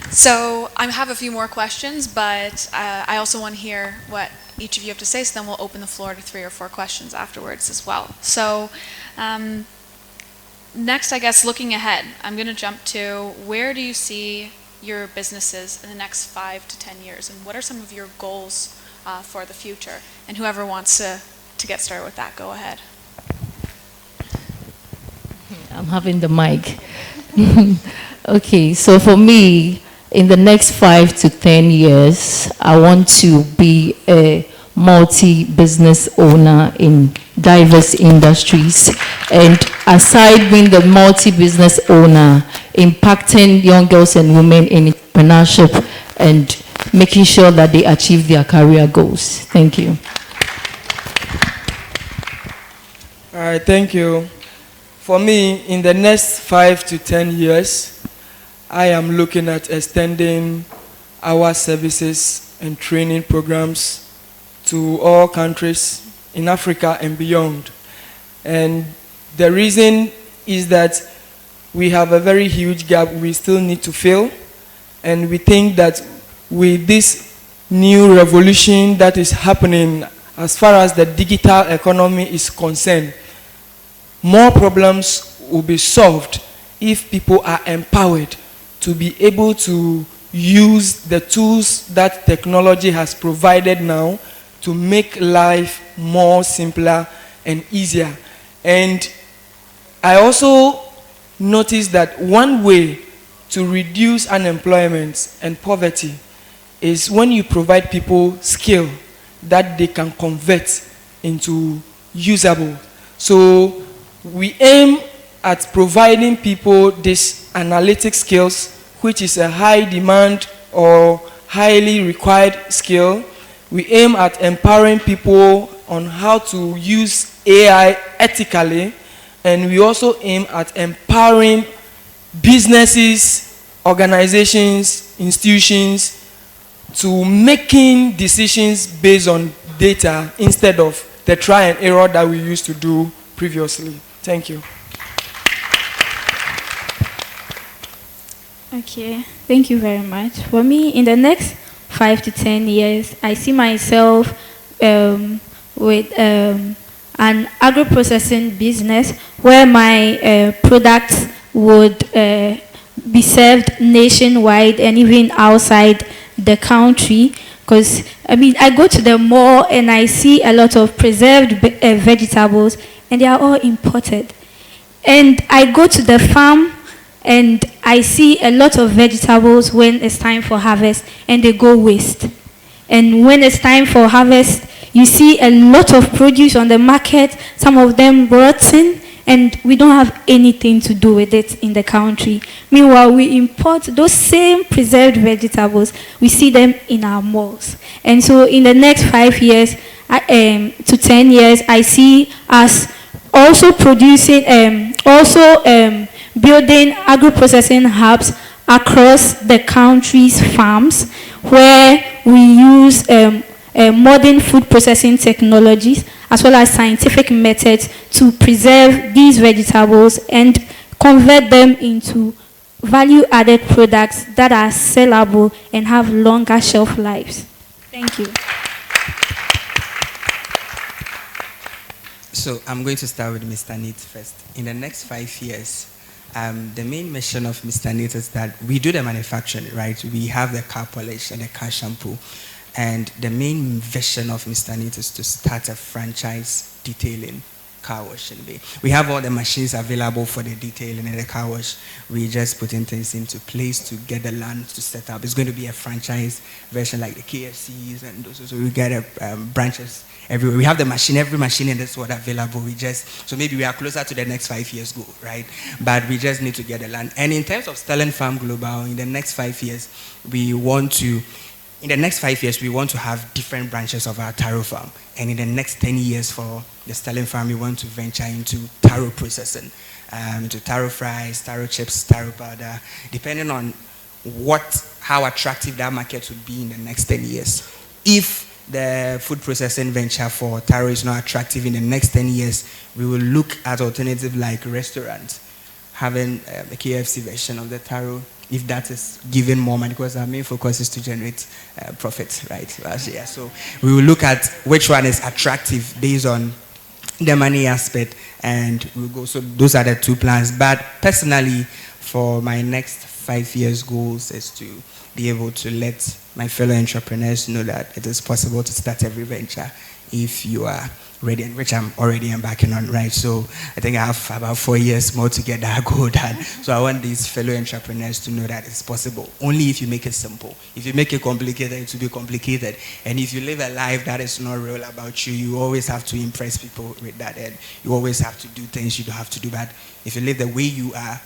So I have a few more questions, but I also want to hear what each of you have to say, so then we'll open the floor to 3 or 4 questions afterwards as well. So next, I guess, looking ahead, I'm going to jump to where do you see your businesses in the next 5 to 10 years, and what are some of your goals for the future? And whoever wants to get started with that, go ahead. I'm having the mic. Okay, so for me, in the next 5 to 10 years, I want to be a multi-business owner in diverse industries. And aside being the multi-business owner, impacting young girls and women in entrepreneurship and making sure that they achieve their career goals. Thank you. All right, thank you. For me, in the next 5 to 10 years, I am looking at extending our services and training programs to all countries in Africa and beyond. And the reason is that we have a very huge gap we still need to fill. And we think that with this new revolution that is happening as far as the digital economy is concerned, more problems will be solved if people are empowered to be able to use the tools that technology has provided now to make life more simpler and easier. And I also noticed that one way to reduce unemployment and poverty is when you provide people skill that they can convert into usable. So we aim at providing people this analytic skills, which is a high demand or highly required skill. We aim at empowering people on how to use AI ethically, and we also aim at empowering businesses, organizations, institutions to making decisions based on data instead of the try and error that we used to do previously. Thank you. Okay, thank you very much. For me, in the next 5 to 10 years, I see myself with an agro-processing business where my products would be served nationwide and even outside the country. Because, I mean, I go to the mall and I see a lot of preserved vegetables, and they are all imported. And I go to the farm and I see a lot of vegetables when it's time for harvest, and they go waste. And when it's time for harvest, you see a lot of produce on the market, some of them rotten, and we don't have anything to do with it in the country. Meanwhile, we import those same preserved vegetables. We see them in our malls. And so in the next 5 years to 10 years, I see us also producing, building agro-processing hubs across the country's farms, where we use modern food processing technologies as well as scientific methods to preserve these vegetables and convert them into value-added products that are sellable and have longer shelf lives. Thank you. So I'm going to start with Mr. Nate first. In the next 5 years, the main mission of Mr. Nate is that we do the manufacturing, right? We have the car polish and the car shampoo. And the main vision of Mr. Nate is to start a franchise detailing car wash in Bay. We have all the machines available for the detailing and the car wash. We're just putting things into place to get the land to set up. It's going to be a franchise version like the KFCs and those. So we get branches everywhere. We have the machine, every machine in this world available. So maybe we are closer to the next 5 years goal, right? But we just need to get the land. And in terms of Sterling Farm Global, in the next 5 years, we want to have different branches of our taro farm. And in the next 10 years for the Sterling Farm, we want to venture into taro processing. to taro fries, taro chips, taro powder, depending on how attractive that market would be in the next 10 years. If the food processing venture for taro is not attractive in the next 10 years, we will look at alternative like restaurants, having a KFC version of the taro, if that is giving more money, because our main focus is to generate profit, right? Yeah, so we will look at which one is attractive based on the money aspect, and we'll go. So those are the two plans. But personally, for my next 5 years goals is to be able to let my fellow entrepreneurs know that it is possible to start every venture if you are ready, and which I'm already embarking on, right? So I think I have about 4 years more to get that goal done. So I want these fellow entrepreneurs to know that it's possible, only if you make it simple. If you make it complicated, it will be complicated. And if you live a life that is not real about you, you always have to impress people with that, and you always have to do things you don't have to do. But if you live the way you are,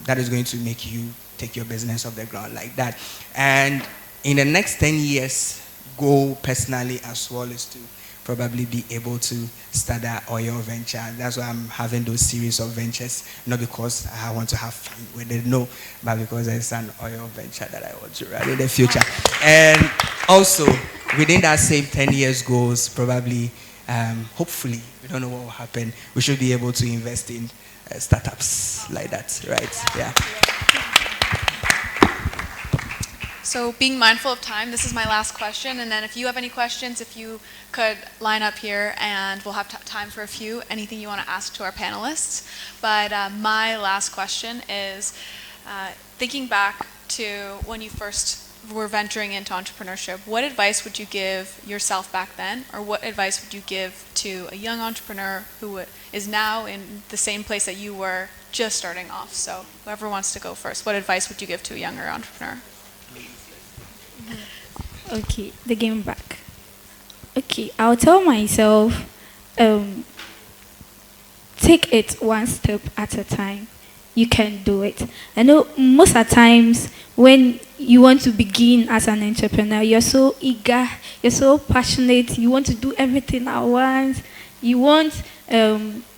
that is going to make you take your business off the ground like that. And in the next 10 years, goal personally as well is to probably be able to start an oil venture. That's why I'm having those series of ventures, not because I want to have fun with it, no, but because it's an oil venture that I want to run in the future. And also, within that same 10 years goals, probably, hopefully, we don't know what will happen, we should be able to invest in startups like that, right? Yeah. So being mindful of time, this is my last question, and then if you have any questions, if you could line up here, and we'll have time for a few, anything you want to ask to our panelists. But my last question is, thinking back to when you first were venturing into entrepreneurship, what advice would you give yourself back then, or what advice would you give to a young entrepreneur who is now in the same place that you were just starting off? So whoever wants to go first, what advice would you give to a younger entrepreneur? Okay, the game back. Okay, I'll tell myself, take it one step at a time. You can do it. I know most of the times when you want to begin as an entrepreneur, you're so eager, you're so passionate, you want to do everything at once. You want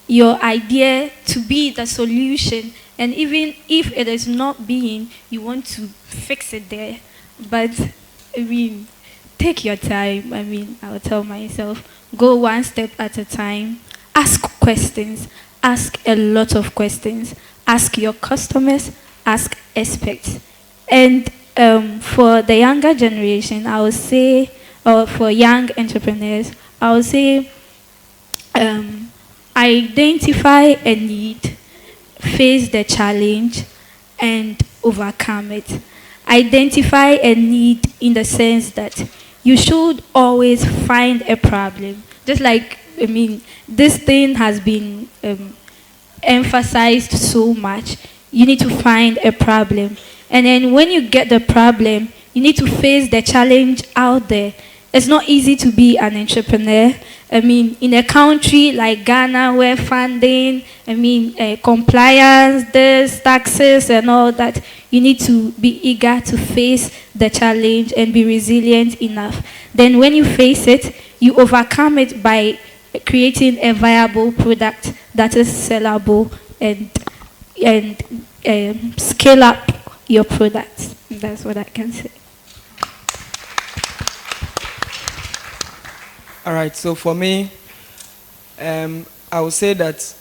your idea to be the solution, and even if it is not being, you want to fix it there. But I mean, take your time. I mean, I will tell myself, go one step at a time. Ask questions. Ask a lot of questions. Ask your customers. Ask experts. And for the younger generation, I would say, or for young entrepreneurs, I would say, identify a need, face the challenge, and overcome it. Identify a need in the sense that you should always find a problem. Just like, I mean, this thing has been emphasized so much. You need to find a problem. And then when you get the problem, you need to face the challenge out there. It's not easy to be an entrepreneur. I mean, in a country like Ghana where funding, compliance, this, taxes and all that, you need to be eager to face the challenge and be resilient enough. Then when you face it, you overcome it by creating a viable product that is sellable and scale up your products. That's what I can say. All right, so for me, I would say that,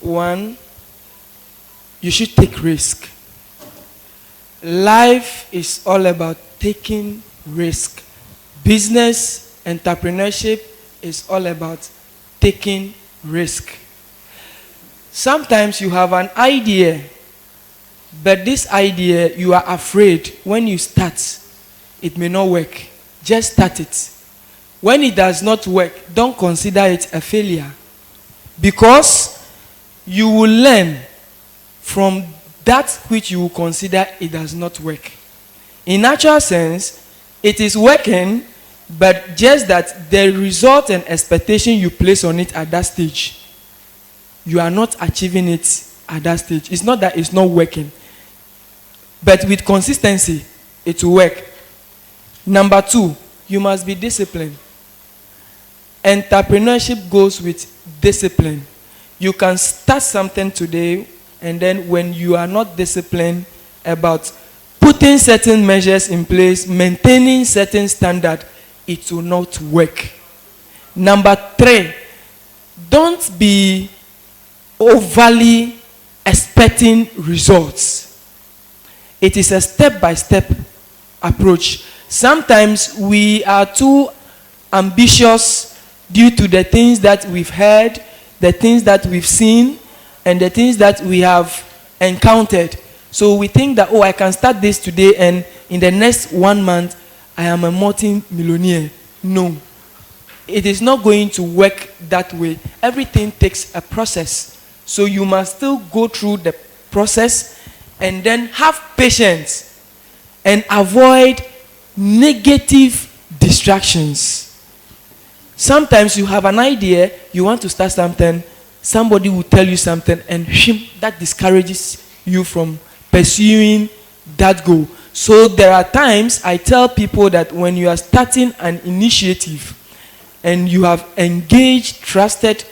one, you should take risk. Life is all about taking risk. Business, entrepreneurship is all about taking risk. Sometimes you have an idea, but this idea, you are afraid when you start, it may not work. Just start it. When it does not work, don't consider it a failure, because you will learn from that which you will consider it does not work. In natural sense, it is working, but just that the result and expectation you place on it at that stage, you are not achieving it at that stage. It's not that it's not working, but with consistency, it will work. Number two, you must be disciplined. Entrepreneurship goes with discipline. You can start something today, and then when you are not disciplined about putting certain measures in place, maintaining certain standard, it will not work. Number 3, don't be overly expecting results. It is a step-by-step approach. Sometimes we are too ambitious due to the things that we've heard, the things that we've seen, and the things that we have encountered. So we think that, oh, I can start this today, and in the next 1 month, I am a multi-millionaire. No. It is not going to work that way. Everything takes a process. So you must still go through the process and then have patience and avoid negative distractions. Sometimes you have an idea, you want to start something, somebody will tell you something, and that discourages you from pursuing that goal. So there are times I tell people that when you are starting an initiative and you have engaged trusted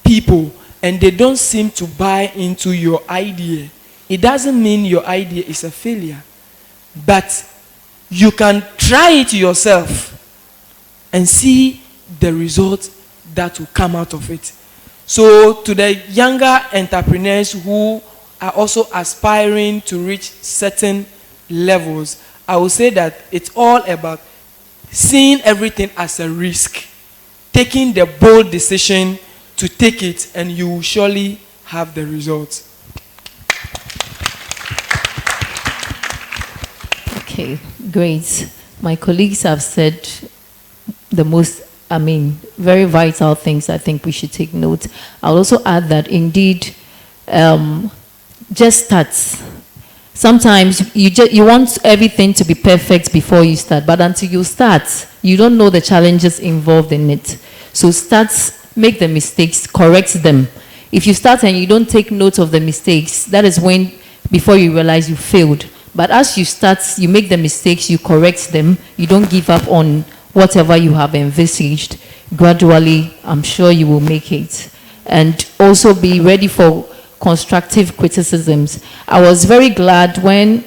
people and they don't seem to buy into your idea, it doesn't mean your idea is a failure. But you can try it yourself and see the results that will come out of it. So to the younger entrepreneurs who are also aspiring to reach certain levels, I will say that it's all about seeing everything as a risk, taking the bold decision to take it, and you will surely have the results. Okay, great. My colleagues have said the most, very vital things I think we should take note. I'll also add that indeed, just start. Sometimes you want everything to be perfect before you start, but until you start, you don't know the challenges involved in it. So start, make the mistakes, correct them. If you start and you don't take note of the mistakes, that is when, before you realize you failed. But as you start, you make the mistakes, you correct them, you don't give up on whatever you have envisaged. Gradually, I'm sure you will make it. And also be ready for constructive criticisms. I was very glad when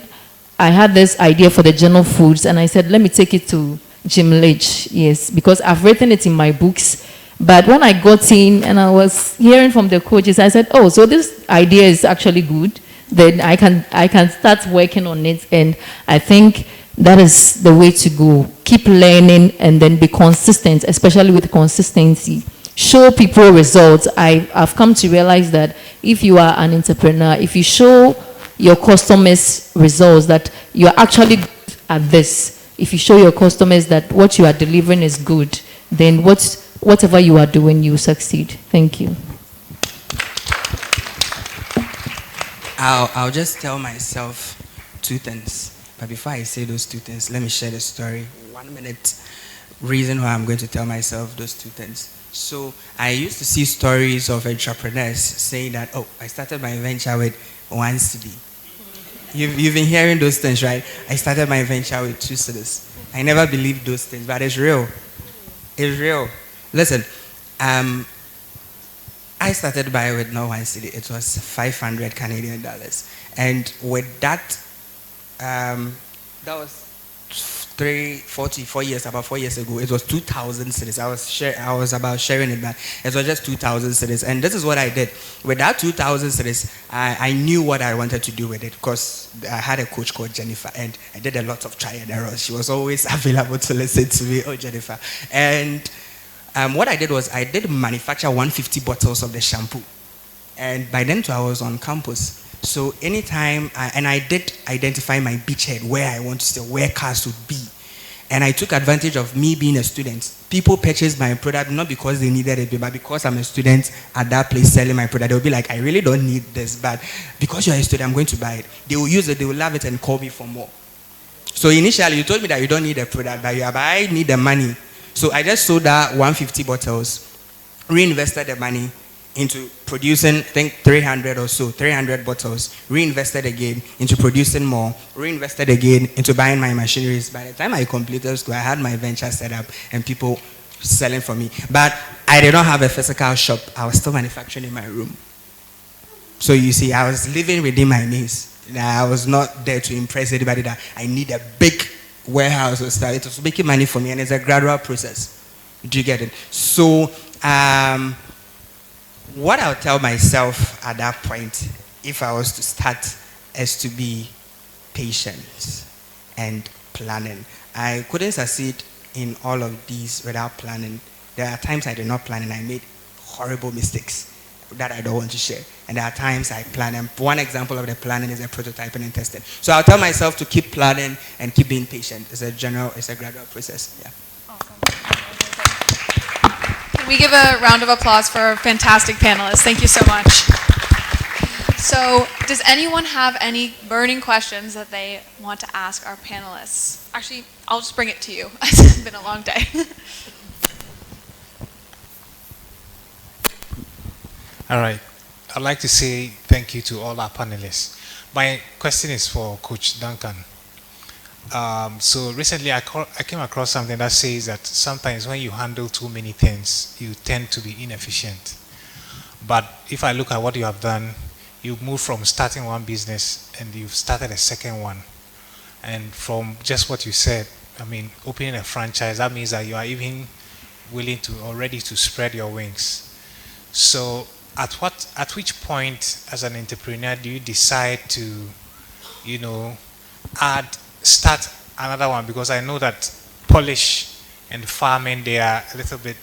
I had this idea for the Journal Foods, and I said, let me take it to Jim Leach, yes, because I've written it in my books. But when I got in and I was hearing from the coaches, I said, oh, so this idea is actually good. Then I can start working on it, and I think that is the way to go. Keep learning and then be consistent, especially with consistency. Show people results. I've come to realize that if you are an entrepreneur, if you show your customers results, that you are actually good at this, if you show your customers that what you are delivering is good, then whatever you are doing, you succeed. Thank you. I'll just tell myself 2 things. But before I say those 2 things, let me share the story. 1 minute reason why I'm going to tell myself those 2 things. So I used to see stories of entrepreneurs saying that, oh, I started my venture with 1 cedi. You've been hearing those things, right? I started my venture with 2 cedis. I never believed those things, but it's real. It's real. Listen, I started by with no 1 cedi. It was 500 Canadian dollars. And with that, that was 4 years, about 4 years ago. It was 2,000 cedis. I was about sharing it back. It was just 2,000 cedis. And this is what I did. With that 2,000 cedis, I knew what I wanted to do with it, because I had a coach called Jennifer, and I did a lot of try and errors. She was always available to listen to me, oh, Jennifer. And what I did was I did manufacture 150 bottles of the shampoo. And by then too, I was on campus. So anytime, and I did identify my beachhead, where I want to stay, where cars would be. And I took advantage of me being a student. People purchased my product not because they needed it, but because I'm a student at that place selling my product. They'll be like, I really don't need this, but because you're a student, I'm going to buy it. They will use it, they will love it, and call me for more. So initially, you told me that you don't need a product, but I need the money. So I just sold that 150 bottles, reinvested the money into producing, I think 300 or so, 300 bottles, reinvested again into producing more, reinvested again into buying my machineries. By the time I completed school, I had my venture set up and people selling for me. But I did not have a physical shop. I was still manufacturing in my room. So you see, I was living within my means. I was not there to impress anybody that I need a big warehouse or stuff. It was making money for me, and it's a gradual process. Do you get it? So what I'll tell myself at that point, if I was to start, is to be patient and planning. I couldn't succeed in all of these without planning. There are times I did not plan and I made horrible mistakes that I don't want to share. And there are times I plan. And one example of the planning is a prototyping and testing. So I'll tell myself to keep planning and keep being patient. It's a gradual process. Yeah. Can we give a round of applause for our fantastic panelists? Thank you so much. So, does anyone have any burning questions that they want to ask our panelists? Actually, I'll just bring it to you. It's been a long day. All right. I'd like to say thank you to all our panelists. My question is for Coach Duncan. So recently I came across something that says that sometimes when you handle too many things, you tend to be inefficient. But if I look at what you have done, you've moved from starting one business and you've started a second one. And from just what you said, I mean, opening a franchise, that means that you are even willing to or ready to spread your wings. So at which point as an entrepreneur do you decide to, start another one? Because I know that polish and farming, they are a little bit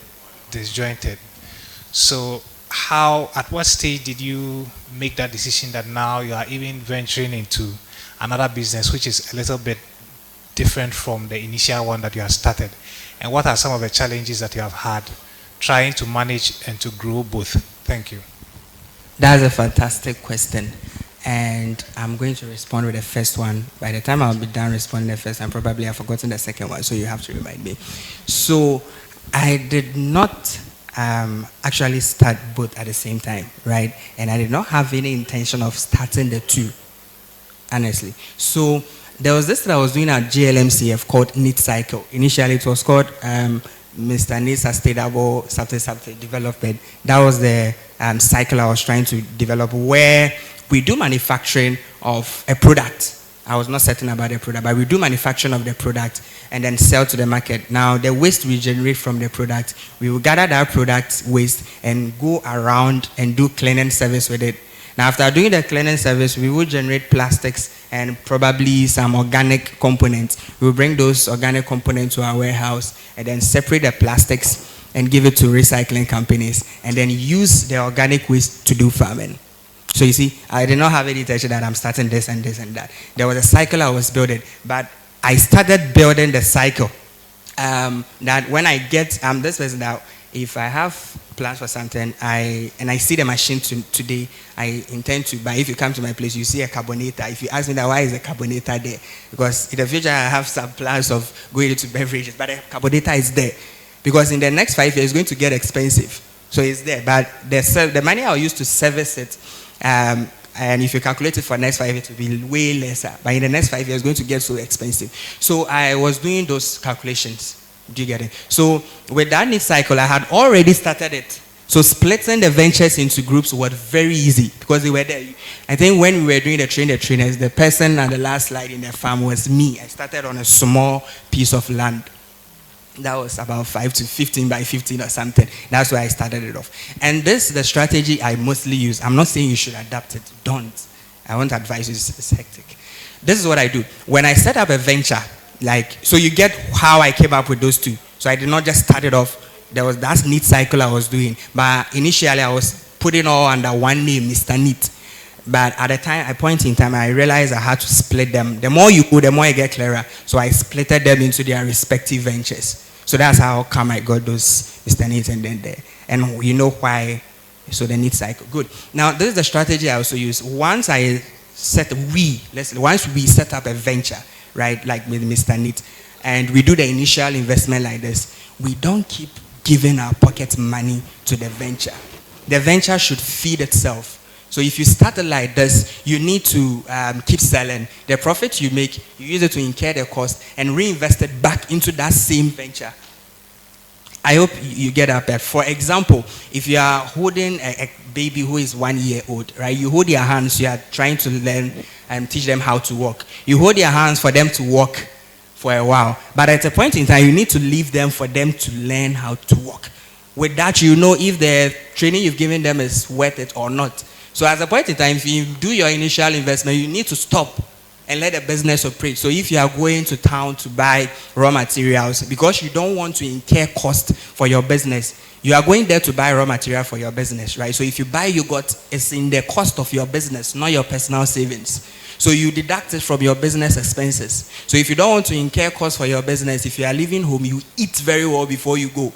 disjointed. So at what stage did you make that decision that now you are even venturing into another business which is a little bit different from the initial one that you have started? And what are some of the challenges that you have had trying to manage and to grow both? Thank you. That's a fantastic question. And I'm going to respond with the first one. By the time I'll be done responding the first, I'm probably have forgotten the second one, so you have to remind me. So I did not actually start both at the same time, right? And I did not have any intention of starting the two, honestly. So there was this that I was doing at JLMCF called Need Cycle. Initially it was called Mr. Need Sustainable something development. That was the cycle I was trying to develop, where we do manufacturing of a product. I was not certain about the product, but we do manufacturing of the product and then sell to the market. Now, the waste we generate from the product, we will gather that product waste and go around and do cleaning service with it. Now, after doing the cleaning service, we will generate plastics and probably some organic components. We will bring those organic components to our warehouse and then separate the plastics and give it to recycling companies and then use the organic waste to do farming. So you see, I did not have any intention that I'm starting this and this and that. There was a cycle I was building, but I started building the cycle. That when I get this person now, if I have plans for something, I see the machine today, I intend to buy. If you come to my place, you see a carbonator. If you ask me that, why is the carbonator there? Because in the future, I have some plans of going into beverages, but the carbonator is there. Because in the next 5 years, it's going to get expensive. So it's there. But the money I'll use to service it, and if you calculate it for the next 5 years, it will be way lesser. But in the next 5 years, it's going to get so expensive. So I was doing those calculations. Do you get it? So with that Need Cycle, I had already started it. So splitting the ventures into groups was very easy because they were there. I think when we were doing the trainers, the person at the last slide in the farm was me. I started on a small piece of land. That was about 5 to 15 by 15 or something. That's where I started it off. And this is the strategy I mostly use. I'm not saying you should adapt it. Don't. I won't advise you. It's hectic. This is what I do. When I set up a venture, so you get how I came up with those two. So I did not just start it off. There was that Need Cycle I was doing. But initially I was putting all under one name, Mr. Neat. But at a point in time, I realized I had to split them. The more you go, the more I get clearer. So I splitted them into their respective ventures. So that's how come I got those Mr. Neat and then there. And you know why. So the Need Cycle. Good. Now, this is the strategy I also use. Once we set up a venture, right, like with Mr. Neat, and we do the initial investment like this, we don't keep giving our pocket money to the venture. The venture should feed itself. So if you start it like this, you need to keep selling. The profit you make, you use it to incur the cost and reinvest it back into that same venture. I hope you get that part. For example, if you are holding a baby who is 1 year old, right? You hold their hands, you are trying to learn and teach them how to walk. You hold their hands for them to walk for a while. But at a point in time, you need to leave them for them to learn how to walk. With that, you know if the training you've given them is worth it or not. So at a point in time, if you do your initial investment, you need to stop and let the business operate. So if you are going to town to buy raw materials, because you don't want to incur cost for your business, you are going there to buy raw material for your business, right? So if you buy yogurt, it's in the cost of your business, not your personal savings. So you deduct it from your business expenses. So if you don't want to incur cost for your business, if you are leaving home, you eat very well before you go.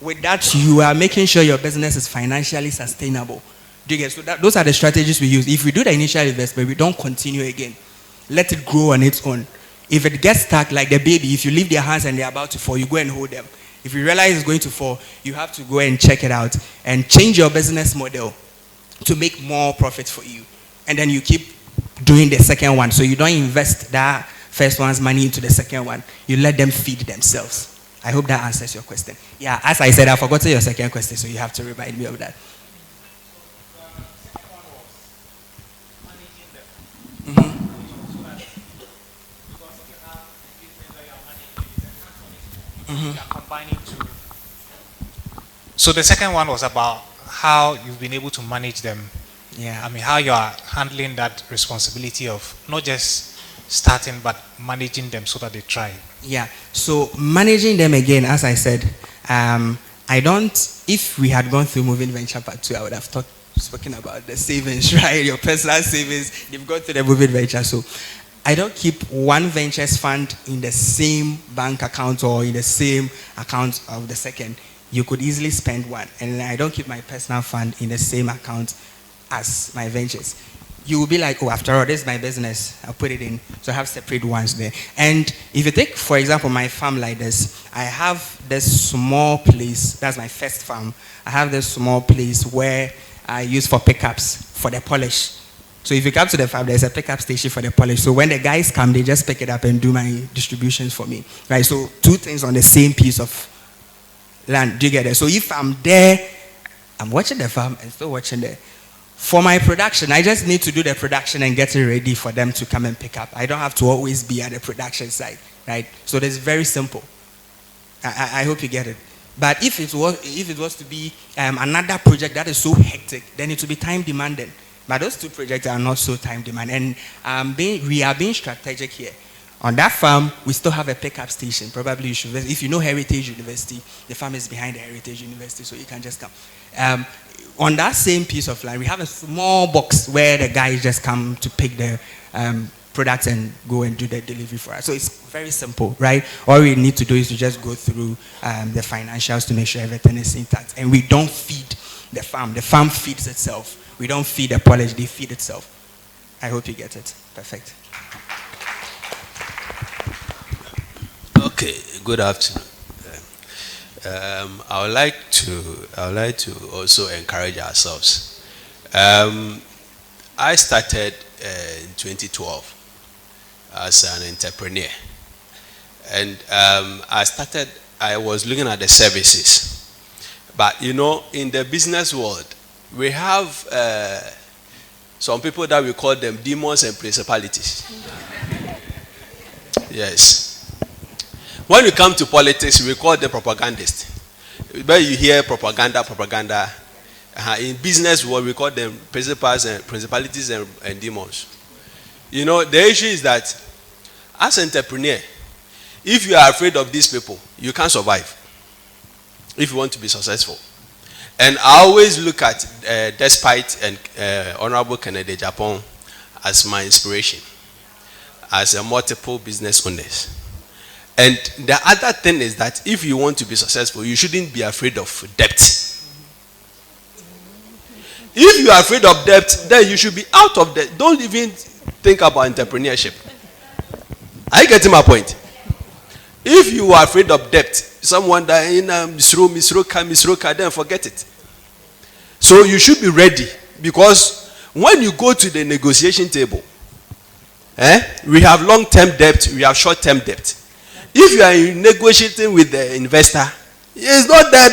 With that, you are making sure your business is financially sustainable. Do you get? So those are the strategies we use. If we do the initial investment, we don't continue again. Let it grow on its own. If it gets stuck like the baby, if you leave their hands and they're about to fall, you go and hold them. If you realize it's going to fall, you have to go and check it out and change your business model to make more profit for you. And then you keep doing the second one. So you don't invest that first one's money into the second one. You let them feed themselves. I hope that answers your question. Yeah, as I said, I forgot your second question, so you have to remind me of that. Combining two. So the second one was about how you've been able to manage them. Yeah. I mean, how you are handling that responsibility of not just starting, but managing them so that they thrive. Yeah. So managing them again, as I said, if we had gone through Moving Venture Part 2, I would have spoken about the savings, right? Your personal savings. You've gone through the Moving Venture. So I don't keep one ventures fund in the same bank account or in the same account of the second. You could easily spend one. And I don't keep my personal fund in the same account as my ventures. You will be like, oh, after all, this is my business. I'll put it in. So I have separate ones there. And if you take, for example, my farm like this, I have this small place. That's my first farm. I have this small place where I use for pickups for the polish. So if you come to the farm, there's a pickup station for the polish. So when the guys come, they just pick it up and do my distributions for me. Right? So two things on the same piece of land. Do you get it? So if I'm there, I'm watching the farm and still watching there. For my production, I just need to do the production and get it ready for them to come and pick up. I don't have to always be at the production side. Right? So it's very simple. I hope you get it. But if it was to be another project that is so hectic, then it will be time demanding. But those two projects are not so time demanding. And we are being strategic here. On that farm, we still have a pickup station. Probably you should visit. If you know Heritage University, the farm is behind the Heritage University, so you can just come. On that same piece of land, we have a small box where the guys just come to pick the products and go and do the delivery for us. So it's very simple, right? All we need to do is to just go through the financials to make sure everything is intact. And we don't feed the farm. The farm feeds itself. We don't feed the polish, they feed itself. I hope you get it. Perfect. Okay, good afternoon. I would like to also encourage ourselves. I started in 2012 as an entrepreneur, and I was looking at the services, but you know, in the business world, we have some people that we call them demons and principalities. Yes. When we come to politics, we call them propagandists. Where you hear propaganda. In business world, we call them principals and principalities and demons. You know, the issue is that as an entrepreneur, if you are afraid of these people, you can't survive if you want to be successful. And I always look at Despite and Honorable Kennedy Japan as my inspiration, as a multiple business owners. And the other thing is that if you want to be successful, you shouldn't be afraid of debt. If you are afraid of debt, then you should be out of debt. Don't even think about entrepreneurship. Are you getting my point? If you are afraid of debt, someone that in misroka, then forget it. So you should be ready, because when you go to the negotiation table, we have long-term debt, we have short-term debt. If you are negotiating with the investor, it's not that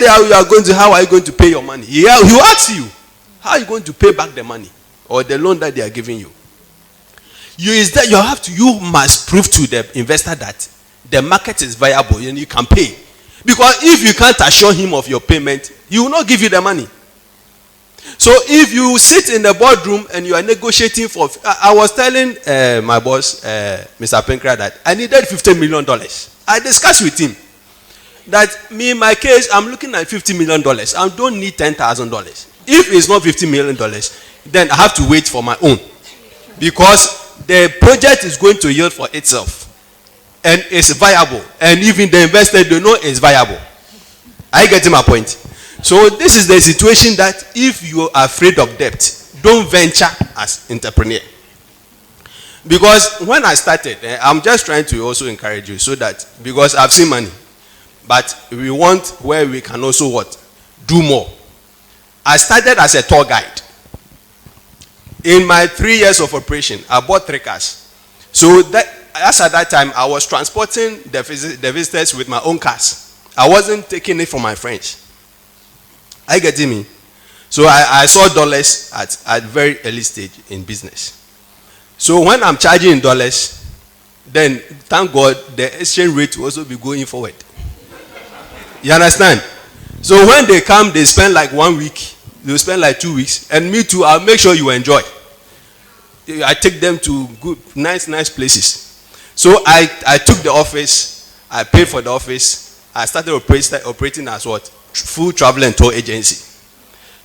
how are you going to pay your money? He asks you, how are you going to pay back the money or the loan that they are giving you? You must prove to the investor that the market is viable and you can pay. Because if you can't assure him of your payment, he will not give you the money. So if you sit in the boardroom and you are negotiating for, I was telling my boss, Mr. Pinkra, that I needed $50 million. I discussed with him that me, in my case, I'm looking at $50 million. I don't need $10,000. If it's not $50 million, then I have to wait for my own. Because the project is going to yield for itself. And it's viable. And even the investor, they know it's viable. Are you getting my point? So this is the situation that if you are afraid of debt, don't venture as entrepreneur. Because when I started, I'm just trying to also encourage you so that, because I've seen money, but we want where we can also what? Do more. I started as a tour guide. In my 3 years of operation, I bought 3 cars. So as at that time, I was transporting the visitors with my own cars. I wasn't taking it from my friends. Are you getting me? So I saw dollars at very early stage in business. So when I'm charging in dollars, then thank God the exchange rate will also be going forward. You understand? So when they come, they spend like 1 week, they'll spend like 2 weeks, and me too, I'll make sure you enjoy. I take them to good, nice places. So I took the office, I paid for the office, I started operating as what? Full travel and tour agency.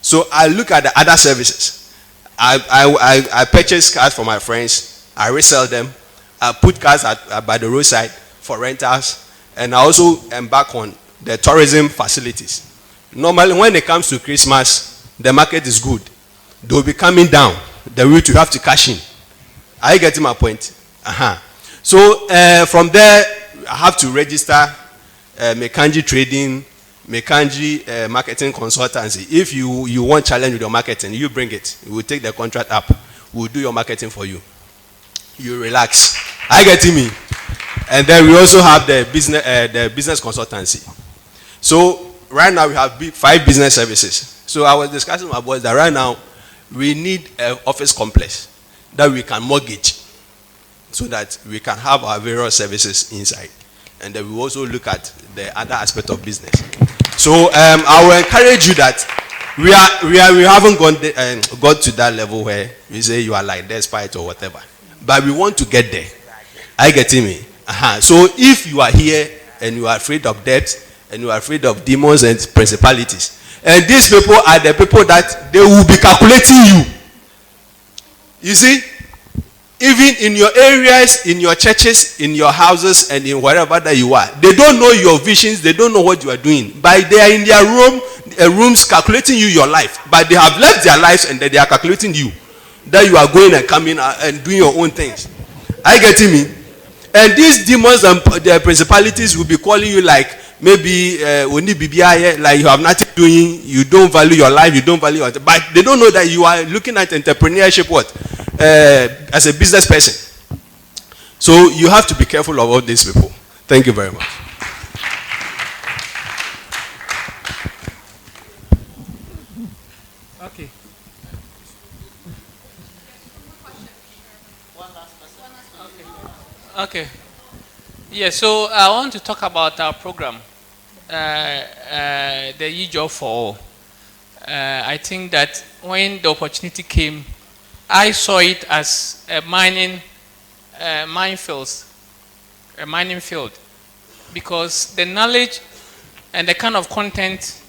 So I look at the other services. I purchase cars for my friends, I resell them, I put cars by the roadside for rentals, and I also embark on the tourism facilities. Normally when it comes to Christmas, the market is good. They'll be coming down. The route you have to cash in. Are you getting my point? So from there, I have to register Mekanji Trading, Mekanji Marketing Consultancy. If you want challenge with your marketing, you bring it. We'll take the contract up. We'll do your marketing for you. You relax. Are you getting me? And then we also have the business consultancy. So right now we have 5 business services. So I was discussing with my boss that right now we need an office complex that we can mortgage so that we can have our various services inside. And then we also look at the other aspect of business. So I will encourage you that we haven't got to that level where we say you are like despite or whatever. But we want to get there. Are you getting me? So if you are here and you are afraid of debt and you are afraid of demons and principalities, and these people are the people that they will be calculating you. You see, even in your areas, in your churches, in your houses, and in wherever that you are, they don't know your visions, they don't know what you are doing. But they are in their rooms calculating you your life. But they have left their lives and they are calculating you. That you are going and coming and doing your own things. Are you getting me? And these demons and their principalities will be calling you like, maybe like you have nothing doing, you don't value your life, you don't value your, but they don't know that you are looking at entrepreneurship as a business person. So you have to be careful of all these people. Thank you very much. Okay. Okay. Yeah, so I want to talk about our program, the E-Job4All. I think that when the opportunity came, I saw it as a mining field, because the knowledge and the kind of content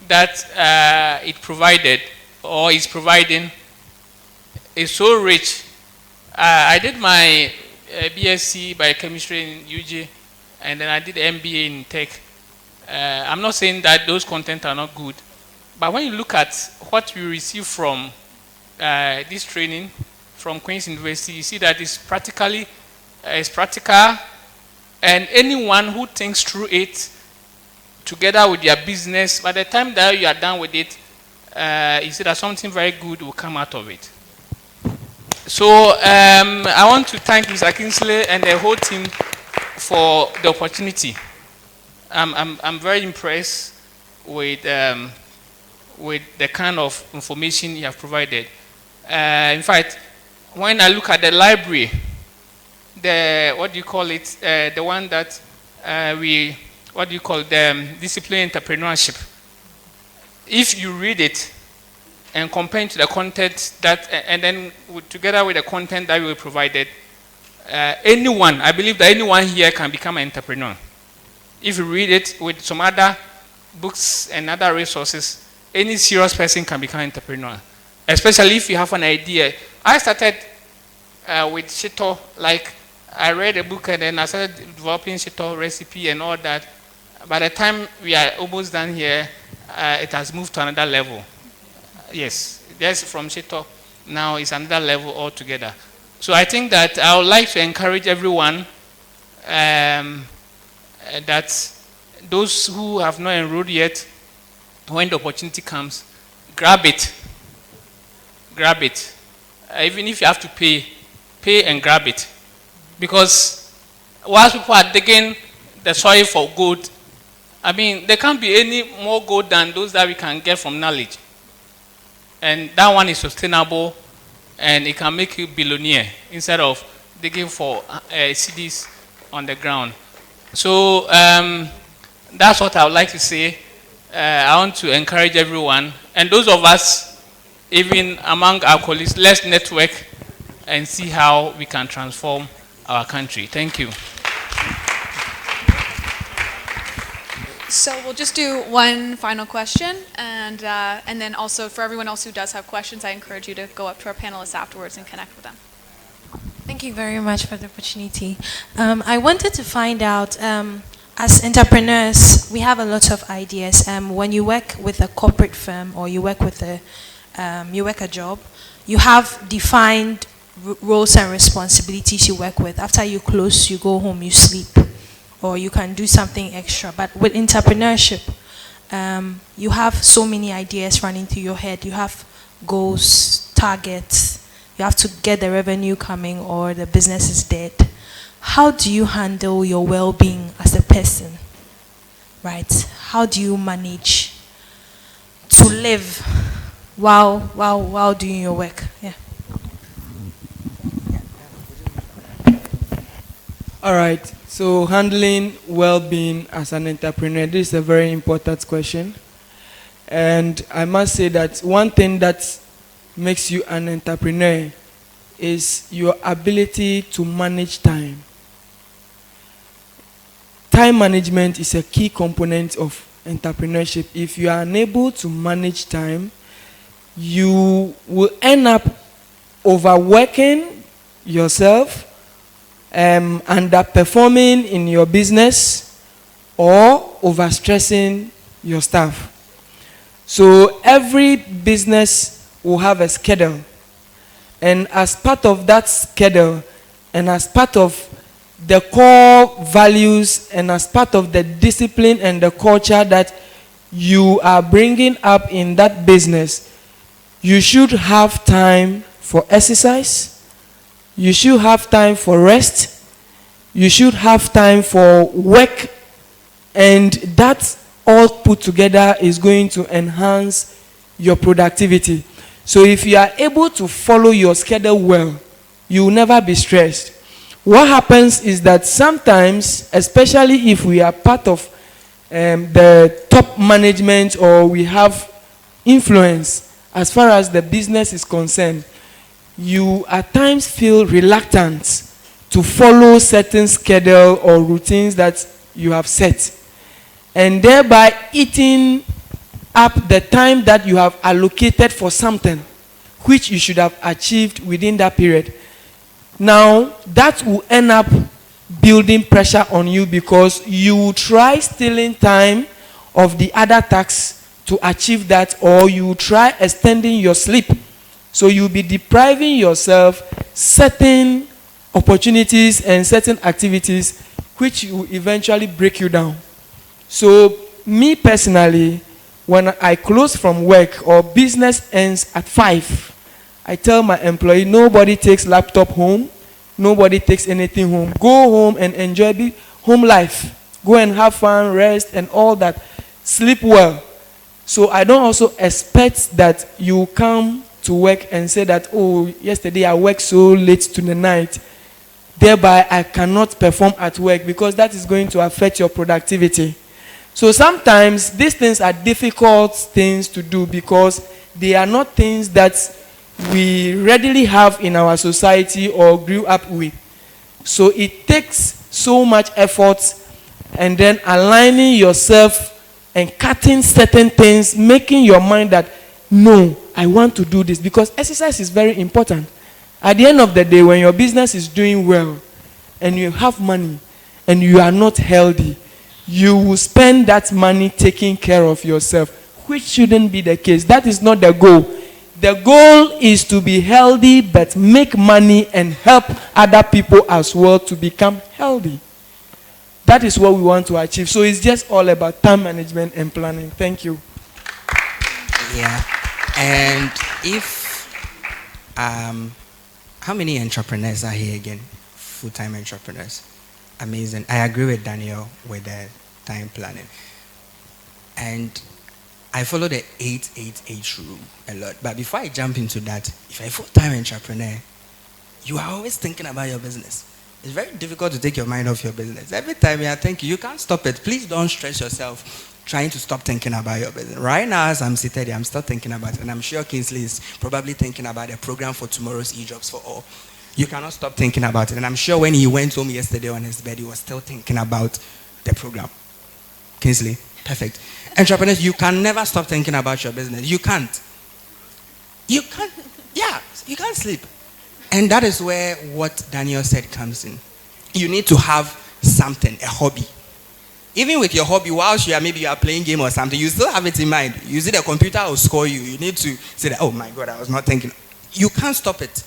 that it provided or is providing is so rich. I did my BSc Biochemistry in UJ, and then I did MBA in Tech. I'm not saying that those content are not good, but when you look at what we receive from this training from Queen's University, you see that it's practical, and anyone who thinks through it together with their business, by the time that you are done with it, you see that something very good will come out of it. So I want to thank Mr. Kingsley and the whole team for the opportunity. I'm very impressed with the kind of information you have provided. In fact, when I look at the library, what do you call it? The one that what do you call the discipline entrepreneurship? If you read it and compare it to the content that, and then together with the content that we provided, anyone, I believe that anyone here can become an entrepreneur. If you read it with some other books and other resources, any serious person can become an entrepreneur. Especially if you have an idea. I started with Shito, like I read a book and then I started developing Shito recipe and all that. By the time we are almost done here, it has moved to another level. Yes, just from Shito, now it's another level altogether. So I think that I would like to encourage everyone that those who have not enrolled yet, when the opportunity comes, grab it. Grab it. Even if you have to pay and grab it. Because whilst people are digging the soil for gold, I mean, there can't be any more gold than those that we can get from knowledge. And that one is sustainable, and it can make you billionaire instead of digging for CDs on the ground. So that's what I would like to say. I want to encourage everyone, and those of us, even among our colleagues, let's network and see how we can transform our country. Thank you. So we'll just do one final question, and then also for everyone else who does have questions, I encourage you to go up to our panelists afterwards and connect with them. Thank you very much for the opportunity. I wanted to find out, as entrepreneurs, we have a lot of ideas. When you work with a corporate firm or you work with a job, you have defined roles and responsibilities you work with. After you close, you go home, you sleep, or you can do something extra. But with entrepreneurship, you have so many ideas running through your head. You have goals, targets. You have to get the revenue coming or the business is dead. How do you handle your well-being as a person? Right? How do you manage to live while doing your work? Yeah. All right. So handling well-being as an entrepreneur, this is a very important question. And I must say that one thing that makes you an entrepreneur is your ability to manage time. Time management is a key component of entrepreneurship. If you are unable to manage time, you will end up overworking yourself, underperforming in your business, or overstressing your staff. So every business will have a schedule, and as part of that schedule, and as part of the core values, and as part of the discipline and the culture that you are bringing up in that business, you should have time for exercise, you should have time for rest, you should have time for work, and that all put together is going to enhance your productivity. So if you are able to follow your schedule well, you will never be stressed. What happens is that sometimes, especially if we are part of the top management or we have influence as far as the business is concerned, you at times feel reluctant to follow certain schedule or routines that you have set, and thereby eating up the time that you have allocated for something which you should have achieved within that period. Now, that will end up building pressure on you because you will try stealing time of the other tasks to achieve that, or you will try extending your sleep. So you'll be depriving yourself certain opportunities and certain activities which will eventually break you down. So me personally, when I close from work or business ends at 5, I tell my employee, nobody takes laptop home, nobody takes anything home. Go home and enjoy. home life. Go and have fun, rest, and all that. Sleep well. So I don't also expect that you come to work and say that, oh, yesterday I worked so late to the night, thereby I cannot perform at work, because that is going to affect your productivity. So sometimes these things are difficult things to do because they are not things that we readily have in our society or grew up with. So it takes so much effort, and then aligning yourself and cutting certain things, making your mind that, no, I want to do this, because exercise is very important. At the end of the day, when your business is doing well and you have money and you are not healthy, you will spend that money taking care of yourself, which shouldn't be the case. That is not the goal. The goal is to be healthy but make money and help other people as well to become healthy. That is what we want to achieve. So it's just all about time management and planning. Thank you. Yeah. And if, how many entrepreneurs are here again? Full-time entrepreneurs. Amazing. I agree with Daniel with the time planning. And I follow the 8-8-8 rule a lot. But before I jump into that, if you're a full-time entrepreneur, you are always thinking about your business. It's very difficult to take your mind off your business. Every time you are thinking, you can't stop it. Please don't stress yourself trying to stop thinking about your business. Right now, as I'm seated here, I'm still thinking about it. And I'm sure Kingsley is probably thinking about the program for tomorrow's E-Jobs4All. You cannot stop thinking about it. And I'm sure when he went home yesterday on his bed, he was still thinking about the program. Kingsley, perfect. Entrepreneurs, you can never stop thinking about your business. You can't. You can't. Yeah, you can't sleep. And that is where what Daniel said comes in. You need to have something, a hobby. Even with your hobby, whilst maybe you are playing game or something, you still have it in mind. You see the computer will score you. You need to say that, oh my God, I was not thinking. You can't stop it.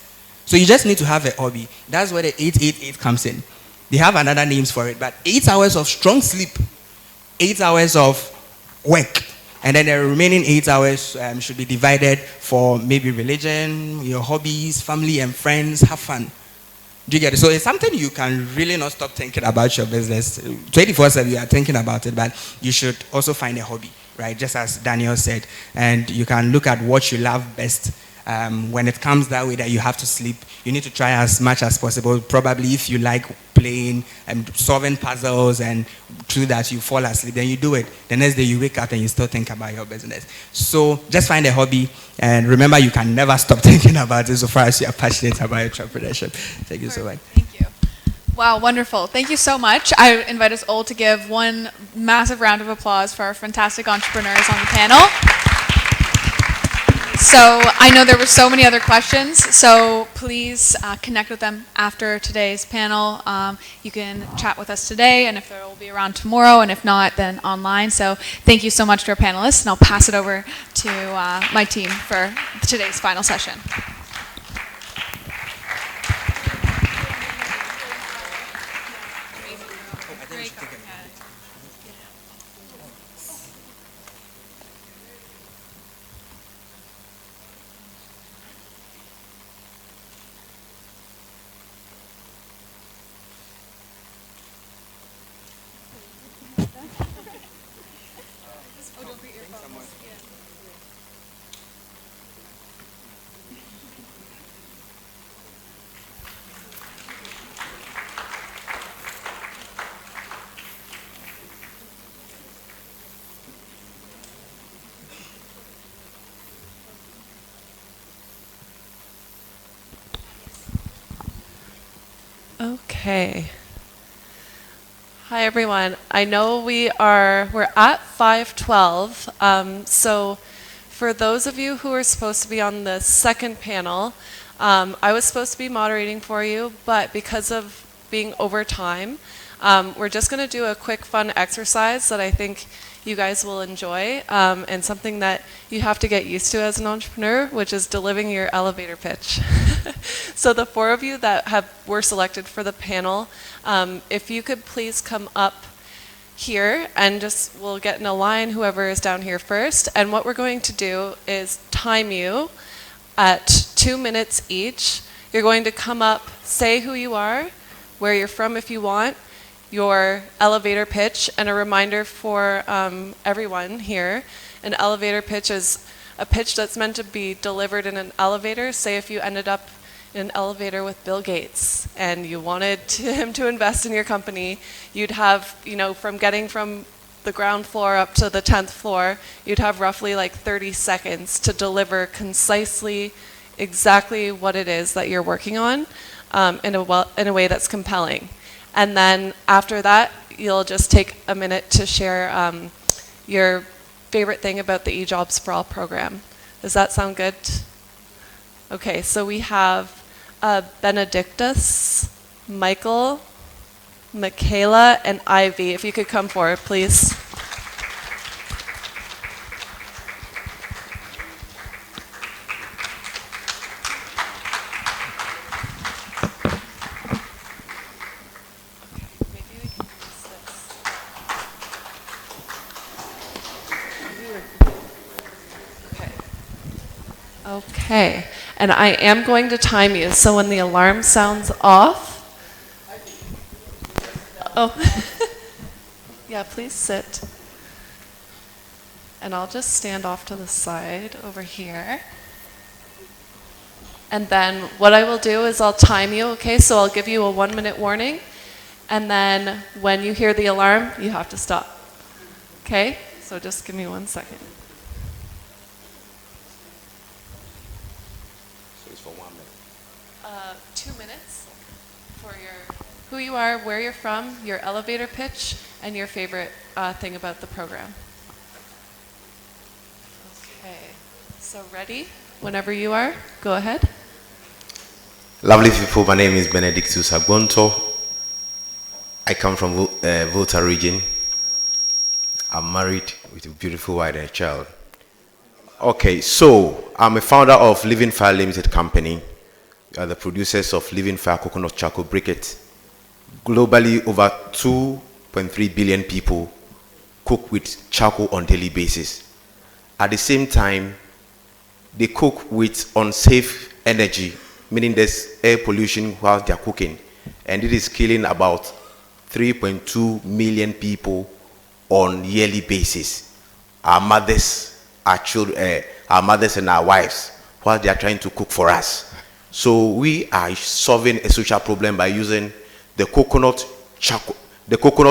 So you just need to have a hobby. That's where the 8-8-8 comes in. They have another names for it, but 8 hours of strong sleep, 8 hours of work, and then the remaining 8 hours should be divided for maybe religion, your hobbies, family and friends, have fun. Do you get it? So it's something you can really not stop thinking about your business. 24/7 you are thinking about it, but you should also find a hobby, right? Just as Daniel said. And you can look at what you love best. When it comes that way that you have to sleep, you need to try as much as possible. Probably if you like playing and solving puzzles and through that you fall asleep, then you do it. The next day you wake up and you still think about your business. So just find a hobby, and remember you can never stop thinking about it so far as you are passionate about entrepreneurship. Thank you so much. Thank you. Wow, wonderful. Thank you so much. I invite us all to give one massive round of applause for our fantastic entrepreneurs on the panel. So I know there were so many other questions, so please connect with them after today's panel. You can chat with us today, and if there will be around tomorrow, and if not, then online. So thank you so much to our panelists, and I'll pass it over to my team for today's final session. Okay. Hi everyone. I know we're at 5:12. So for those of you who are supposed to be on the second panel, I was supposed to be moderating for you, but because of being over time, we're just going to do a quick fun exercise that I think you guys will enjoy, and something that you have to get used to as an entrepreneur, which is delivering your elevator pitch. So the four of you that were selected for the panel, if you could please come up here and we'll get in a line, whoever is down here first. And what we're going to do is time you at 2 minutes each. You're going to come up, say who you are, where you're from if you want, your elevator pitch. And a reminder for everyone here, an elevator pitch is a pitch that's meant to be delivered in an elevator. Say if you ended up in an elevator with Bill Gates and you wanted him to invest in your company, you'd have, from getting from the ground floor up to the 10th floor, you'd have roughly like 30 seconds to deliver concisely exactly what it is that you're working on in a way that's compelling. And then after that, you'll just take a minute to share your favorite thing about the E-Jobs4All program. Does that sound good? Okay, so we have Benedictus, Michael, Michaela, and Ivy. If you could come forward, please. Okay, and I am going to time you, so when the alarm sounds off, yeah, please sit. And I'll just stand off to the side over here. And then what I will do is I'll time you, okay? So I'll give you a 1-minute warning, and then when you hear the alarm, you have to stop. Okay? So just give me 1 second. 2 minutes for who you are, where you're from, your elevator pitch, and your favorite thing about the program. Okay, so ready? Whenever you are, go ahead. Lovely people, my name is Benedictus Agbonto. I come from Volta region. I'm married with a beautiful wife and a child. Okay, so I'm a founder of Living Fire Limited Company. We are the producers of Living Fire coconut charcoal briquette. Globally, over 2.3 billion people cook with charcoal on a daily basis. At the same time, they cook with unsafe energy, meaning there's air pollution while they're cooking. And it is killing about 3.2 million people on a yearly basis. Our mothers, our children, our mothers and our wives, while they are trying to cook for us. So we are solving a social problem by using the coconut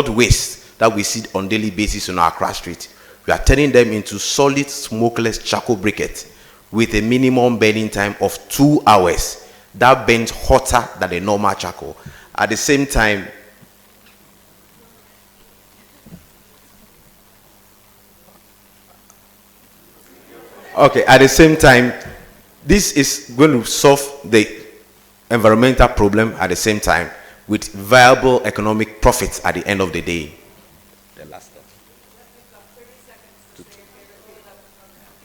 waste that we see on a daily basis on our Accra street. We are turning them into solid smokeless charcoal briquettes with a minimum burning time of 2 hours. That burns hotter than a normal charcoal. At the same time, this is going to solve the environmental problem at the same time with viable economic profits at the end of the day.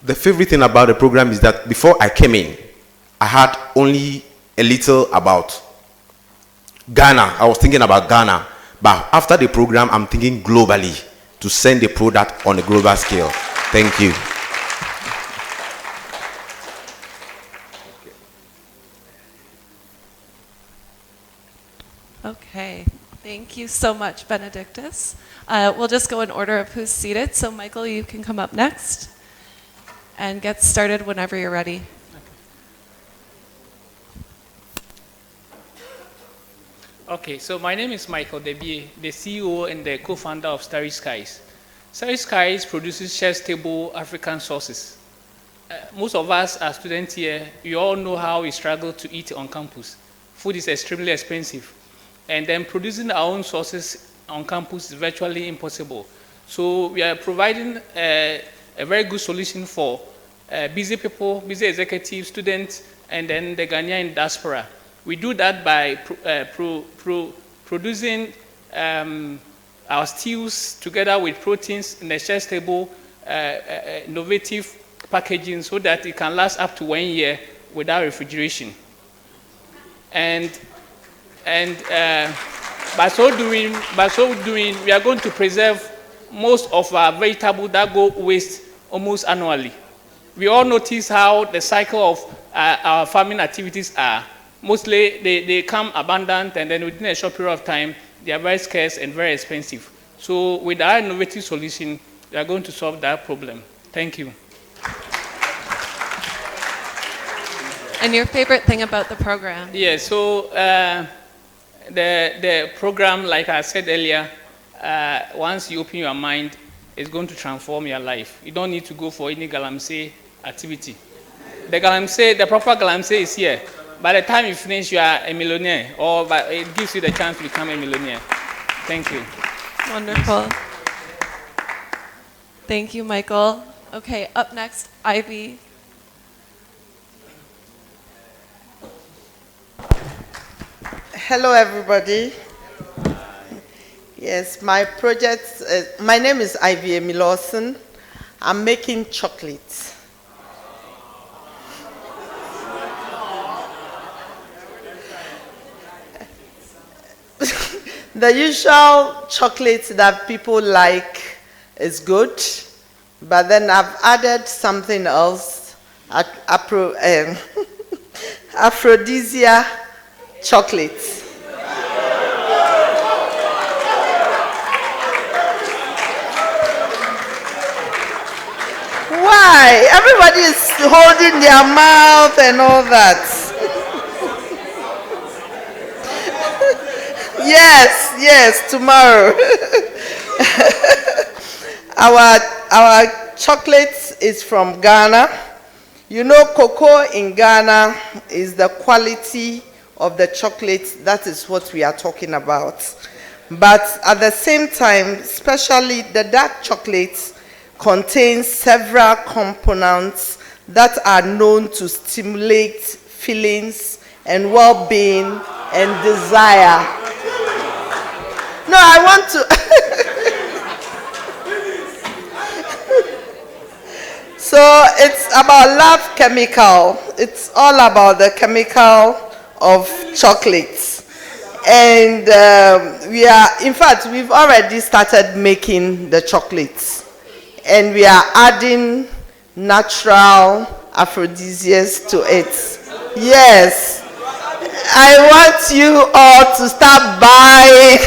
The favorite thing about the program is that before I came in, I had only a little about Ghana. I was thinking about Ghana, but after the program, I'm thinking globally to send the product on a global scale. Thank you. Okay, thank you so much, Benedictus. We'll just go in order of who's seated. So Michael, you can come up next and get started whenever you're ready. Okay, so my name is Michael Debie, the CEO and the co-founder of Starry Skies. Starry Skies produces chef-stable African sauces. Most of us are students here. You all know how we struggle to eat on campus. Food is extremely expensive. And then producing our own sauces on campus is virtually impossible. So we are providing a very good solution for busy people, busy executives, students, and then the Ghanaian diaspora. We do that by producing our stews together with proteins in a shelf-stable, innovative packaging so that it can last up to 1 year without refrigeration. And by so doing, we are going to preserve most of our vegetables that go waste almost annually. We all notice how the cycle of our farming activities are. Mostly they come abundant, and then within a short period of time, They are very scarce and very expensive. So with our innovative solution, we are going to solve that problem. Thank you. And your favorite thing about the program? Yeah, so the program, like I said earlier, once you open your mind, it's going to transform your life. You don't need to go for any galamsey activity. The proper galamsey is here. By the time you finish, you are a millionaire, or it gives you the chance to become a millionaire. Thank you. Wonderful. Thank you, Michael. Okay, up next, Ivy. Hello, everybody. Yes, my project, my name is Ivy Lawson. I'm making chocolates. The usual chocolate that people like is good, but then I've added something else, aphrodisia chocolates. Why? Everybody is holding their mouth and all that. Yes, tomorrow. Our chocolate is from Ghana. You know, cocoa in Ghana is the quality of the chocolate. That is what we are talking about. But at the same time, especially the dark chocolate contains several components that are known to stimulate feelings and well-being and desire. No, I want to. So it's about love chemical. It's all about the chemical of chocolates. And we've already started making the chocolates. And we are adding natural aphrodisiacs to it. Yes. I want you all to start buying.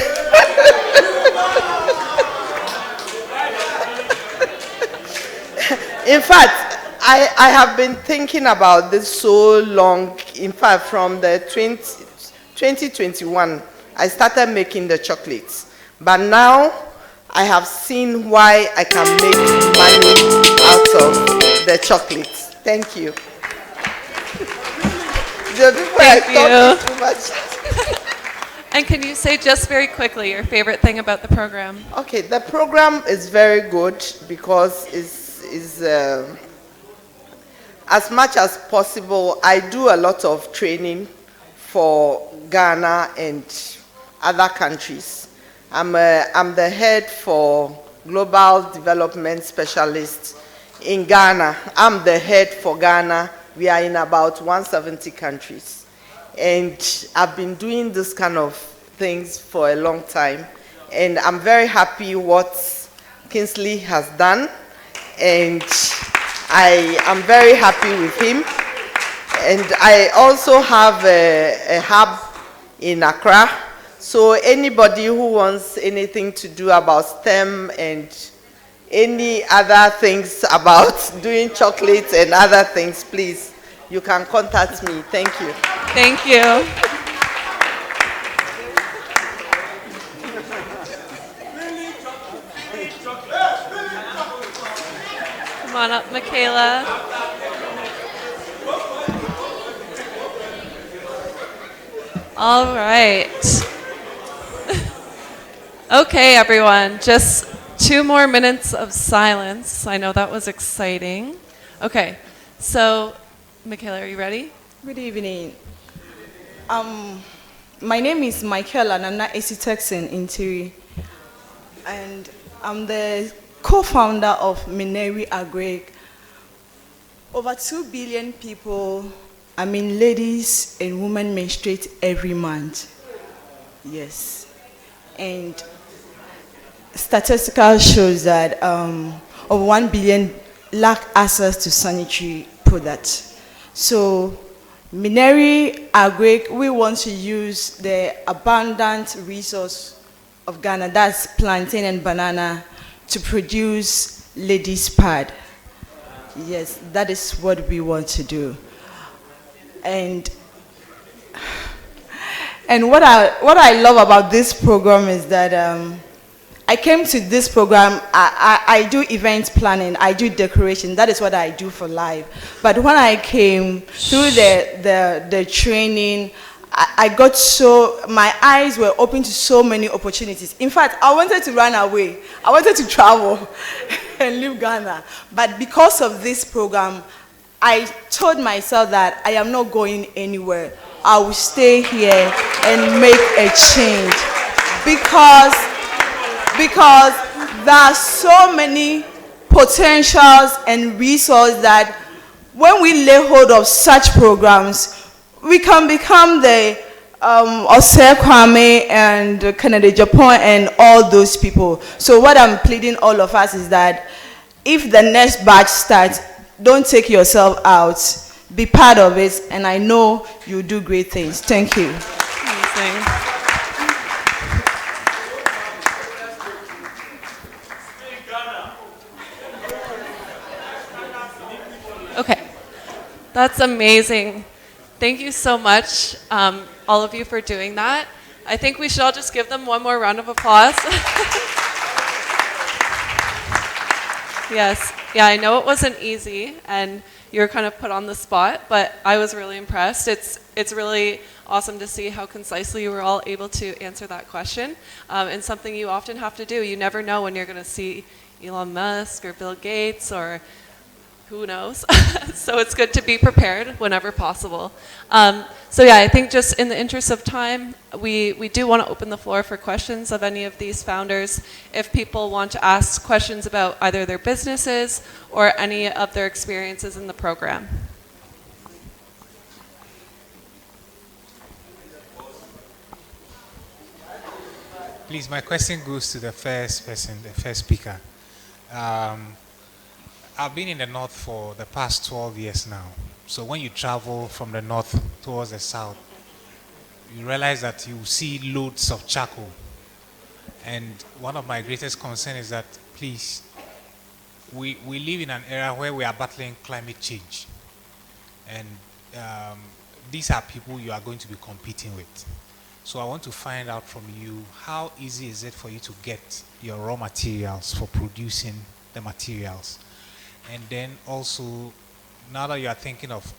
In fact, I have been thinking about this so long. In fact, from the 2021, I started making the chocolates. But now, I have seen why I can make money out of the chocolates. Thank you. Thank you. Too much. And can you say just very quickly your favorite thing about the program? Okay, the program is very good because it's as much as possible. I do a lot of training for Ghana and other countries. I'm the head for Global Development Specialist in Ghana. I'm the head for Ghana. We are in about 170 countries. And I've been doing this kind of things for a long time. And I'm very happy what Kingsley has done. And I am very happy with him. And I also have a hub in Accra. So anybody who wants anything to do about STEM and any other things about doing chocolates and other things, please, you can contact me. Thank you. Thank you. Come on up, Michaela. All right. Okay, everyone, just 2 more minutes of silence. I know that was exciting. Okay, so Michaela, are you ready? Good evening. My name is Michaela and I'm not Texan in Tiri. And I'm the co-founder of Mineri Agri. Over 2 billion people, ladies and women menstruate every month. Yes. And statistical shows that over 1 billion lack access to sanitary products. So Mineri Agri, we want to use the abundant resource of Ghana, that's plantain and banana, to produce ladies' pad. Yes, that is what we want to do. And what I love about this program is that I came to this program, I do event planning, I do decoration, that is what I do for life. But when I came through the training, I got my eyes were open to so many opportunities. In fact, I wanted to run away. I wanted to travel and leave Ghana. But because of this program, I told myself that I am not going anywhere. I will stay here and make a change. Because there are so many potentials and resources that when we lay hold of such programs, we can become the Osei Kwame and Kennedy Japan and all those people. So what I'm pleading all of us is that if the next batch starts, don't take yourself out. Be part of it, and I know you'll do great things. Thank you. Amazing. Okay, that's amazing. Thank you so much, all of you, for doing that. I think we should all just give them one more round of applause. Yes, yeah, I know it wasn't easy, and you were kind of put on the spot, but I was really impressed. It's really awesome to see how concisely you were all able to answer that question, and something you often have to do. You never know when you're going to see Elon Musk or Bill Gates or who knows. So it's good to be prepared whenever possible. So yeah, I think just in the interest of time, we do want to open the floor for questions of any of these founders. If people want to ask questions about either their businesses or any of their experiences in the program. Please, my question goes to the first person, the first speaker. I've been in the north for the past 12 years now. So when you travel from the north towards the south, you realize that you see loads of charcoal. And one of my greatest concerns is that, please, we live in an era where we are battling climate change. And these are people you are going to be competing with. So I want to find out from you, how easy is it for you to get your raw materials for producing the materials? And then also, now that you are thinking of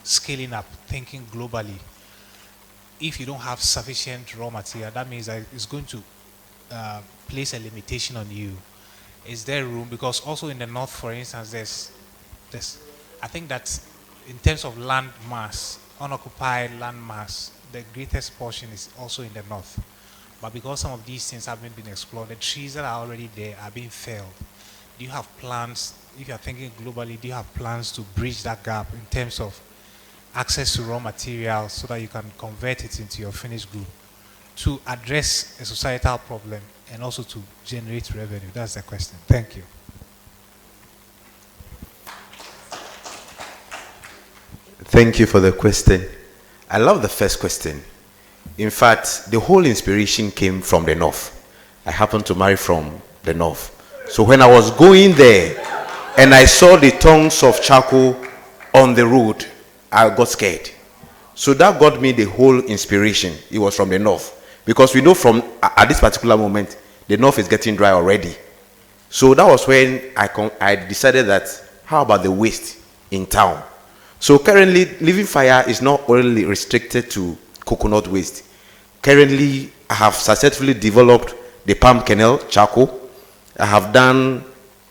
scaling up, thinking globally, if you don't have sufficient raw material, that means that it's going to place a limitation on you. Is there room? Because also in the north, for instance, there's I think that in terms of land mass, unoccupied land mass, the greatest portion is also in the north. But because some of these things haven't been explored, the trees that are already there are being felled. Do you have plans, if you're thinking globally, do you have plans to bridge that gap in terms of access to raw materials so that you can convert it into your finished good to address a societal problem and also to generate revenue? That's the question. Thank you. Thank you for the question. I love the first question. In fact, the whole inspiration came from the north. I happen to marry from the north. So when I was going there and I saw the tongues of charcoal on the road, I got scared. So that got me the whole inspiration. It was from the north. Because we know from at this particular moment, the north is getting dry already. So that was when I decided that, how about the waste in town? So currently, Living Fire is not only restricted to coconut waste. Currently, I have successfully developed the palm kernel charcoal. I have done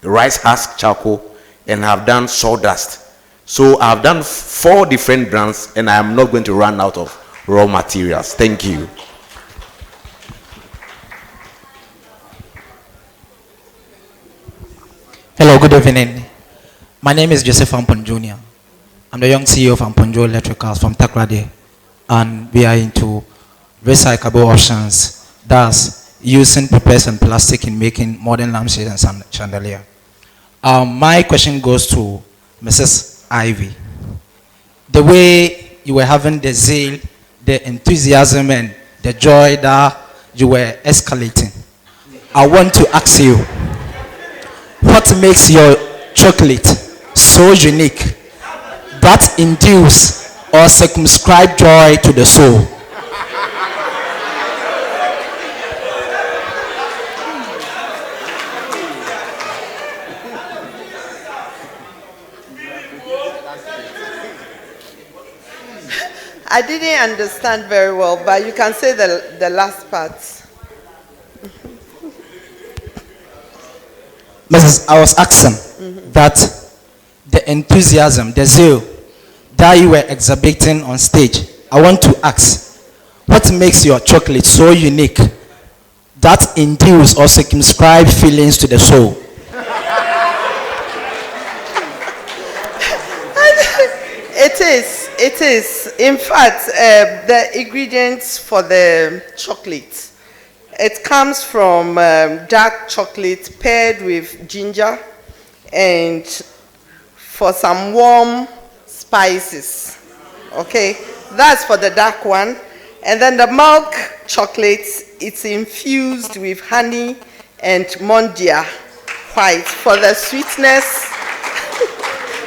rice husk charcoal, and I have done sawdust. So I have done 4 different brands, and I am not going to run out of raw materials. Thank you. Hello, good evening. My name is Joseph Ampon Jr. I'm the young CEO of Amponjo Electricals from Takrady, and we are into recyclable options, thus using papers and plastic in making modern lampshades and chandelier. My question goes to Mrs. Ivy. The way you were having the zeal, the enthusiasm, and the joy that you were escalating. I want to ask you, what makes your chocolate so unique that induce or circumscribe joy to the soul? I didn't understand very well, but you can say the last part. Mrs. I was asking that the enthusiasm, the zeal that you were exhibiting on stage, I want to ask, what makes your chocolate so unique that induce or circumscribe feelings to the soul? It is. In fact, the ingredients for the chocolate, it comes from dark chocolate paired with ginger and for some warm spices. Okay, that's for the dark one. And then the milk chocolate, it's infused with honey and mondia white for the sweetness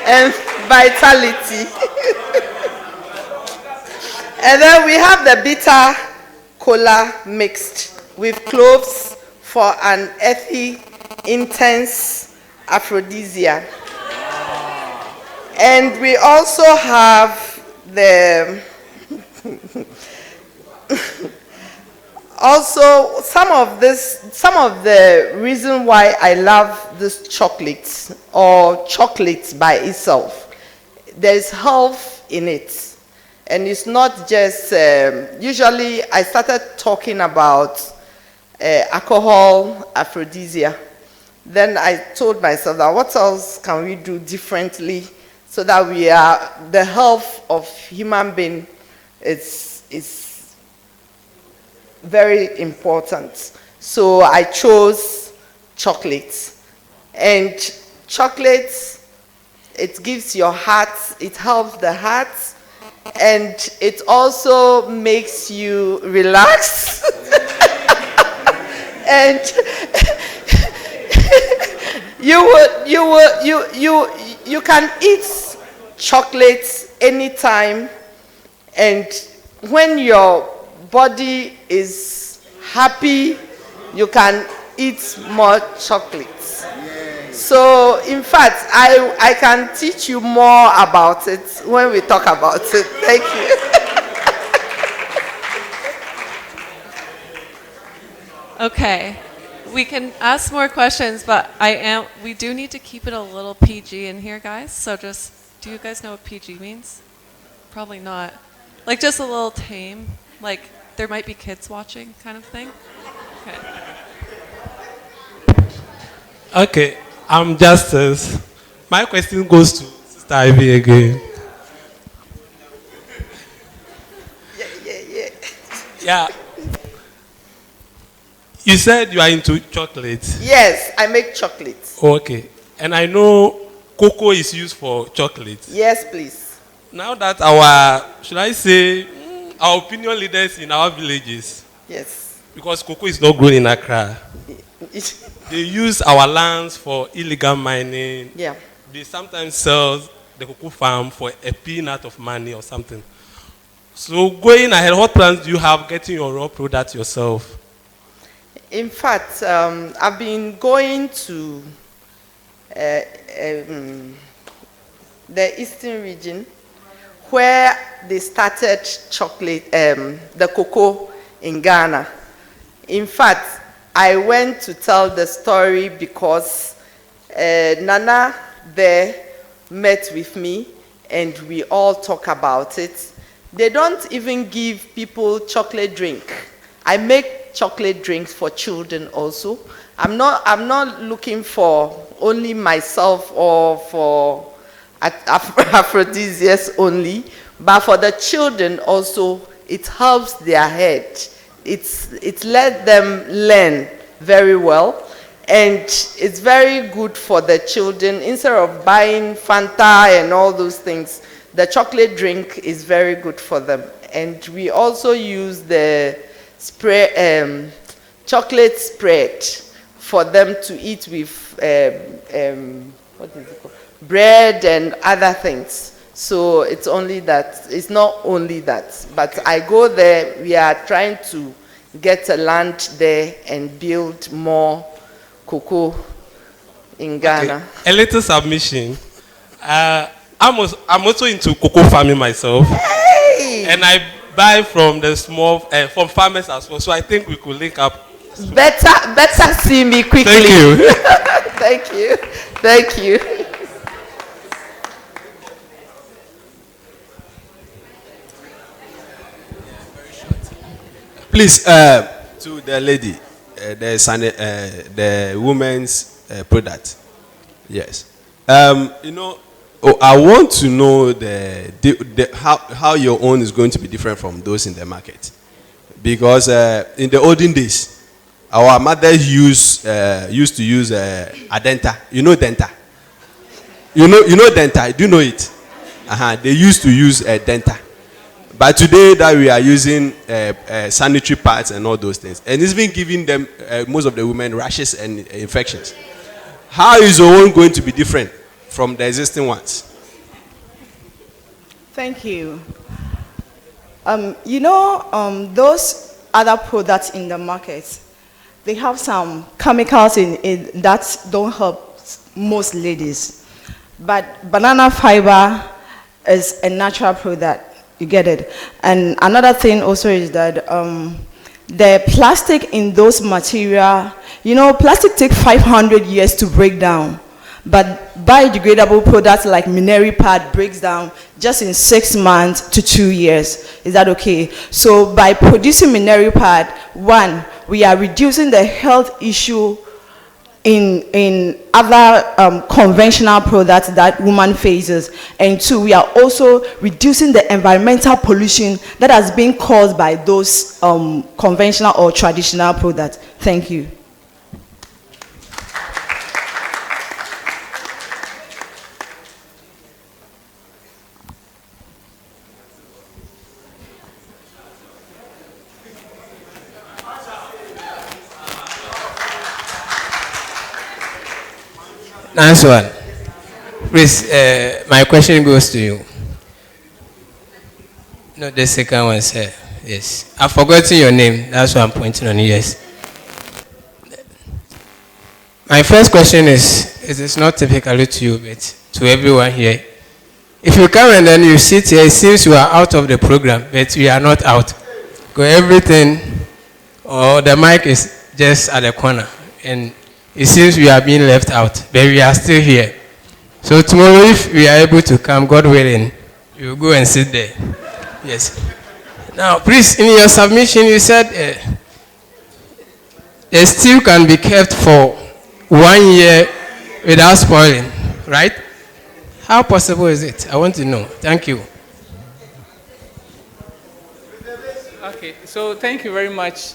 and vitality. And then we have the bitter cola mixed with cloves for an earthy, intense aphrodisiac. And we also have the also some of the reason why I love this chocolate or chocolate by itself. There's health in it. And it's not just, usually I started talking about alcohol, aphrodisiac. Then I told myself that what else can we do differently so that the health of human being is very important. So I chose chocolate. And chocolate, it gives your heart, it helps the heart, and it also makes you relax. And you can eat chocolate anytime, and when your body is happy, you can eat more chocolates. So, in fact, I can teach you more about it when we talk about it. Thank you. Okay. We can ask more questions, but we do need to keep it a little PG in here, guys. So just, do you guys know what PG means? Probably not. Like just a little tame, like there might be kids watching kind of thing. Okay. Okay, I'm Justice. My question goes to Sister Ivy again. Yeah. You said you are into chocolate. Yes, I make chocolate. Okay. And I know cocoa is used for chocolate. Yes, please. Now that our, should I say, our opinion leaders in our villages. Yes. Because cocoa is not grown in Accra. They use our lands for illegal mining. Yeah. They sometimes sell the cocoa farm for a peanut of money or something. So going ahead, what plans do you have getting your raw product yourself? In fact, I've been going to the eastern region where they started chocolate, the cocoa in Ghana. In fact, I went to tell the story because Nana there met with me and we all talk about it. They don't even give people chocolate drink. I make chocolate drinks for children also. I'm not looking for only myself or for aphrodisiacs only, but for the children also. It helps their head. It let them learn very well, and it's very good for the children. Instead of buying Fanta and all those things, the chocolate drink is very good for them. And we also use the chocolate spread for them to eat with what is it called? Bread and other things. So it's only that, it's not only that, but I go there, we are trying to get a land there and build more cocoa in Ghana. Okay. A little submission. I'm also into cocoa farming myself. Hey! And I buy from the small, from farmers as well. So I think we could link up. Better see me quickly. Thank you. Thank you. Thank you. Please, to the lady, the woman's product. Yes. You know, I want to know how your own is going to be different from those in the market. Because in the olden days, our mothers used to use Adenta. You know Denta? You know Denta? Do you know it? They used to use Denta. But today that we are using sanitary pads and all those things, and it's been giving them, most of the women, rashes and infections. How is your own going to be different from the existing ones? Thank you. You know, those other products in the market, they have some chemicals in that don't help most ladies. But banana fiber is a natural product. You get it. And another thing also is that the plastic in those material, you know, plastic takes 500 years to break down. But biodegradable products like Mineri pad breaks down just in 6 months to 2 years. Is that okay? So by producing Mineri pad, one, we are reducing the health issue in other conventional products that woman faces. And two, we are also reducing the environmental pollution that has been caused by those conventional or traditional products. Thank you. Nice one. Please, my question goes to you. No, the second one, sir. Yes. I've forgotten your name. That's why I'm pointing on you. Yes. My first question is, it is not typically to you, but to everyone here. If you come and then you sit here, it seems you are out of the program, but we are not out. Because everything, or the mic is just at the corner. And it seems we are being left out, but we are still here. So tomorrow, if we are able to come, God willing, you will go and sit there. Yes. Now, please, in your submission, you said a steel can be kept for 1 year without spoiling, right? How possible is it? I want to know. Thank you. Okay, so thank you very much.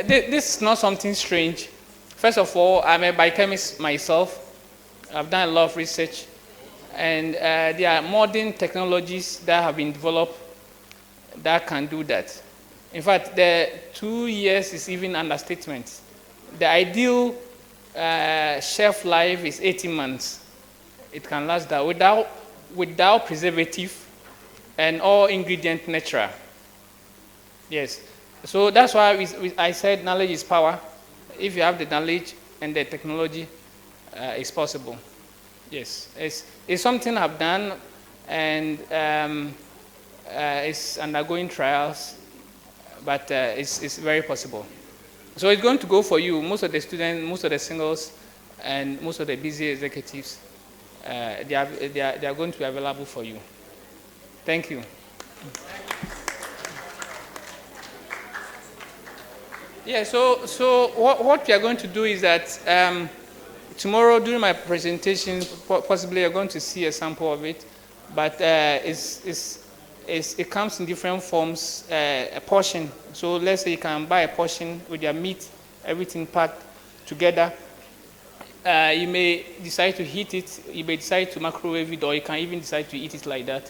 This is not something strange. First of all, I'm a biochemist myself. I've done a lot of research, and there are modern technologies that have been developed that can do that. In fact, the 2 years is even understatement. The ideal shelf life is 18 months. It can last that without preservative and all ingredient natural. Yes. So that's why I said knowledge is power. If you have the knowledge and the technology, it's possible. Yes. It's something I've done, and it's undergoing trials, but it's very possible. So it's going to go for you. Most of the students, most of the singles, and most of the busy executives, they are going to be available for you. Thank you. Yeah, so what we are going to do is that tomorrow during my presentation, possibly you're going to see a sample of it, but it comes in different forms, a portion. So let's say you can buy a portion with your meat, everything packed together. You may decide to heat it, you may decide to microwave it, or you can even decide to eat it like that.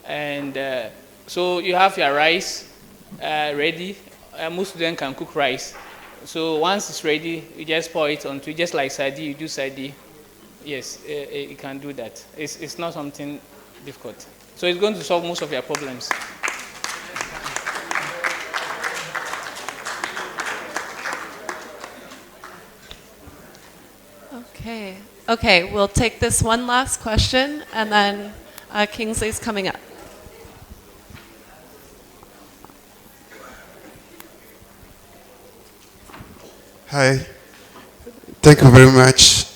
And so you have your rice ready. Most of them can cook rice. So once it's ready, you just pour it onto, just like sadi, you do sadi. Yes, you can do that. It's not something difficult. So it's going to solve most of your problems. Okay. Okay, we'll take this one last question, and then Kingsley's coming up. Hi. Thank you very much.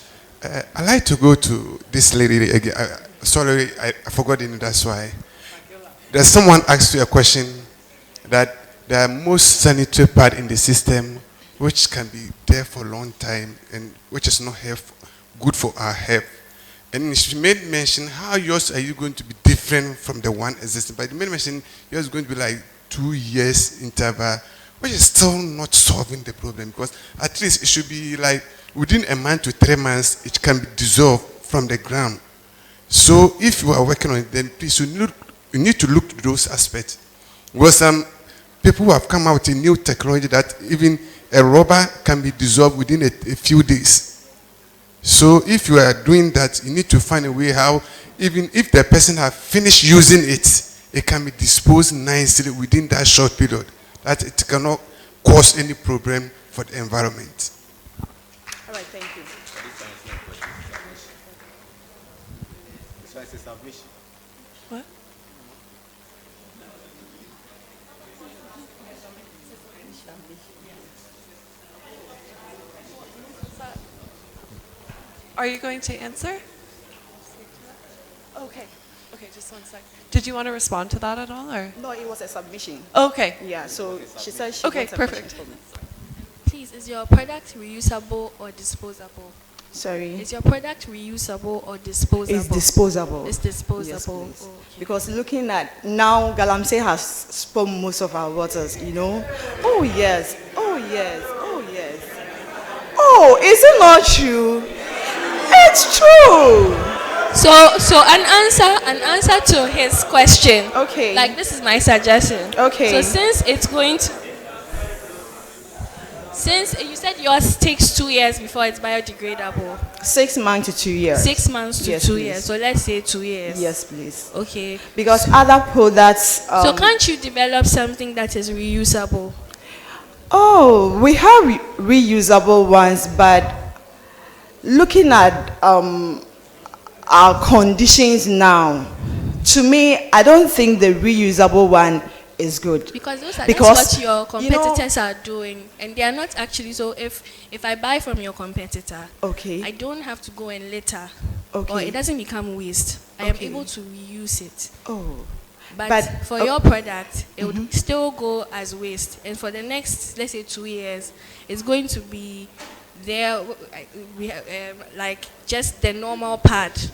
I'd like to go to this lady again. Sorry, I forgot it, that's why. There's someone asked you a question that the most sanitary part in the system which can be there for a long time and which is not good for our health. And she made mention how yours are you going to be different from the one existing. But you made mention yours is going to be like 2 years interval, which is still not solving the problem, because at least it should be like within a month to 3 months it can be dissolved from the ground. So if you are working on it, then please you need to look at those aspects. Because some people who have come out with a new technology that even a rubber can be dissolved within a few days. So if you are doing that, you need to find a way how, even if the person has finished using it, it can be disposed nicely within that short period, that it cannot cause any problem for the environment. All right, thank you. What? Are you going to answer? Okay. Okay, just one sec. Did you want to respond to that at all, or? No, it was a submission. Okay. Yeah, so she said she Okay, wants a perfect. question from me. Please, is your product reusable or disposable? Sorry? Is your product reusable or disposable? It's disposable. It's disposable. Yes, please. Oh, okay. Because looking at now, Galamsey has spoiled most of our waters, you know? Oh, yes. Oh, yes. Oh, yes. Oh, is it not true? It's true. So an answer to his question. Okay. Like, this is my suggestion. Okay. So since it's going to, since you said yours takes 2 years before it's biodegradable. 6 months to 2 years. 6 months to Yes, 2 please. years. So let's say 2 years. Yes, please. Okay. Because other products. So can't you develop something that is reusable? Oh, we have reusable ones, but looking at our conditions now, to me, I don't think the reusable one is good. Because that's Because, what your you know- competitors are doing, and they are not actually. So if I buy from your competitor, okay, I don't have to go and litter, okay, or it doesn't become waste. I am Okay. able to reuse it. Oh. But for your product, it would still go as waste, and for the next, let's say, 2 years, it's going to be there. We have like just the normal part.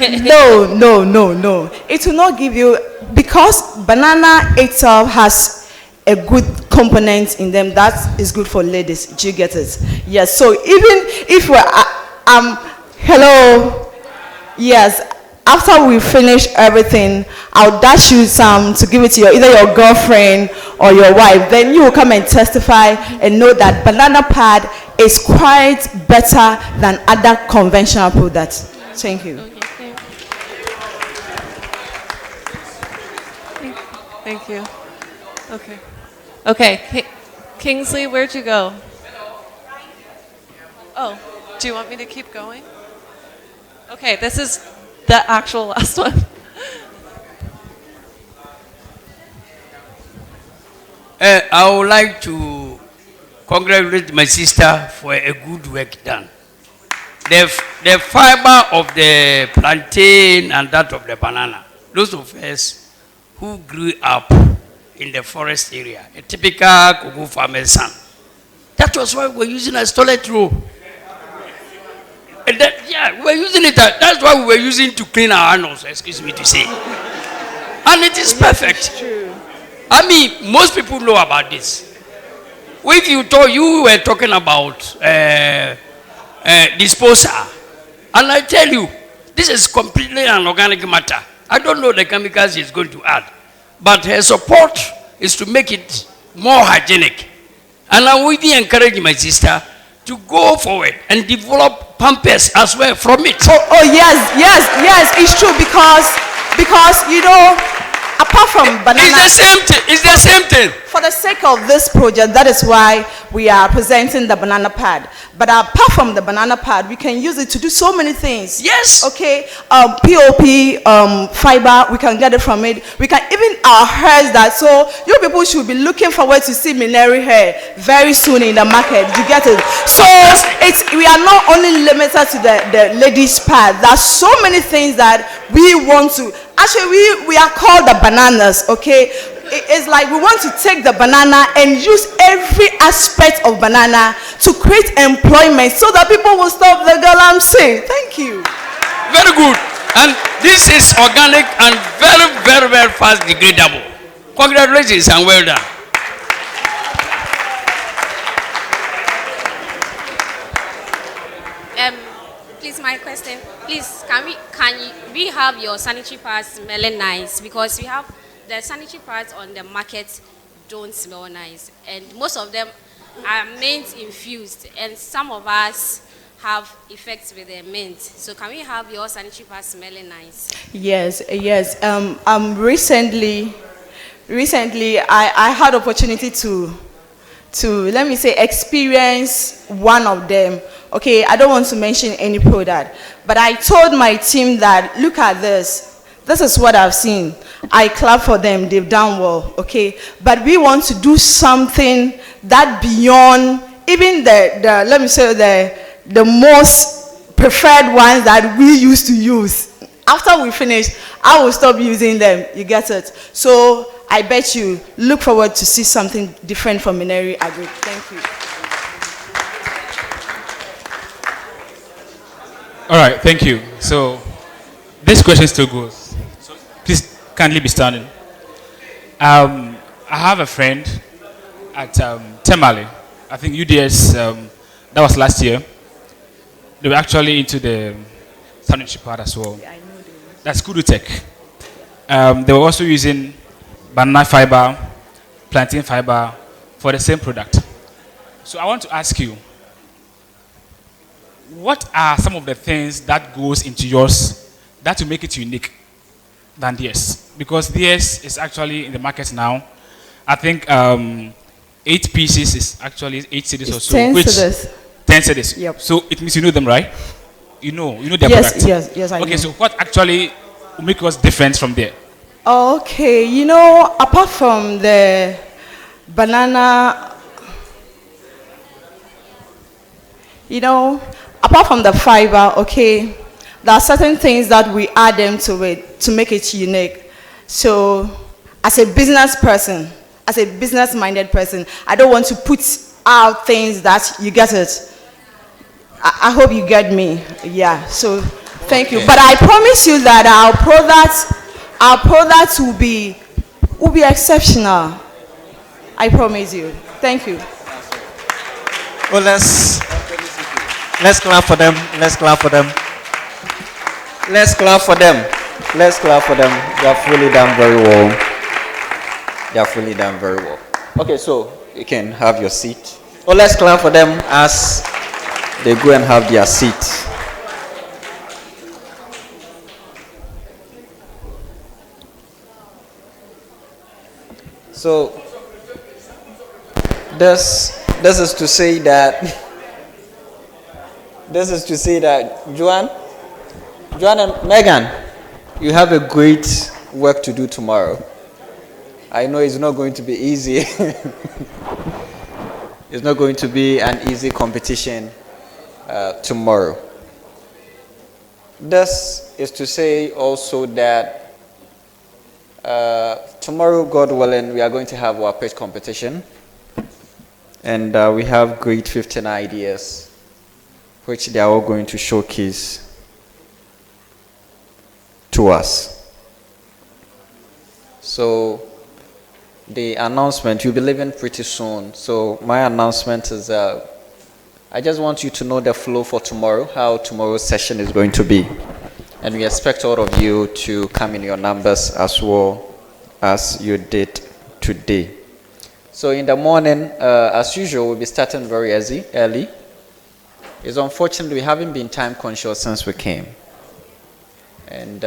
No. It will not give you, because banana itself has a good component in them that is good for ladies. Do you get it? Yes. So even if we're hello, yes. After we finish everything, I'll dash you some to give it to either your girlfriend or your wife. Then you will come and testify and know that banana pad is quite better than other conventional products. Thank you. Thank you. Okay. Okay, Kingsley, where'd you go? Oh, do you want me to keep going? Okay, this is the actual last one. I would like to congratulate my sister for a good work done. The fiber of the plantain and that of the banana, those of us who grew up in the forest area, a typical cocoa farmer's son, that was why we're using a toilet roll. And that, yeah, we're using it. That's why we were using to clean our anus, excuse me to say. And it is perfect. True. I mean, most people know about this. If you were talking about disposal, and I tell you, This is completely an organic matter. I don't know the chemicals she's going to add, but her support is to make it more hygienic. And I will be encouraging my sister to go forward and develop pampers as well from it. Oh yes, it's true because you know, apart from banana, it's the same thing. For the sake of this project, that is why we are presenting the banana pad. But apart from the banana pad, we can use it to do so many things. Yes. Okay. POP, fiber, we can get it from it. We can even our hairs that. So you people should be looking forward to see Mineri hair very soon in the market. You get it? So we are not only limited to the ladies pad. There's so many things that we want to. Actually, we are called the bananas. Okay. It's like we want to take the banana and use every aspect of banana to create employment so that people will stop the galamsey. Thank you. Very good. And this is organic and very, very, very fast degradable. Congratulations and well done. Please, my question. Please, can we have your sanitary pads smelling nice? Because we have the sanitary pads on the market don't smell nice, and most of them are mint infused, and some of us have effects with the mint. So can we have your sanitary pads smelling nice? Yes. Recently I had opportunity to let me say experience one of them. Okay, I don't want to mention any product, but I told my team that look at this. This is what I've seen. I clap for them, they've done well, okay? But we want to do something that beyond even the let me say the most preferred ones that we used to use. After we finish, I will stop using them, you get it? So I bet you look forward to see something different from Mineri Agri. Thank you. All right, thank you. So this question still goes. Please kindly be standing. I have a friend at Temale. I think UDS, that was last year. They were actually into the sanitary part as well. Yeah, I know that's Kudu Tech. They were also using banana fiber, plantain fiber for the same product. So I want to ask you, what are some of the things that goes into yours that will make it unique than theirs? Because theirs is actually in the market now. I think 8 pieces is actually 8 cities or so. 10 cities. 10 cities. Yep. So it means you know them, right? You know their product. Yes, I know. Okay, so what actually will make us different from there? Okay, you know, apart from the banana, you know, apart from the fiber, okay, there are certain things that we add them to it to make it unique. So, as a business person, as a business-minded person, I don't want to put out things that you get it. I hope you get me. Yeah. So, thank you. But I promise you that our products will be exceptional. I promise you. Thank you. Well, let's clap for them. Let's clap for them. Let's clap for them. Let's clap for them. They have really done very well. They have really done very well. Okay, so you can have your seat. Well, let's clap for them as they go and have their seat. So this is to say that Joanne and Megan, you have a great work to do tomorrow. I know it's not going to be easy. It's not going to be an easy competition tomorrow. This is to say also that tomorrow, God willing, we are going to have our pitch competition. And we have great 15 ideas which they are all going to showcase to us. So the announcement, you'll be leaving pretty soon. So my announcement is I just want you to know the flow for tomorrow, how tomorrow's session is going to be. And we expect all of you to come in your numbers as well as you did today. So in the morning, as usual, we'll be starting very early. It's unfortunate we haven't been time conscious since we came. And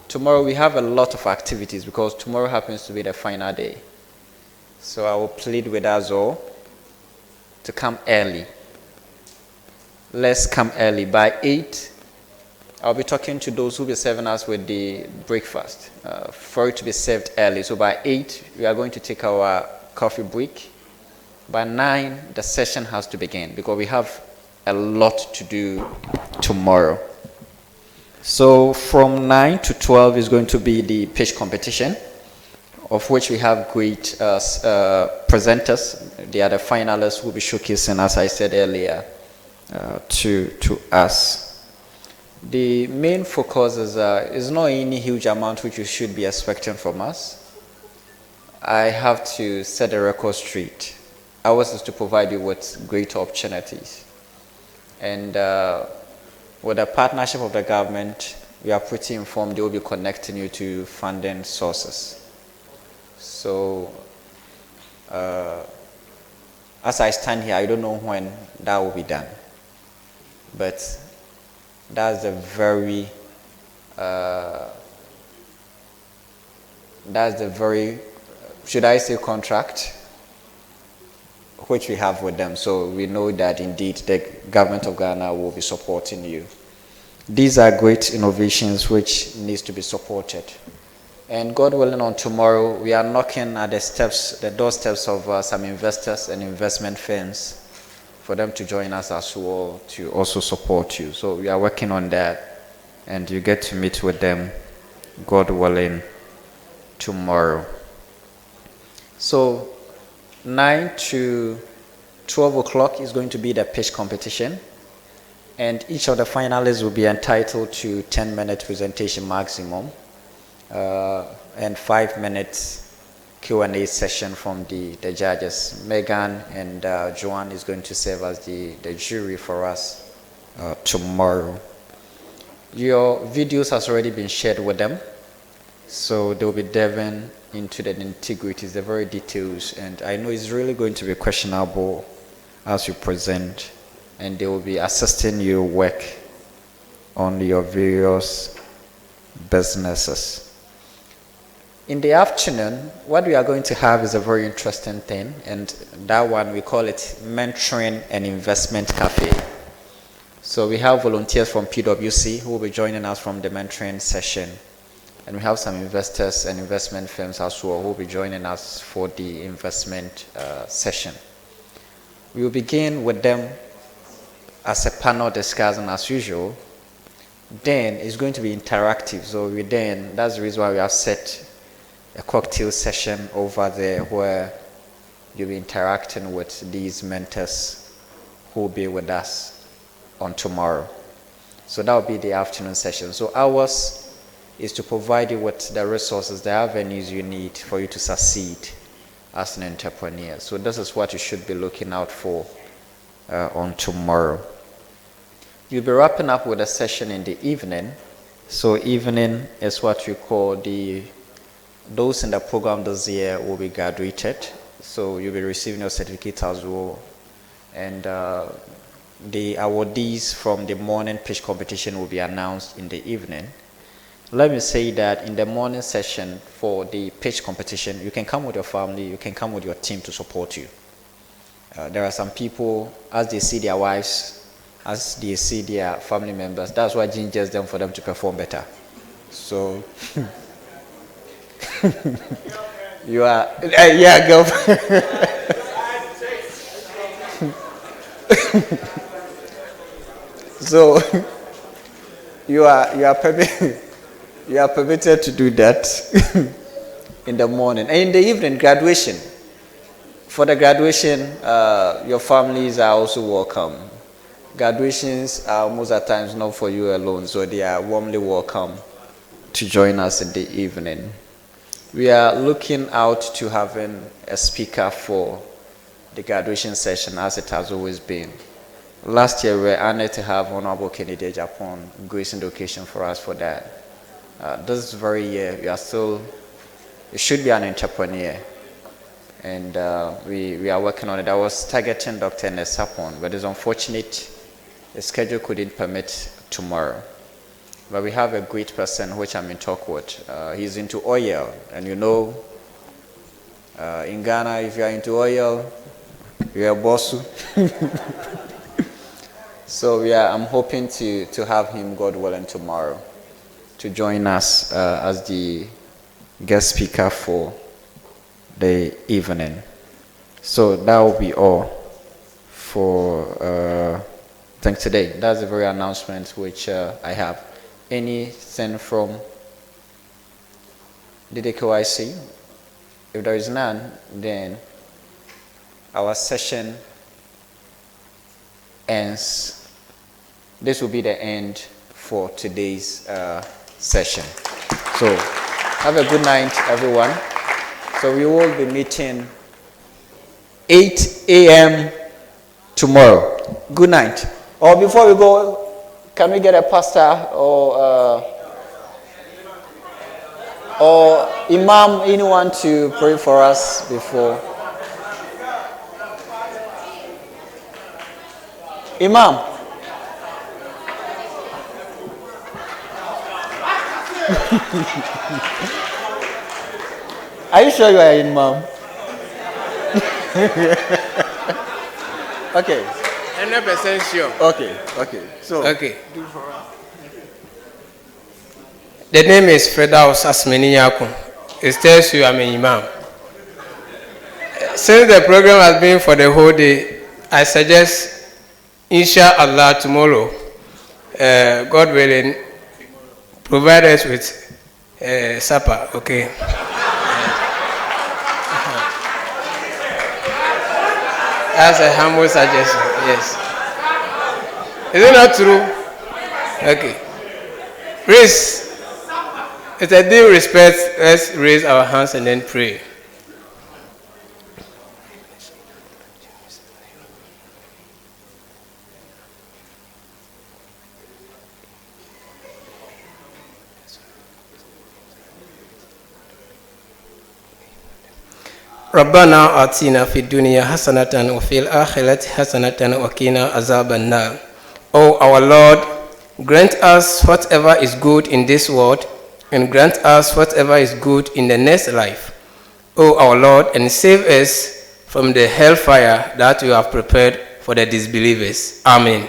tomorrow we have a lot of activities because tomorrow happens to be the final day. So I will plead with us all to come early. Let's come early. By 8, I'll be talking to those who will be serving us with the breakfast for it to be served early. So by 8, we are going to take our coffee break. By 9, the session has to begin because we have a lot to do tomorrow. So from 9 to 12 is going to be the pitch competition, of which we have great presenters. They are the finalists who will be showcasing, as I said earlier, to us. The main focus is not any huge amount which you should be expecting from us. I have to set the record straight. Ours is to provide you with great opportunities. And with the partnership of the government, we are pretty informed they will be connecting you to funding sources. So, as I stand here, I don't know when that will be done. But that's a very, should I say, contract, which we have with them. So we know that indeed the government of Ghana will be supporting you. These are great innovations which needs to be supported. And God willing, on tomorrow, we are knocking at the doorsteps of some investors and investment firms for them to join us as well to also support you. So we are working on that, and you get to meet with them, God willing, tomorrow. So 9 to 12 o'clock is going to be the pitch competition, and each of the finalists will be entitled to 10-minute presentation maximum, and 5 minutes Q&A session from the judges. Megan and Joanne is going to serve as the jury for us tomorrow. Your videos has already been shared with them, so they'll be delving into the nitty-gritties, the very details, and I know it's really going to be questionable as you present, and they will be assisting you work on your various businesses. In the afternoon, what we are going to have is a very interesting thing, and that one we call it Mentoring and Investment Cafe. So we have volunteers from PwC who will be joining us from the mentoring session, and we have some investors and investment firms as well who will be joining us for the investment session. We will begin with them as a panel discussion as usual. Then it's going to be interactive, so that's the reason why we have set a cocktail session over there where you'll be interacting with these mentors who will be with us on tomorrow. So that will be the afternoon session. So ours is to provide you with the resources, the avenues you need for you to succeed as an entrepreneur. So this is what you should be looking out for on tomorrow. You'll be wrapping up with a session in the evening. So evening is what we call those in the program this year will be graduated, so you'll be receiving your certificate as well. And the awardees from the morning pitch competition will be announced in the evening. Let me say that in the morning session for the pitch competition, you can come with your family, you can come with your team to support you. There are some people, as they see their wives, as they see their family members, that's what gingers them for them to perform better. So you are, yeah, girlfriend. So you are permitted to do that in the morning. And in the evening, graduation. For the graduation, your families are also welcome. Graduations are most of the times not for you alone, so they are warmly welcome to join us in the evening. We are looking out to having a speaker for the graduation session, as it has always been. Last year, we were honored to have Honorable Kennedy Japan gracing the occasion for us for that. This very year, you should be an entrepreneur. And we are working on it. I was targeting Dr. Nesapon, but it's unfortunate the schedule couldn't permit tomorrow. But we have a great person which I'm in talk with. He's into oil, and you know, in Ghana, if you are into oil, you're a boss. So yeah, I'm hoping to have him, God willing, tomorrow to join us as the guest speaker for the evening. So that will be all for today. That's the very announcement which I have. Anything from the DKYC? If there is none, then our session ends. This will be the end for today's session. So have a good night, everyone. So we will be meeting 8 a.m. tomorrow. Good night. Or before we go, can we get a pastor or imam, anyone to pray for us before? Imam. Are you sure you are in, Mom? Okay. 100% sure. Okay. So. Okay. The name is Fredaus Asmeni Yakun. It tells you I'm an imam. Since the program has been for the whole day, I suggest, inshallah, tomorrow, God willing, provide us with supper, okay? That's a humble suggestion, yes. Is it not true? Okay. Please, it's a due respect. Let's raise our hands and then pray. ربنا آتنا في الدنيا حسنة وفي الآخرة حسنة وقنا عذاب النار. Oh our Lord, grant us whatever is good in this world and grant us whatever is good in the next life. Oh our Lord, and save us from the hellfire that you have prepared for the disbelievers. Amen.